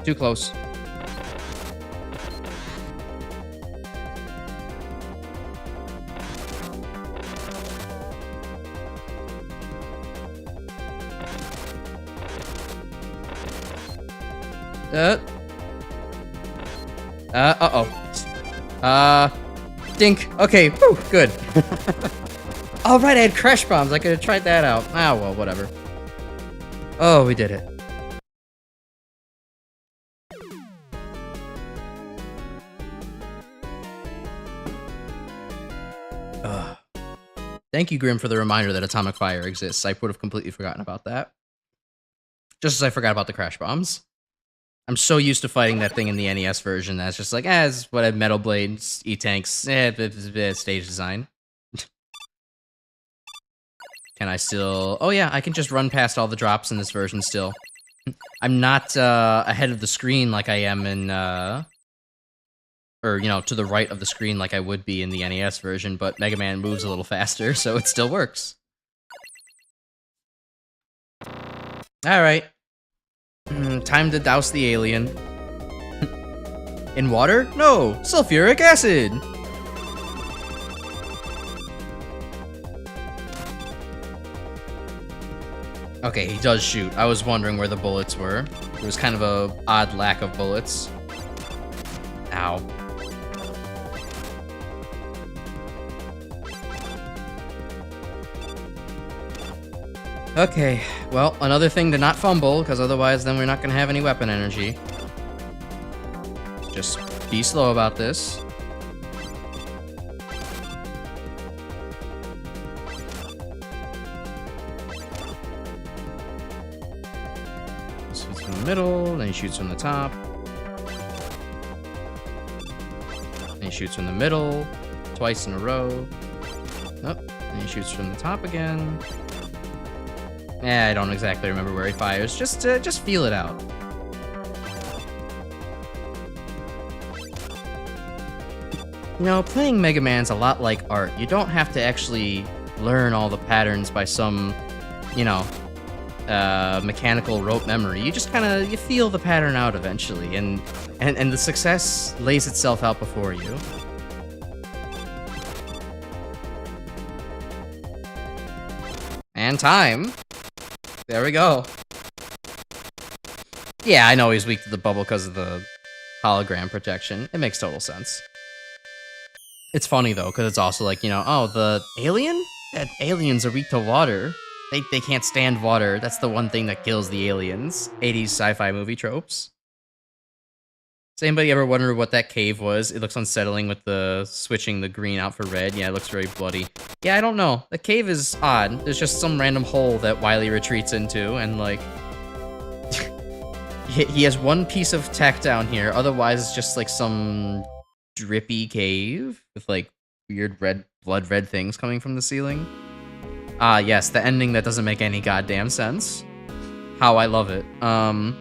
A: Too close. Dink. Okay, whew, good. Alright, I had crash bombs. I could have tried that out. Ah, well, whatever. Oh, we did it. Thank you, Grim, for the reminder that Atomic Fire exists. I would have completely forgotten about that. Just as I forgot about the crash bombs. I'm so used to fighting that thing in the NES version that's just like, it's what a Metal Blade, E-Tanks, stage design. Can I still... Oh yeah, I can just run past all the drops in this version still. I'm not ahead of the screen like I am in... Or, you know, to the right of the screen like I would be in the NES version, but Mega Man moves a little faster, so it still works. Alright. Time to douse the alien. In water? No! Sulfuric acid! Okay, he does shoot. I was wondering where the bullets were. There was kind of a odd lack of bullets. Ow. Okay, well, another thing to not fumble, because otherwise then we're not going to have any weapon energy. Just be slow about this. Shoots from the middle, then he shoots from the top. Then he shoots from the middle, twice in a row. Oh, and he shoots from the top again. I don't exactly remember where he fires. Just feel it out. You know, playing Mega Man's a lot like art. You don't have to actually learn all the patterns by some, you know, mechanical rote memory. You just kind of, you feel the pattern out eventually, and the success lays itself out before you. And time. There we go. Yeah, I know he's weak to the bubble because of the hologram protection. It makes total sense. It's funny, though, because it's also like, you know, oh, the alien? Yeah, aliens are weak to water. They can't stand water. That's the one thing that kills the aliens. 80s sci-fi movie tropes. Does anybody ever wonder what that cave was? It looks unsettling with the switching the green out for red. Yeah, it looks very bloody. Yeah, I don't know. The cave is odd. There's just some random hole that Wily retreats into, and like... he has one piece of tech down here. Otherwise, it's just like some drippy cave with like weird blood red things coming from the ceiling. Ah, yes, the ending that doesn't make any goddamn sense. How I love it. I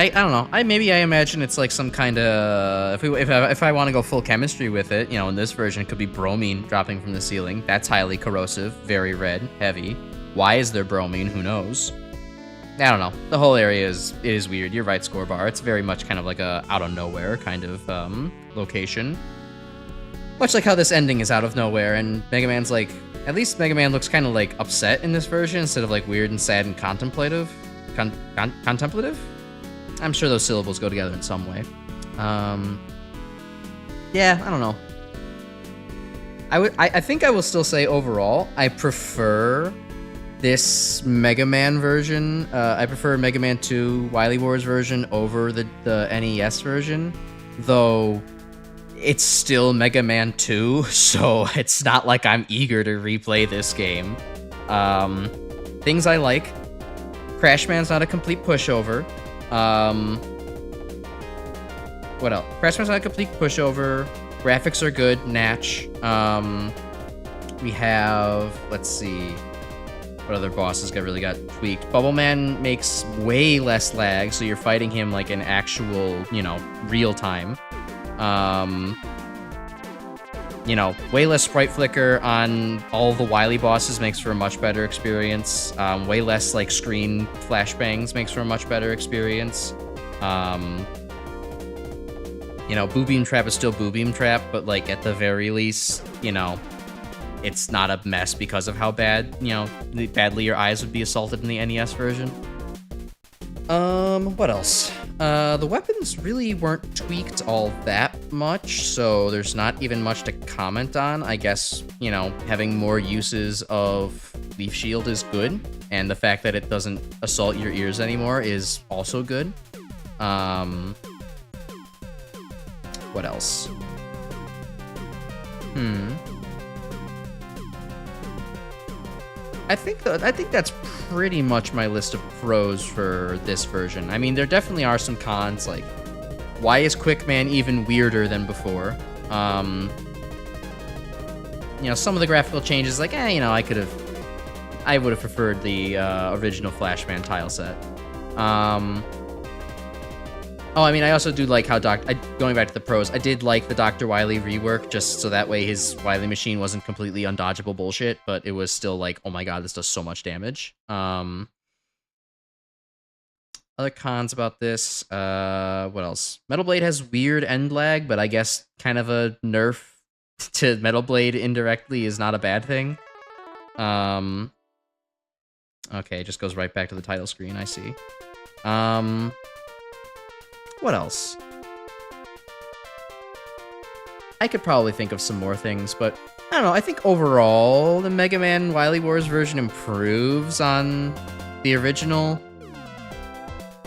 A: don't know. Maybe I imagine it's like some kind of if I want to go full chemistry with it, you know, in this version it could be bromine dropping from the ceiling. That's highly corrosive, very red, heavy. Why is there bromine? Who knows? I don't know. The whole area is weird. You're right, Scorebar. It's very much kind of like a out of nowhere kind of location. Much like how this ending is out of nowhere, and Mega Man's like, at least Mega Man looks kind of like upset in this version instead of like weird and sad and contemplative. Contemplative? I'm sure those syllables go together in some way. Yeah, I don't know. I think I will still say overall, I prefer this Mega Man version. I prefer Mega Man 2 Wily Wars version over the NES version, though it's still Mega Man 2, so it's not like I'm eager to replay this game. Things I like. Crash Man's not a complete pushover. What else? Crash Man's not a complete pushover. Graphics are good, natch. We have, let's see, what other bosses really got tweaked? Bubble Man makes way less lag, so you're fighting him like in actual, you know, real time. You know, way less sprite flicker on all the Wily bosses makes for a much better experience. Way less like screen flashbangs makes for a much better experience. You know, Boo Beam Trap is still Boo Beam Trap, but like at the very least, you know, it's not a mess because of how bad, you know, badly your eyes would be assaulted in the NES version. What else? The weapons really weren't tweaked all that much, so there's not even much to comment on. I guess, you know, having more uses of Leaf Shield is good, and the fact that it doesn't assault your ears anymore is also good. What else? I think that's pretty much my list of pros for this version. I mean, there definitely are some cons, like, why is Quickman even weirder than before? You know, some of the graphical changes, like, you know, I would have preferred the original Flashman tile set. Oh, I mean, I also do like how going back to the pros, I did like the Dr. Wily rework, just so that way his Wily machine wasn't completely undodgeable bullshit, but it was still like, oh my god, this does so much damage. Other cons about this, what else? Metal Blade has weird end lag, but I guess kind of a nerf to Metal Blade indirectly is not a bad thing. Okay, it just goes right back to the title screen, I see. What else? I could probably think of some more things, but I don't know. I think overall, the Mega Man Wily Wars version improves on the original.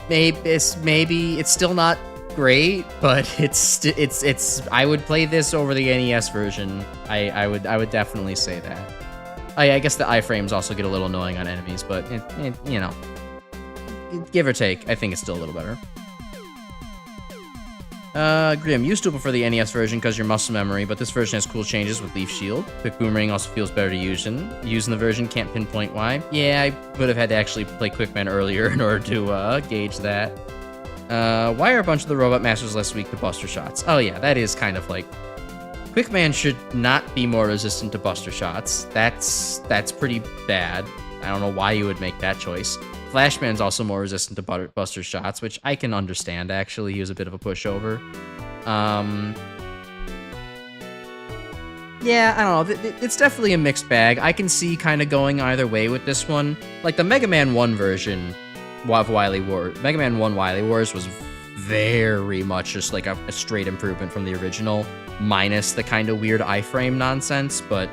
A: Maybe it's still not great, but it's. I would play this over the NES version. I would definitely say that. I guess the iframes also get a little annoying on enemies, but you know, give or take, I think it's still a little better. Grim, you still prefer the NES version because your muscle memory, but this version has cool changes with Leaf Shield. Quick Boomerang also feels better to use in the version, can't pinpoint why. Yeah, I would have had to actually play Quickman earlier in order to gauge that. Why are a bunch of the Robot Masters less weak to Buster Shots? Oh yeah, that is kind of like... Quickman should not be more resistant to Buster Shots. That's pretty bad. I don't know why you would make that choice. Flashman's also more resistant to Buster Shots, which I can understand, actually. He was a bit of a pushover. Yeah, I don't know. It's definitely a mixed bag. I can see kind of going either way with this one. Like, the Mega Man 1 version Wily Wars. Mega Man 1 Wily Wars was very much just like a straight improvement from the original, minus the kind of weird iframe nonsense, but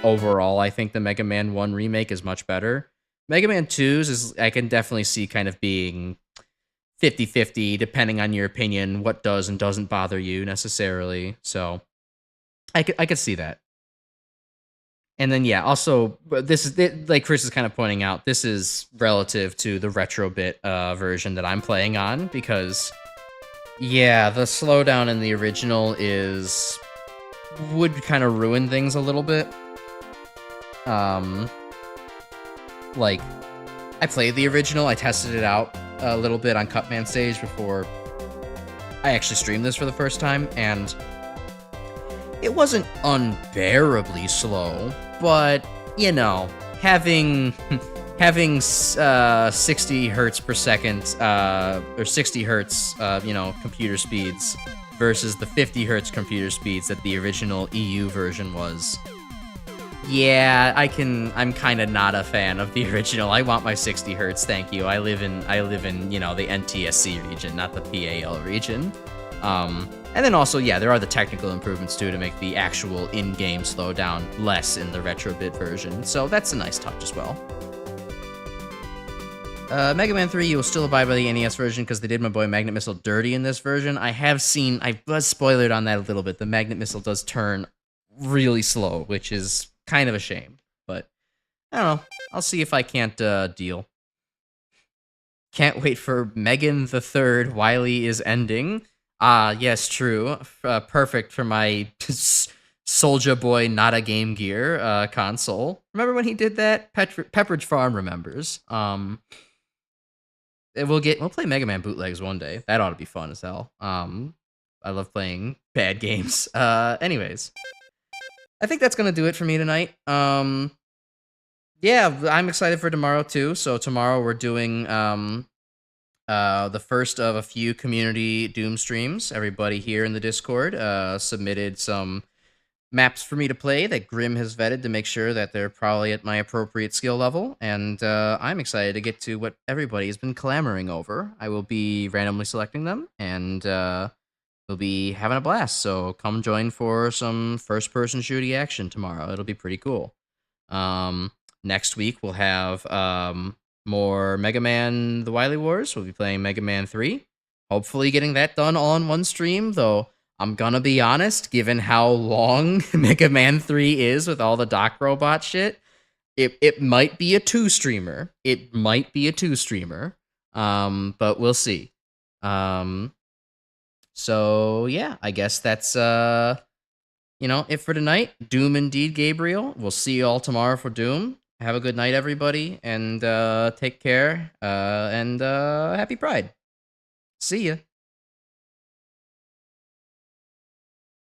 A: overall, I think the Mega Man 1 remake is much better. Mega Man 2's is, I can definitely see kind of being 50-50, depending on your opinion, what does and doesn't bother you necessarily. So I could see that. And then, yeah, also, this is, like Chris is kind of pointing out, this is relative to the retro bit version that I'm playing on, because, yeah, the slowdown in the original would kind of ruin things a little bit. Like, I played the original, I tested it out a little bit on Cutman stage before I actually streamed this for the first time, and it wasn't unbearably slow, but, you know, having 60 hertz per second, or 60 hertz, computer speeds versus the 50 hertz computer speeds that the original EU version was. Yeah, I'm kind of not a fan of the original. I want my 60 hertz, thank you. I live in, the NTSC region, not the PAL region. And then also, yeah, there are the technical improvements too to make the actual in-game slowdown less in the Retrobit version, so that's a nice touch as well. Mega Man 3, you will still abide by the NES version because they did my boy Magnet Missile dirty in this version. I was spoiled on that a little bit. The Magnet Missile does turn really slow, which is kind of a shame, but I don't know. I'll see if I can't deal. Can't wait for Megan the Third. Wily is ending. Yes, true. Perfect for my Soulja Boy Not a Game Gear console. Remember when he did that? Pepperidge Farm remembers. We'll play Mega Man bootlegs one day. That ought to be fun as hell. I love playing bad games. Anyways, I think that's gonna do it for me tonight. Yeah, I'm excited for tomorrow too. So tomorrow we're doing the first of a few community Doom streams. Everybody here in the Discord submitted some maps for me to play that Grim has vetted to make sure that they're probably at my appropriate skill level, and I'm excited to get to what everybody has been clamoring over. I will be randomly selecting them, and we'll be having a blast, so come join for some first-person shooty action tomorrow. It'll be pretty cool. Next week, we'll have more Mega Man The Wily Wars. We'll be playing Mega Man 3. Hopefully getting that done all in one stream, though I'm gonna be honest, given how long Mega Man 3 is with all the Doc Robot shit, it might be a two-streamer. But we'll see. So, yeah, I guess that's, it for tonight. Doom indeed, Gabriel. We'll see you all tomorrow for Doom. Have a good night, everybody, and take care, and happy Pride. See ya.